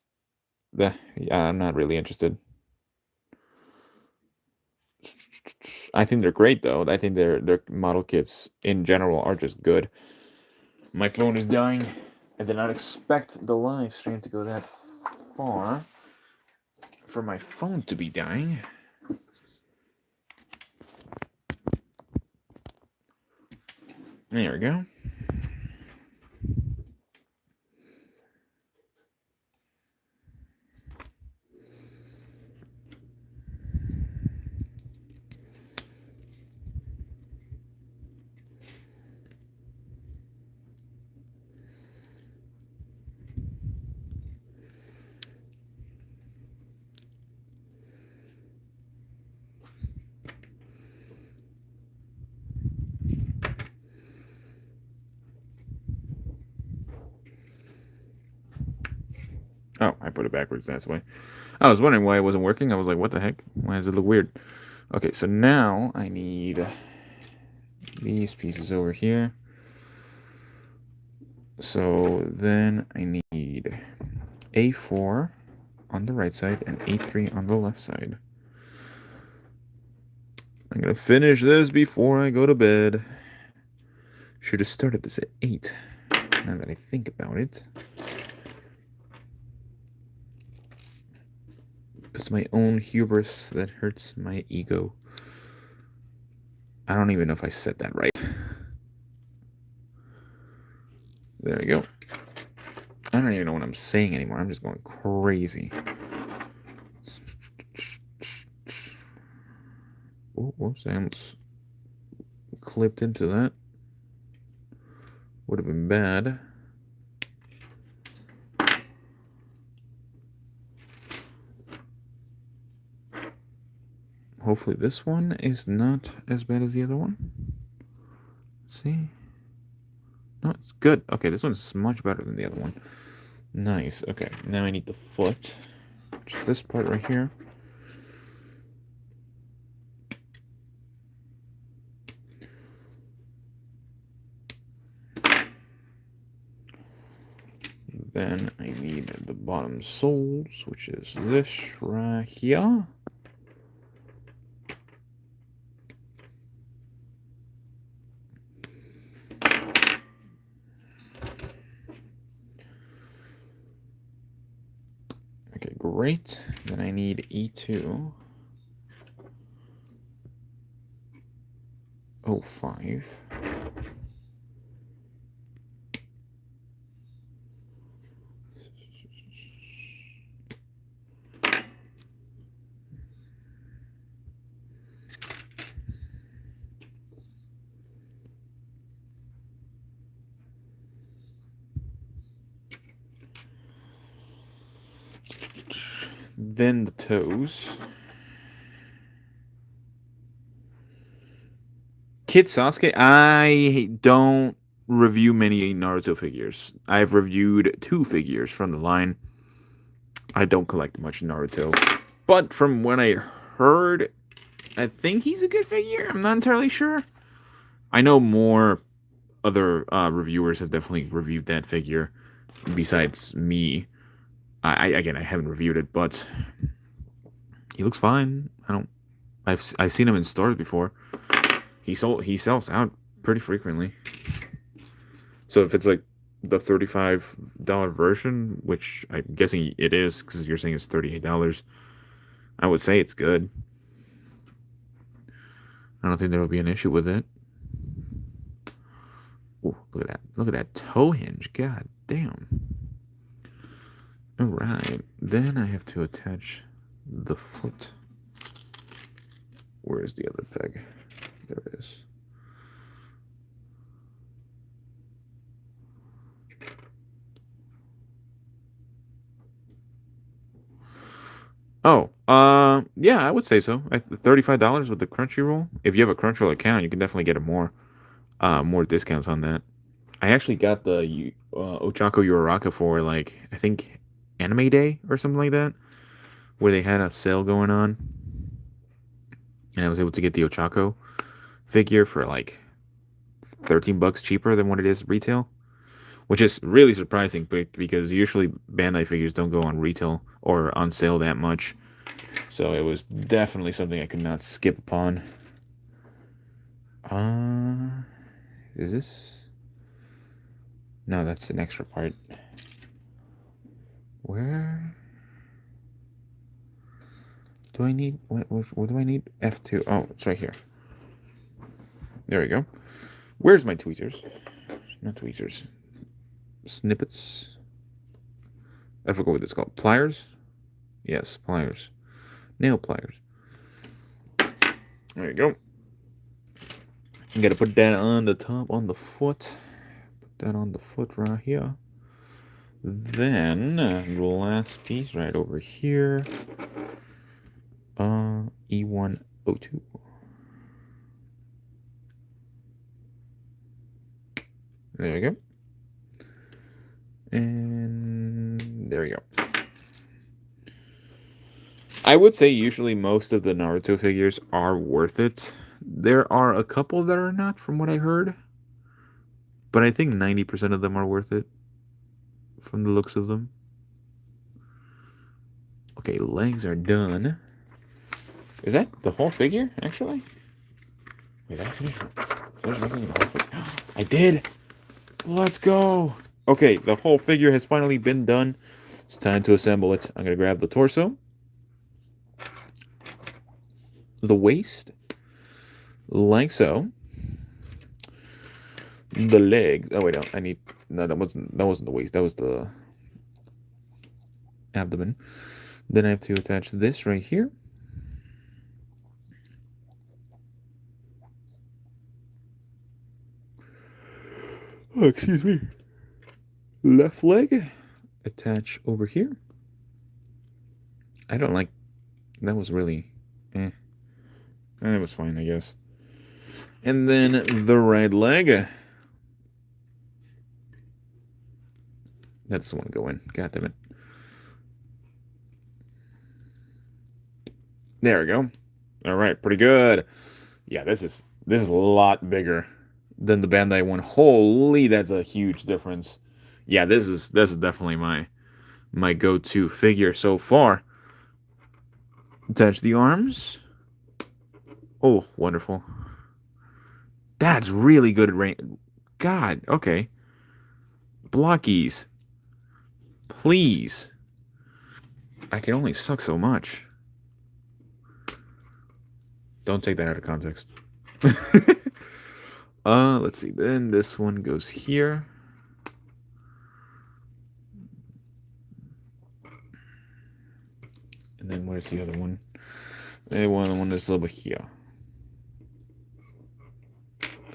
yeah, I'm not really interested. I think they're great though. I think their model kits in general are just good. My phone is dying. I did not expect the live stream to go that far for my phone to be dying. There we go. Oh, I put it backwards. That's why. I was wondering why it wasn't working. I was like, what the heck? Why does it look weird? Okay, so now I need these pieces over here. So then I need A4 on the right side and A3 on the left side. I'm going to finish this before I go to bed. Should have started this at 8, now that I think about it. It's my own hubris that hurts my ego. I don't even know if I said that right. There we go. I don't even know what I'm saying anymore. I'm just going crazy. Oh, whoops, I almost clipped into that. Would have been bad. Hopefully this one is not as bad as the other one. Let's see. No, it's good. Okay, this one's much better than the other one. Nice. Okay, now I need the foot, which is this part right here. Then I need the bottom soles, which is this right here. Okay, great. Then I need E2. 05. Then the toes. Kid Sasuke, I don't review many Naruto figures. I've reviewed 2 figures from the line. I don't collect much Naruto. But from what I heard, I think he's a good figure. I'm not entirely sure. I know more other reviewers have definitely reviewed that figure besides me. I haven't reviewed it, but he looks fine. I've seen him in stores before. He sells out pretty frequently. So if it's like the $35 version, which I'm guessing it is because you're saying it's $38, I would say it's good. I don't think there will be an issue with it. Ooh, look at that. Look at that toe hinge. God damn. Alright. Then I have to attach the foot. Where is the other peg? There it is. Oh, yeah, I would say so. $35 with the Crunchyroll. If you have a Crunchyroll account, you can definitely get more discounts on that. I actually got the Ochako Uraraka for like I think Anime Day or something like that, where they had a sale going on, and I was able to get the Ochako figure for like $13 cheaper than what it is retail, which is really surprising because usually Bandai figures don't go on retail or on sale that much. So it was definitely something I could not skip upon. Is this? No, that's an extra part. Where do I need? What do I need? F2. Oh, it's right here. There we go. Where's my tweezers? Not tweezers. Snippets. I forgot what it's called. Pliers? Yes, pliers. Nail pliers. There you go. You gotta put that on the top, on the foot. Put that on the foot right here. Then, the last piece right over here. E102. There we go. And there we go. I would say usually most of the Naruto figures are worth it. There are a couple that are not, from what I heard. But I think 90% of them are worth it, from the looks of them. Okay, legs are done. Is that the whole figure, actually? Wait, did I finish? I did! Let's go! Okay, the whole figure has finally been done. It's time to assemble it. I'm going to grab the torso, the waist, like so. The legs. Oh wait, no, that wasn't the waist. That was the abdomen. Then I have to attach this right here. Oh, excuse me. Left leg. Attach over here. I don't like. That was really. It was fine, I guess. And then the right leg. That doesn't want to go in. God damn it. There we go. All right, pretty good. Yeah, this is a lot bigger than the Bandai one. Holy, that's a huge difference. Yeah, this is definitely my go-to figure so far. Touch the arms. Oh, wonderful. That's really good range. God, okay. Blockies. Please. I can only suck so much. Don't take that out of context. Let's see. Then this one goes here. And then where's the other one? The one that's over here.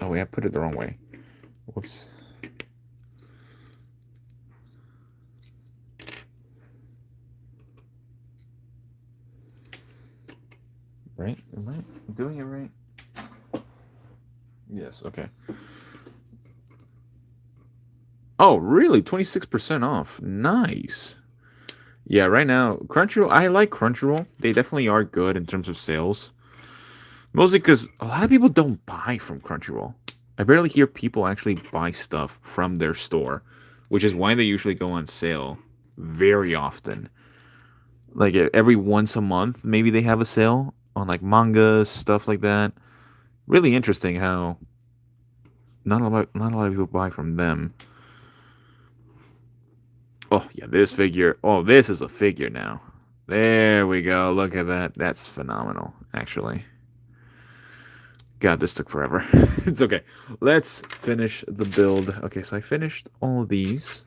Oh wait, I put it the wrong way. Whoops. Right? Am I doing it right? Yes, okay. Oh, really? 26% off. Nice. Yeah, right now, Crunchyroll, I like Crunchyroll. They definitely are good in terms of sales. Mostly because a lot of people don't buy from Crunchyroll. I barely hear people actually buy stuff from their store, which is why they usually go on sale very often. Like every once a month, maybe they have a sale on like manga, stuff like that. Really interesting how not a lot of people buy from them. Oh, yeah, this figure. Oh, this is a figure now. There we go. Look at that. That's phenomenal, actually. God, this took forever. It's okay. Let's finish the build. Okay, so I finished all of these,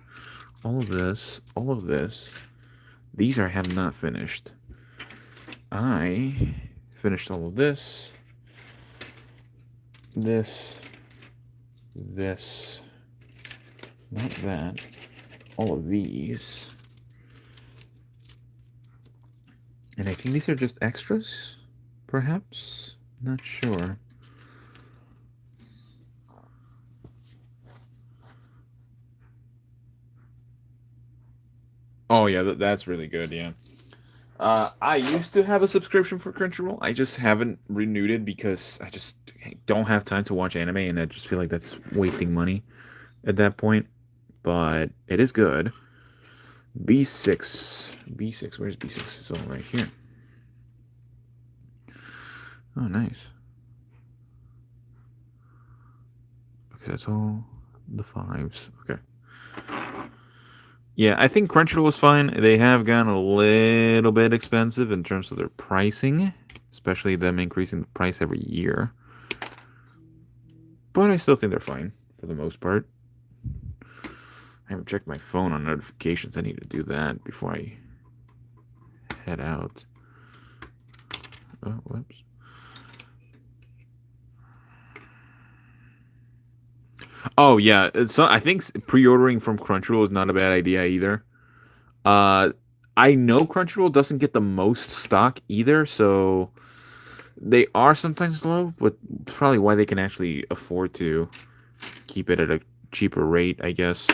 all of this, all of this. These I have not finished. I finished all of this, this, not that, all of these. And I think these are just extras, perhaps? Not sure. Oh yeah, that's really good. Yeah. I used to have a subscription for Crunchyroll. I just haven't renewed it because I just don't have time to watch anime, and I just feel like that's wasting money at that point. But it is good. B6. B6. Where's B6? It's all right here. Oh, nice. Okay, that's all the fives. Okay. Yeah, I think Crunchyroll is fine. They have gone a little bit expensive in terms of their pricing, especially them increasing the price every year. But I still think they're fine for the most part. I haven't checked my phone on notifications. I need to do that before I head out. Oh, whoops. Oh yeah, I think pre-ordering from Crunchyroll is not a bad idea either. Uh, I know Crunchyroll doesn't get the most stock either, so they are sometimes slow, but it's probably why they can actually afford to keep it at a cheaper rate, I guess.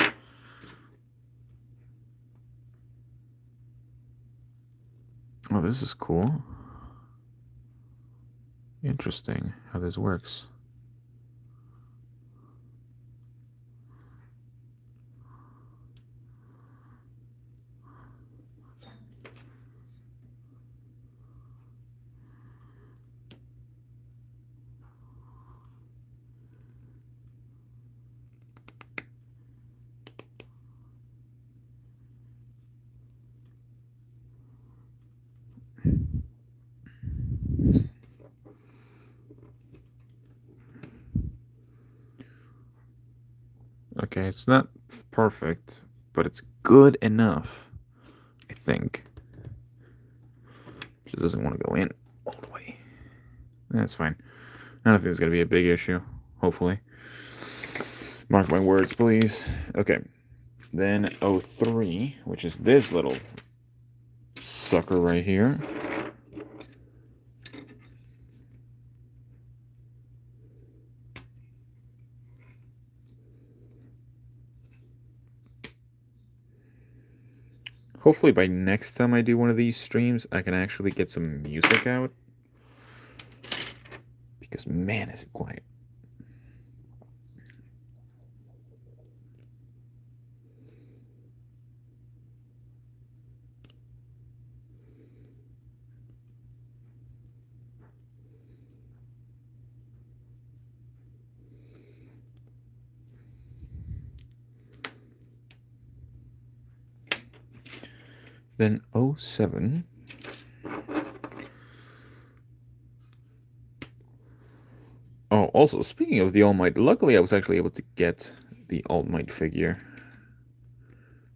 Oh, this is cool. Interesting how this works. Okay, it's not perfect, but it's good enough, I think. Just doesn't want to go in all the way. That's fine. I don't think it's going to be a big issue, hopefully. Mark my words, please. Okay. Then 03, which is this little sucker right here. Hopefully by next time I do one of these streams, I can actually get some music out. Because man, is it quiet. Then 07. Oh, also, speaking of the All Might, luckily I was actually able to get the All Might figure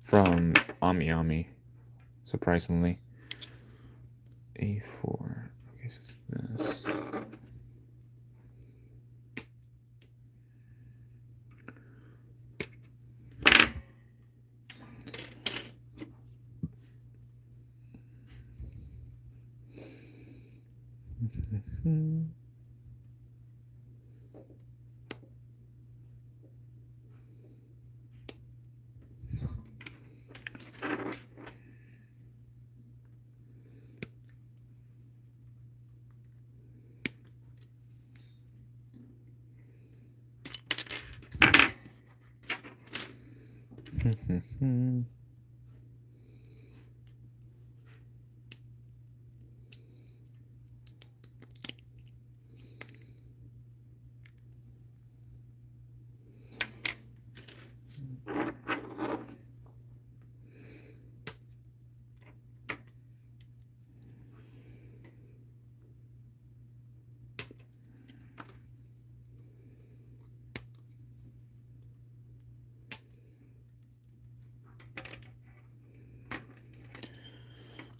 from Ami, surprisingly. A4. Okay, so it's this.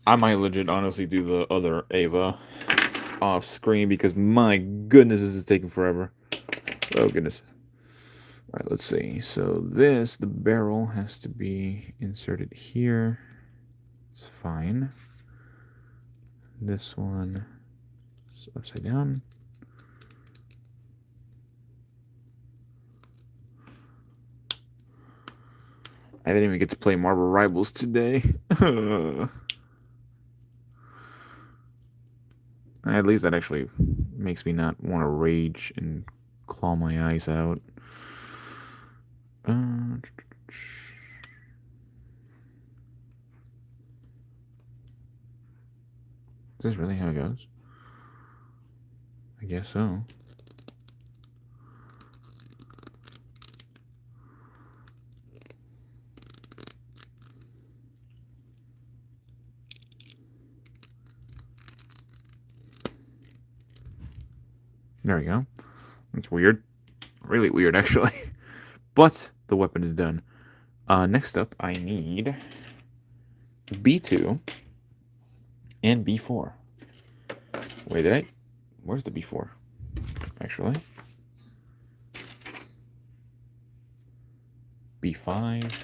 I might legit honestly do the other Ava off screen because my goodness, this is taking forever. Oh goodness. All right, let's see. So this, the barrel has to be inserted here. It's fine. This one is upside down. I didn't even get to play Marvel Rivals today. At least that actually makes me not want to rage and claw my eyes out. Is this really how it goes? I guess so. There we go. That's weird. Really weird, actually. But the weapon is done. Next up, I need B2 and B4. Wait, where's the B4? Actually. B5.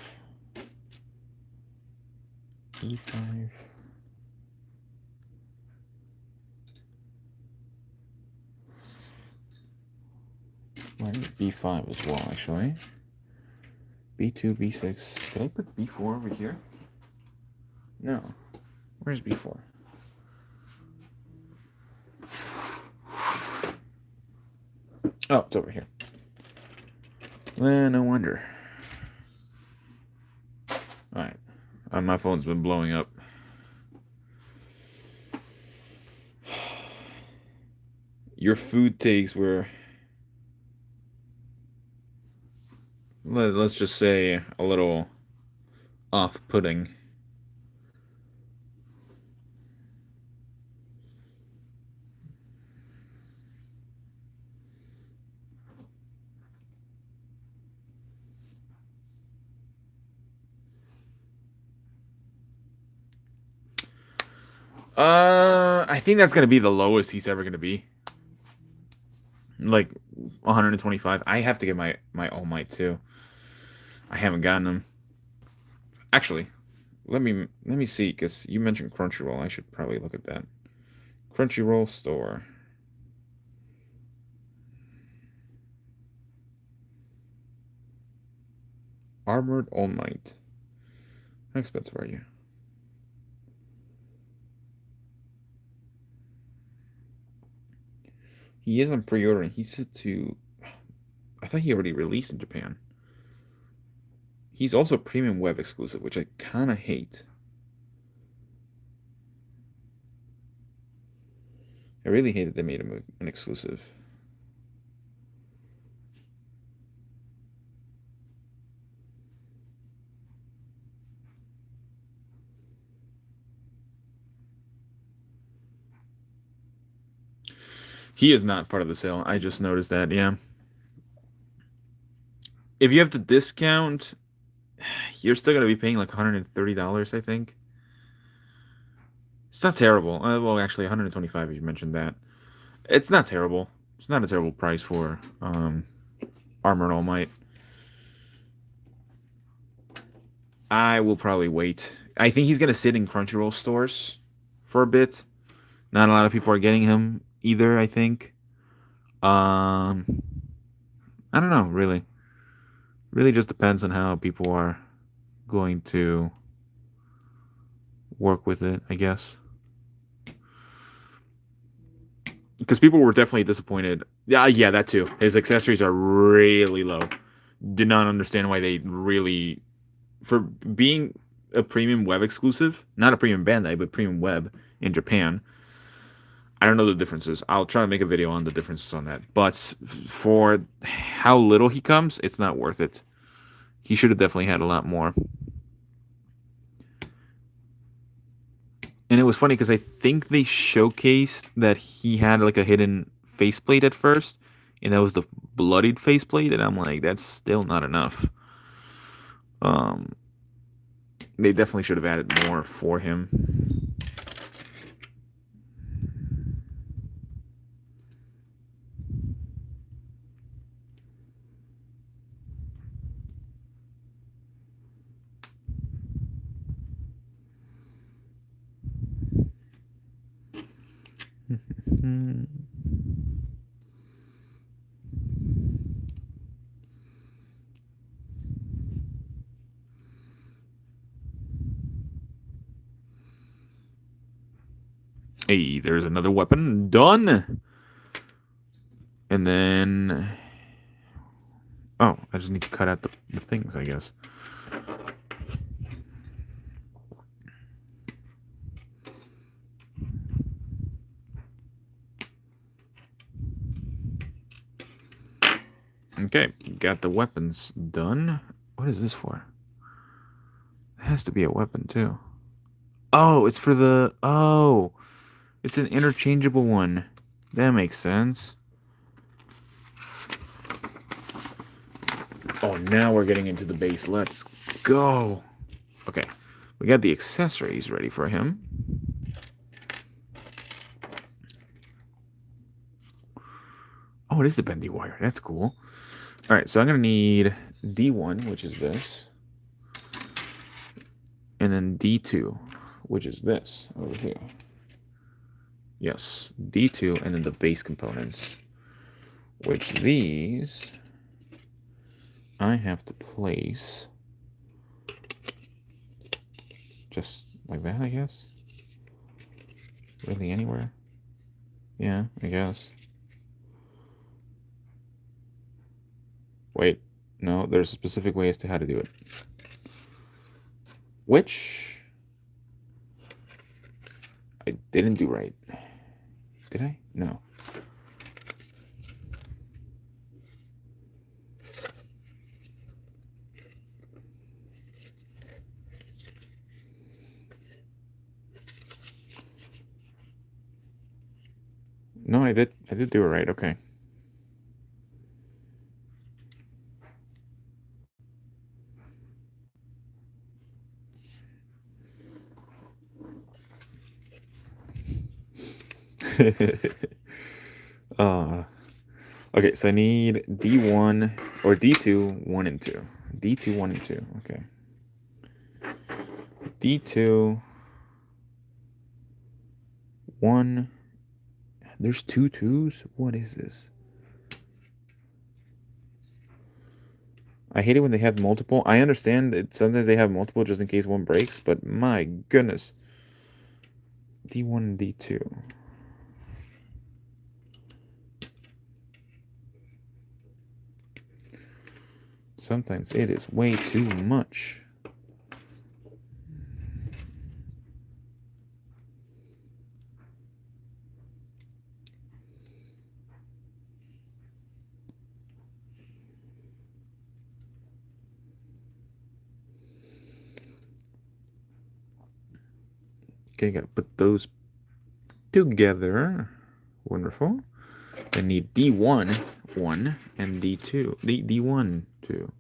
E5. Well, I need B5 as well, actually. B2, B6. Did I put B4 over here? No. Where's B4? Oh, it's over here. No wonder. Alright. My phone's been blowing up. Your food takes were, let's just say, a little off-putting. I think that's gonna be the lowest he's ever gonna be. Like 125. I have to get my All Might too. I haven't gotten them. Actually, let me see, because you mentioned Crunchyroll. I should probably look at that. Crunchyroll store. Armored All Might. How expensive are you? He is on pre-ordering. He said to... I thought he already released in Japan. He's also premium web exclusive, which I kind of hate. I really hate that they made him an exclusive. He is not part of the sale. I just noticed that, yeah. If you have the discount, you're still going to be paying like $130, I think. It's not terrible. Well, actually, 125 if you mentioned that. It's not terrible. It's not a terrible price for Armor All Might. I will probably wait. I think he's going to sit in Crunchyroll stores for a bit. Not a lot of people are getting him either, I think. I don't know, really. Really just depends on how people are going to work with it, I guess. Because people were definitely disappointed. Yeah, that too. His accessories are really low. Did not understand why they really, for being a premium web exclusive, not a premium Bandai, but premium web in Japan. I don't know the differences. I'll try to make a video on the differences on that. But for how little he comes, it's not worth it. He should have definitely had a lot more. And it was funny because I think they showcased that he had like a hidden faceplate at first, and that was the bloodied faceplate, and I'm like, that's still not enough. They definitely should have added more for him. Hey, there's another weapon. Done! And then... Oh, I just need to cut out the things, I guess. Okay, got the weapons done. What is this for? It has to be a weapon, too. Oh, it's for the... Oh, it's an interchangeable one. That makes sense. Oh, now we're getting into the base. Let's go. Okay, we got the accessories ready for him. Oh, it is the bendy wire. That's cool. All right, so I'm going to need D1, which is this. And then D2, which is this over here. Yes, D2, and then the base components, which these I have to place just like that, I guess. Really anywhere? Yeah, I guess. Wait, no, there's a specific way as to how to do it. Which I didn't do right. Did I? No. No, I did do it right. Okay. Okay, so I need D1 or D2, 1 and 2. D2, 1 and 2. Okay. D2, 1. There's two twos? What is this? I hate it when they have multiple. I understand that sometimes they have multiple just in case one breaks, but my goodness. D1 and D2. Sometimes it is way too much. Okay, gotta put those together. Wonderful. I need D1 1 and D2. D1 2.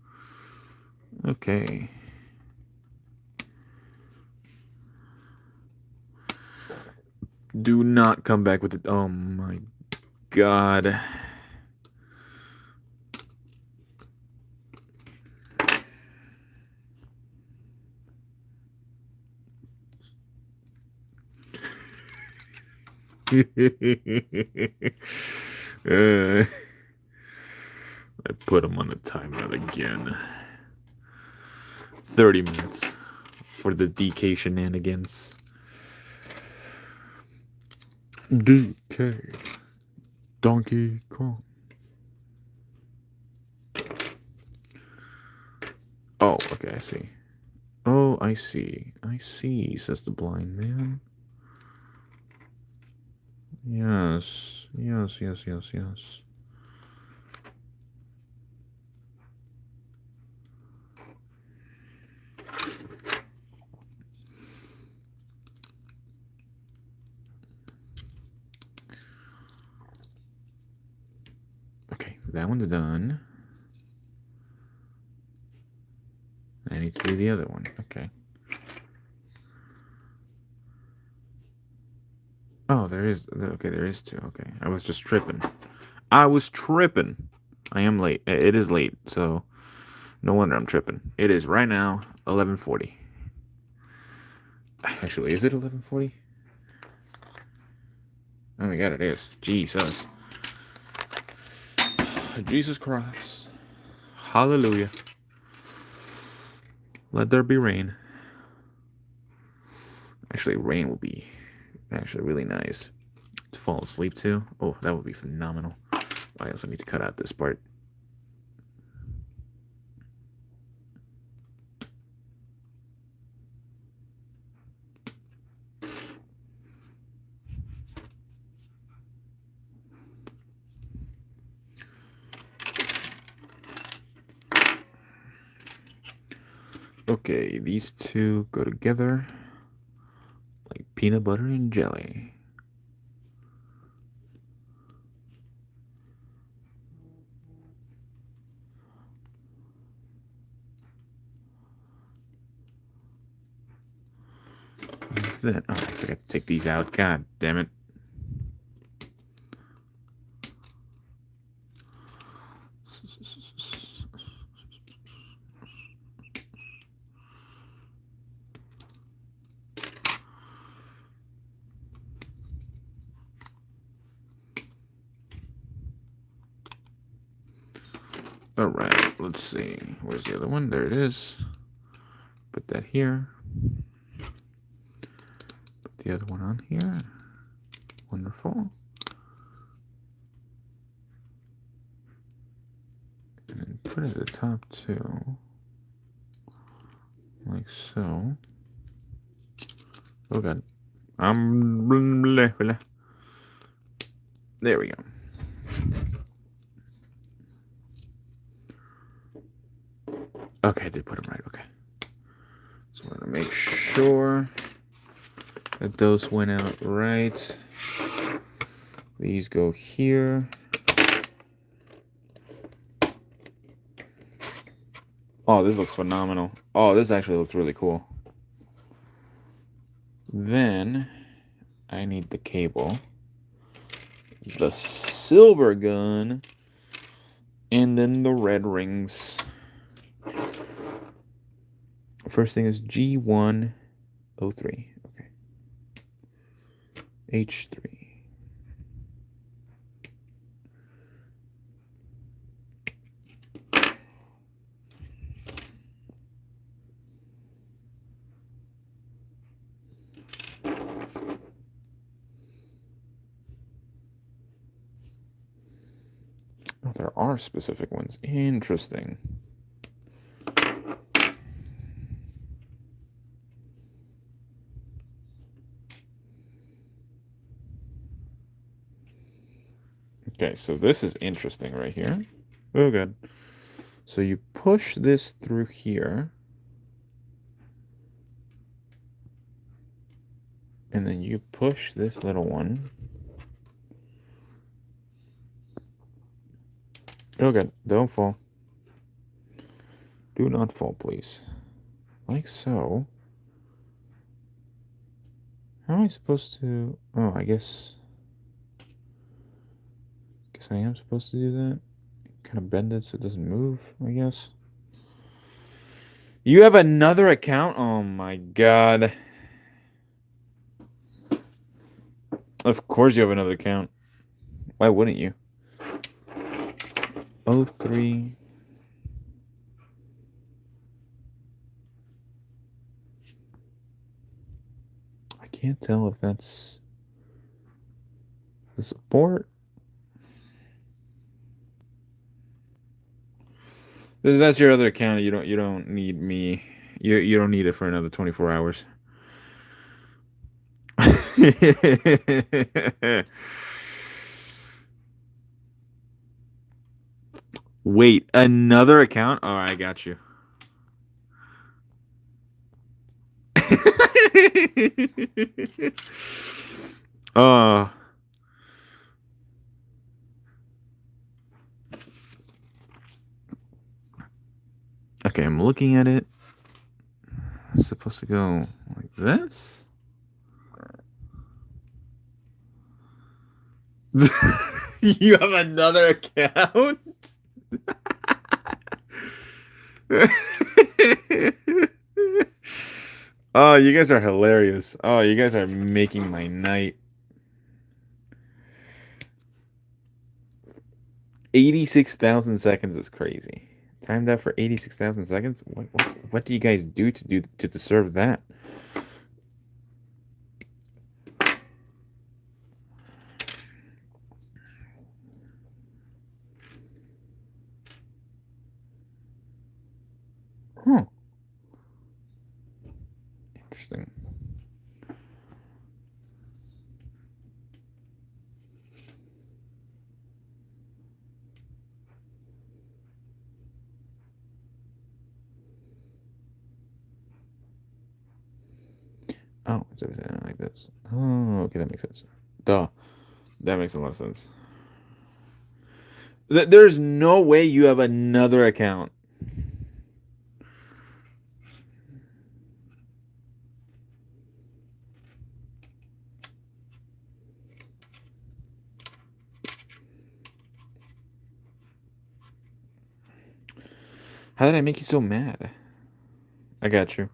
Okay. Do not come back with it. Oh my god. I put him on a timeout again. 30 minutes for the DK shenanigans. DK. Donkey Kong. Oh, okay, I see. Oh, I see. I see, says the blind man. Yes. Yes, yes, yes, yes. Okay, that one's done. I need to do the other one. Okay. Oh, there is. Okay, there is two. Okay. I was just tripping. I was tripping. I am late. It is late, so no wonder I'm tripping. It is right now 11:40. Actually, is it 11:40? Oh my god, it is. Jesus. Jesus Christ. Hallelujah. Let there be rain. Actually, rain will be actually really nice to fall asleep to. Oh, that would be phenomenal. I also need to cut out this part. Okay, these two go together like peanut butter and jelly. Then, oh, I forgot to take these out. God damn it. Alright, let's see. Where's the other one? There it is. Put that here. Put the other one on here. Wonderful. And then put it at the top too. Like so. Oh god. There we go. Okay, I did put them right. Okay. So I'm going to make sure that those went out right. These go here. Oh, this looks phenomenal. Oh, this actually looks really cool. Then I need the cable, the silver gun, and then the red rings. First thing is G103. Okay. H3. Oh, there are specific ones. Interesting. Okay, so this is interesting right here. Oh, good. So you push this through here. And then you push this little one Okay, don't fall. Do not fall, please. Like so. How am I supposed to... Oh, I guess I am supposed to do that. Kind of bend it so it doesn't move, I guess. You have another account? Oh my god. Of course you have another account. Why wouldn't you? 03. I can't tell if that's the support. That's your other account. You don't need me. You don't need it for another 24 hours. Wait, another account? Oh, I got you. Oh. Okay, I'm looking at it. It's supposed to go like this. You have another account? Oh, you guys are hilarious. Oh, you guys are making my night. 86,000 seconds is crazy. Time that for 86,000 seconds? What do you guys do to deserve that? Huh. Interesting. Oh, it's everything like this. Oh, okay, that makes sense. Duh. That makes a lot of sense. There's no way you have another account. How did I make you so mad? I got you.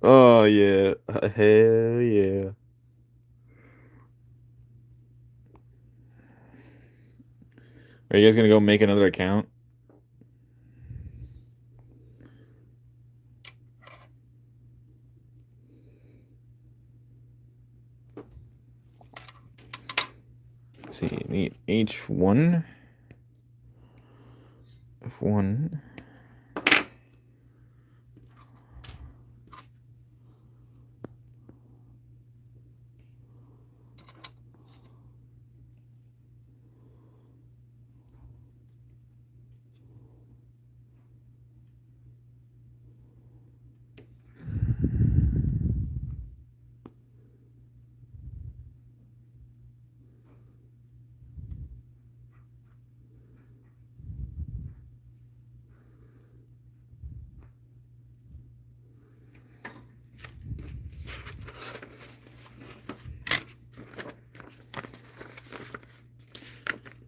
Oh yeah. Hell yeah. Are you guys gonna go make another account? Let's see, need H1. F1.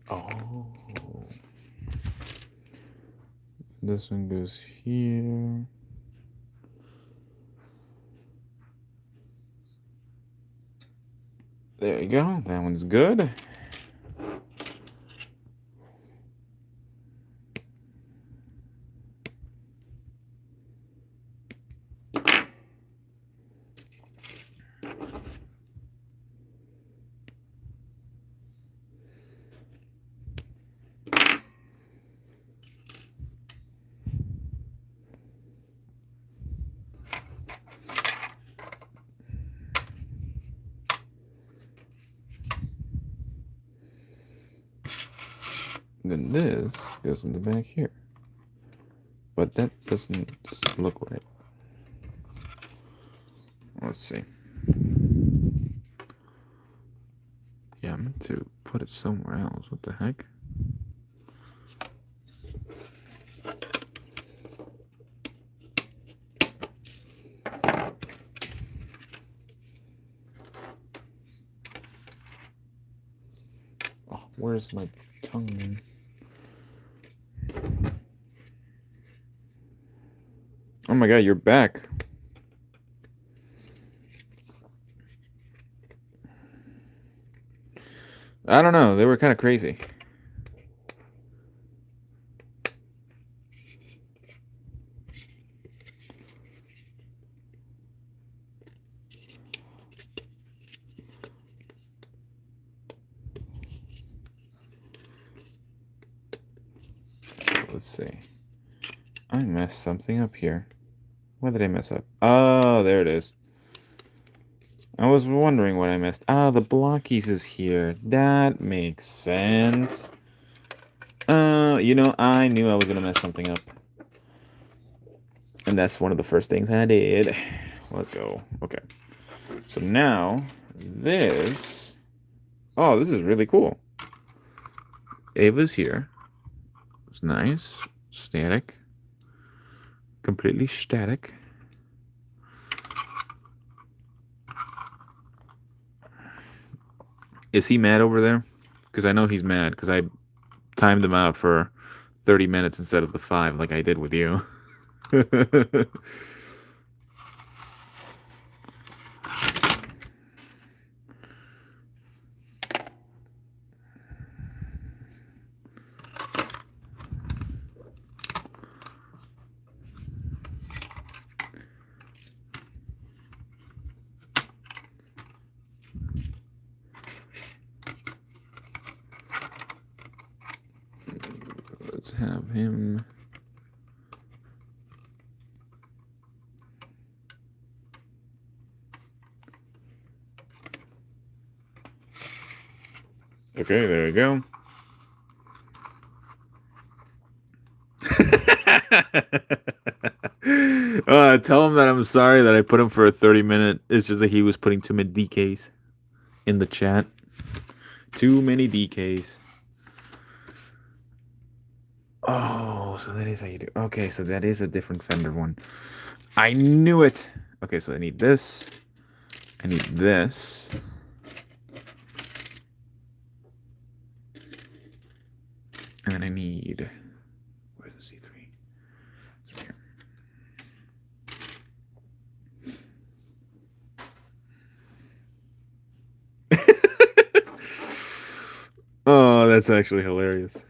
Oh. This one goes here. There you go. That one's good. Then this goes in the back here. But that doesn't look right. Let's see. Yeah, I meant to put it somewhere else. What the heck? Oh, where's my tongue? Oh my god, you're back. I don't know. They were kind of crazy. Let's see. I messed something up here. What did I mess up? Oh, there it is. I was wondering what I missed. Ah, the blockies is here. That makes sense. I knew I was gonna mess something up. And that's one of the first things I did. Let's go. Okay. So now, this... Oh, this is really cool. Ava's here. It's nice. Static. Completely static. Is he mad over there? Because I know he's mad, because I timed him out for 30 minutes instead of the 5 like I did with you. Let's have him... Okay, there you go. Tell him that I'm sorry that I put him for a 30-minute. It's just that he was putting too many DKs in the chat. Too many DKs. Oh, so that is how you do. Okay, so that is a different Fender one. I knew it. Okay, so I need this. I need this. And then I need... Where's the C3? It's right here. Oh, that's actually hilarious.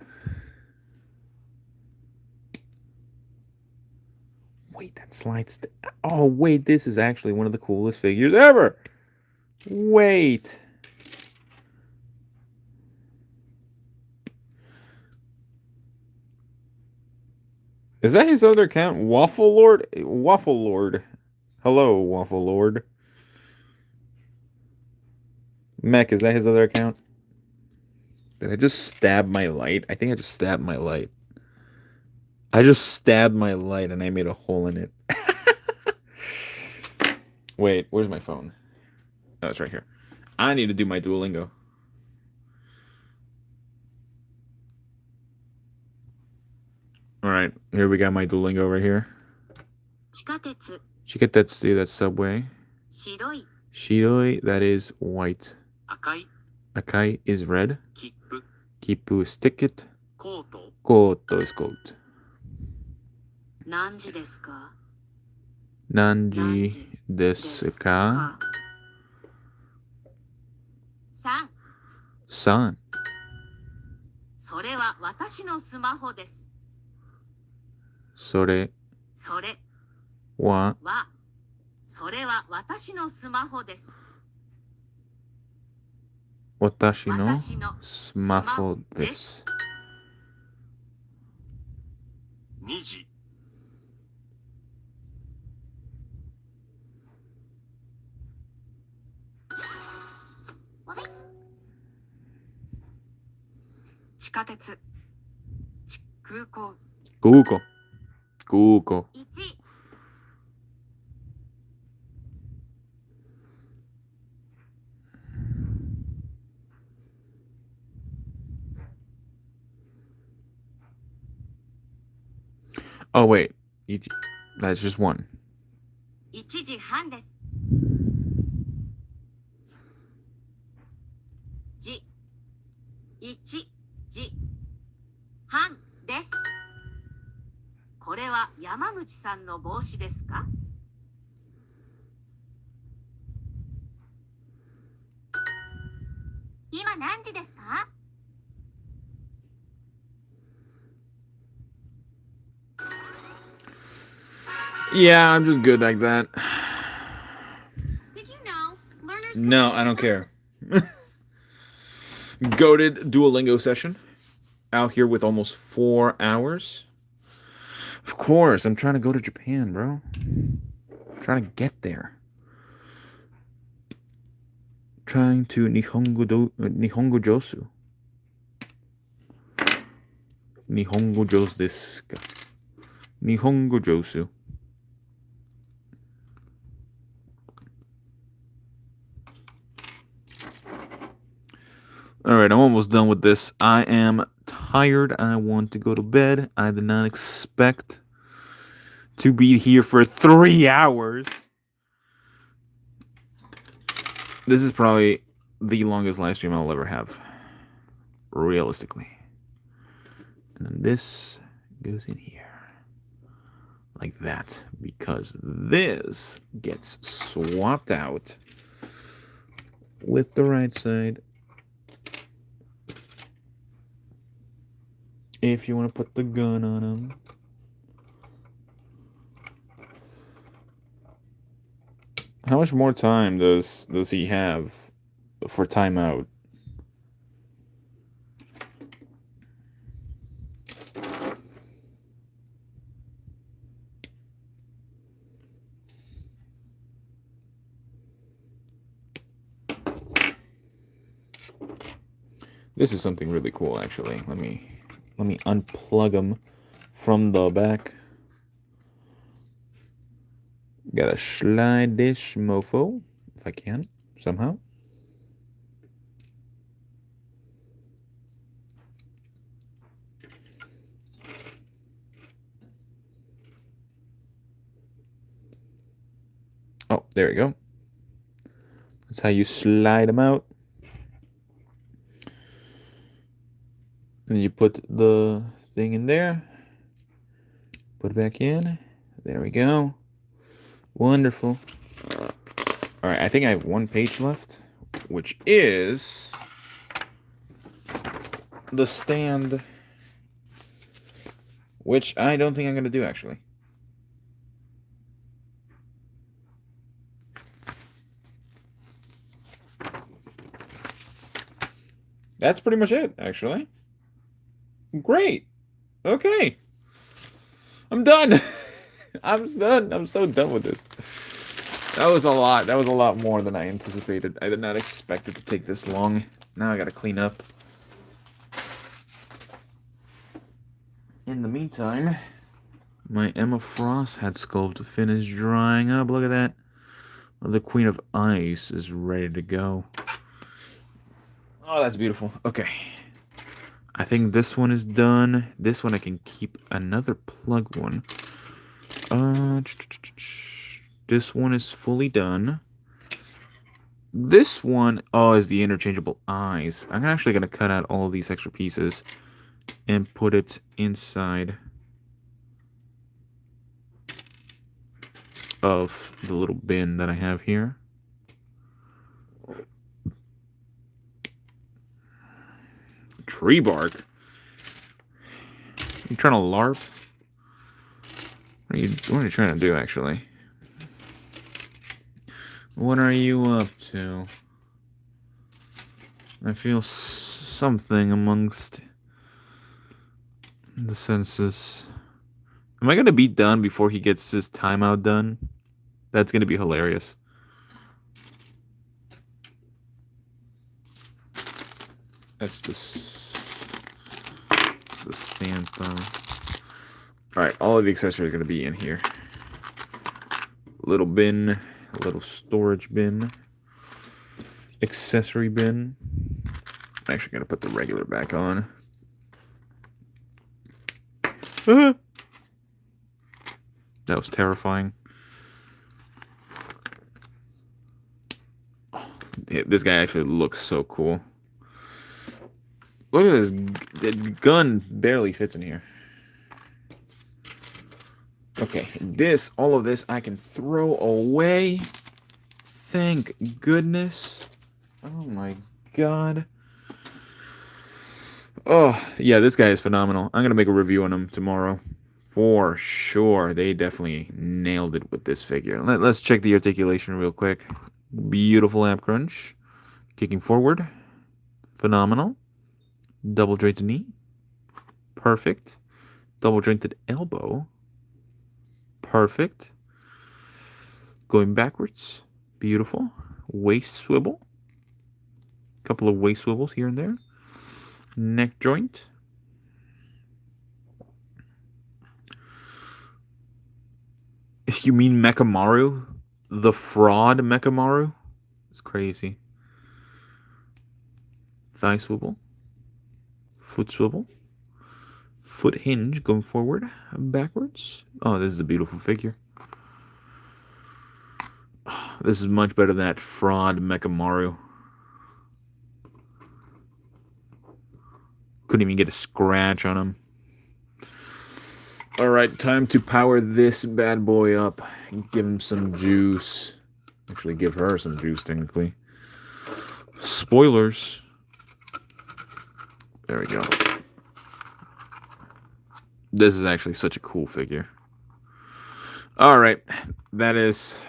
Wait, that slides... Oh, wait, this is actually one of the coolest figures ever. Wait. Is that his other account? Waffle Lord? Waffle Lord. Hello, Waffle Lord. Mech, is that his other account? Did I just stab my light? I think I just stabbed my light. I just stabbed my light and I made a hole in it. Wait, where's my phone? Oh, it's right here. I need to do my Duolingo. Alright, here we got my Duolingo right here. Chikatetsu, that's subway. Shiroi, that is white. Akai is red. Kippu is ticket. Koto is coat. Nanji desu ka? San. それは私のスマホです。それそれはは、それは私のスマホです。私のスマホです。2時。地下鉄、空港、Google. Google. 1、Oh, wait. That's just one. 1時半です。1時半です。これは山口さんの帽子ですか？今何時ですか？ Yeah, I'm just good like that. Did you know learners No, I don't care. Goated Duolingo session. Out here with almost 4 hours. Of course, I'm trying to go to Japan, bro. I'm trying to get there. Trying to Nihongo Josu. Nihongo Josu desu ka? Nihongo Josu. All right, I'm almost done with this. I am tired. I want to go to bed. I did not expect to be here for 3 hours. This is probably the longest live stream I'll ever have, realistically. And then this goes in here like that, because this gets swapped out with the right side. If you want to put the gun on him. How much more time does he have for timeout? This is something really cool, actually. Let me unplug him from the back. Gotta slide this mofo, if I can, somehow. Oh, there we go. That's how you slide them out. And you put the thing in there. Put it back in. There we go. Wonderful. All right, I think I have one page left, which is the stand, which I don't think I'm going to do, actually. That's pretty much it, actually. Great. Okay. I'm done. I'm done. I'm so done with this. That was a lot. That was a lot more than I anticipated. I did not expect it to take this long. Now I gotta clean up. In the meantime, my Emma Frost hat sculpt finished drying up. Look at that. The Queen of Ice is ready to go. Oh, that's beautiful. Okay. I think this one is done. This one I can keep another plug one. This one is fully done. This one, oh, is the interchangeable eyes. I'm actually going to cut out all these extra pieces and put it inside of the little bin that I have here. Tree bark? You trying to LARP? What are you trying to do, actually? What are you up to? I feel something amongst the senses. Am I going to be done before he gets his timeout done? That's going to be hilarious. That's the stand thumb. Alright, all of the accessories are going to be in here. Little bin, a little storage bin, accessory bin. I'm actually going to put the regular back on. That was terrifying. This guy actually looks so cool. Look at this. The gun barely fits in here. Okay, all of this I can throw away. Thank goodness. Oh my god. Oh, yeah, this guy is phenomenal. I'm going to make a review on him tomorrow. For sure. They definitely nailed it with this figure. Let's check the articulation real quick. Beautiful ab crunch. Kicking forward. Phenomenal. Double jointed knee. Perfect. Double jointed elbow. Perfect. Going backwards. Beautiful. Waist swivel. Couple of waist swivels here and there. Neck joint. You mean Mechamaru? The fraud Mechamaru? It's crazy. Thigh swivel. Foot swivel. Foot hinge going forward, backwards. Oh, this is a beautiful figure. This is much better than that fraud Mechamaru. Couldn't even get a scratch on him. Alright, time to power this bad boy up. Give him some juice. Actually, give her some juice, technically. Spoilers. There we go. This is actually such a cool figure. Alright, that is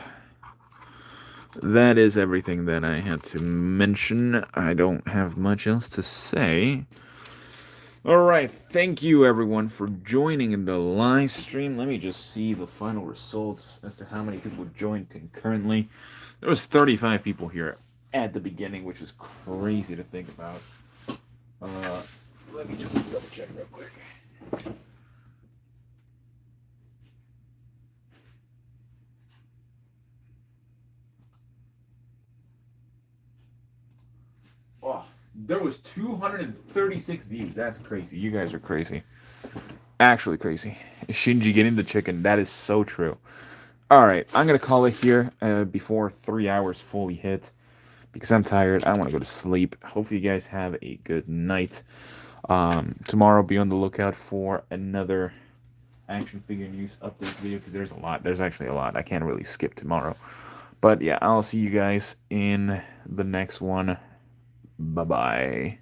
everything that I had to mention. I don't have much else to say. Alright, thank you everyone for joining in the live stream. Let me just see the final results as to how many people joined concurrently. There was 35 people here at the beginning, which is crazy to think about. Let me just double check real quick. Oh, there was 236 views. That's crazy. You guys are crazy. Actually crazy. Shinji getting the chicken. That is so true. Alright, I'm going to call it here before 3 hours fully hit. Because I'm tired. I want to go to sleep. Hopefully you guys have a good night. Tomorrow, be on the lookout for another action figure news update video. Because there's a lot. There's actually a lot. I can't really skip tomorrow. But yeah, I'll see you guys in the next one. Bye-bye.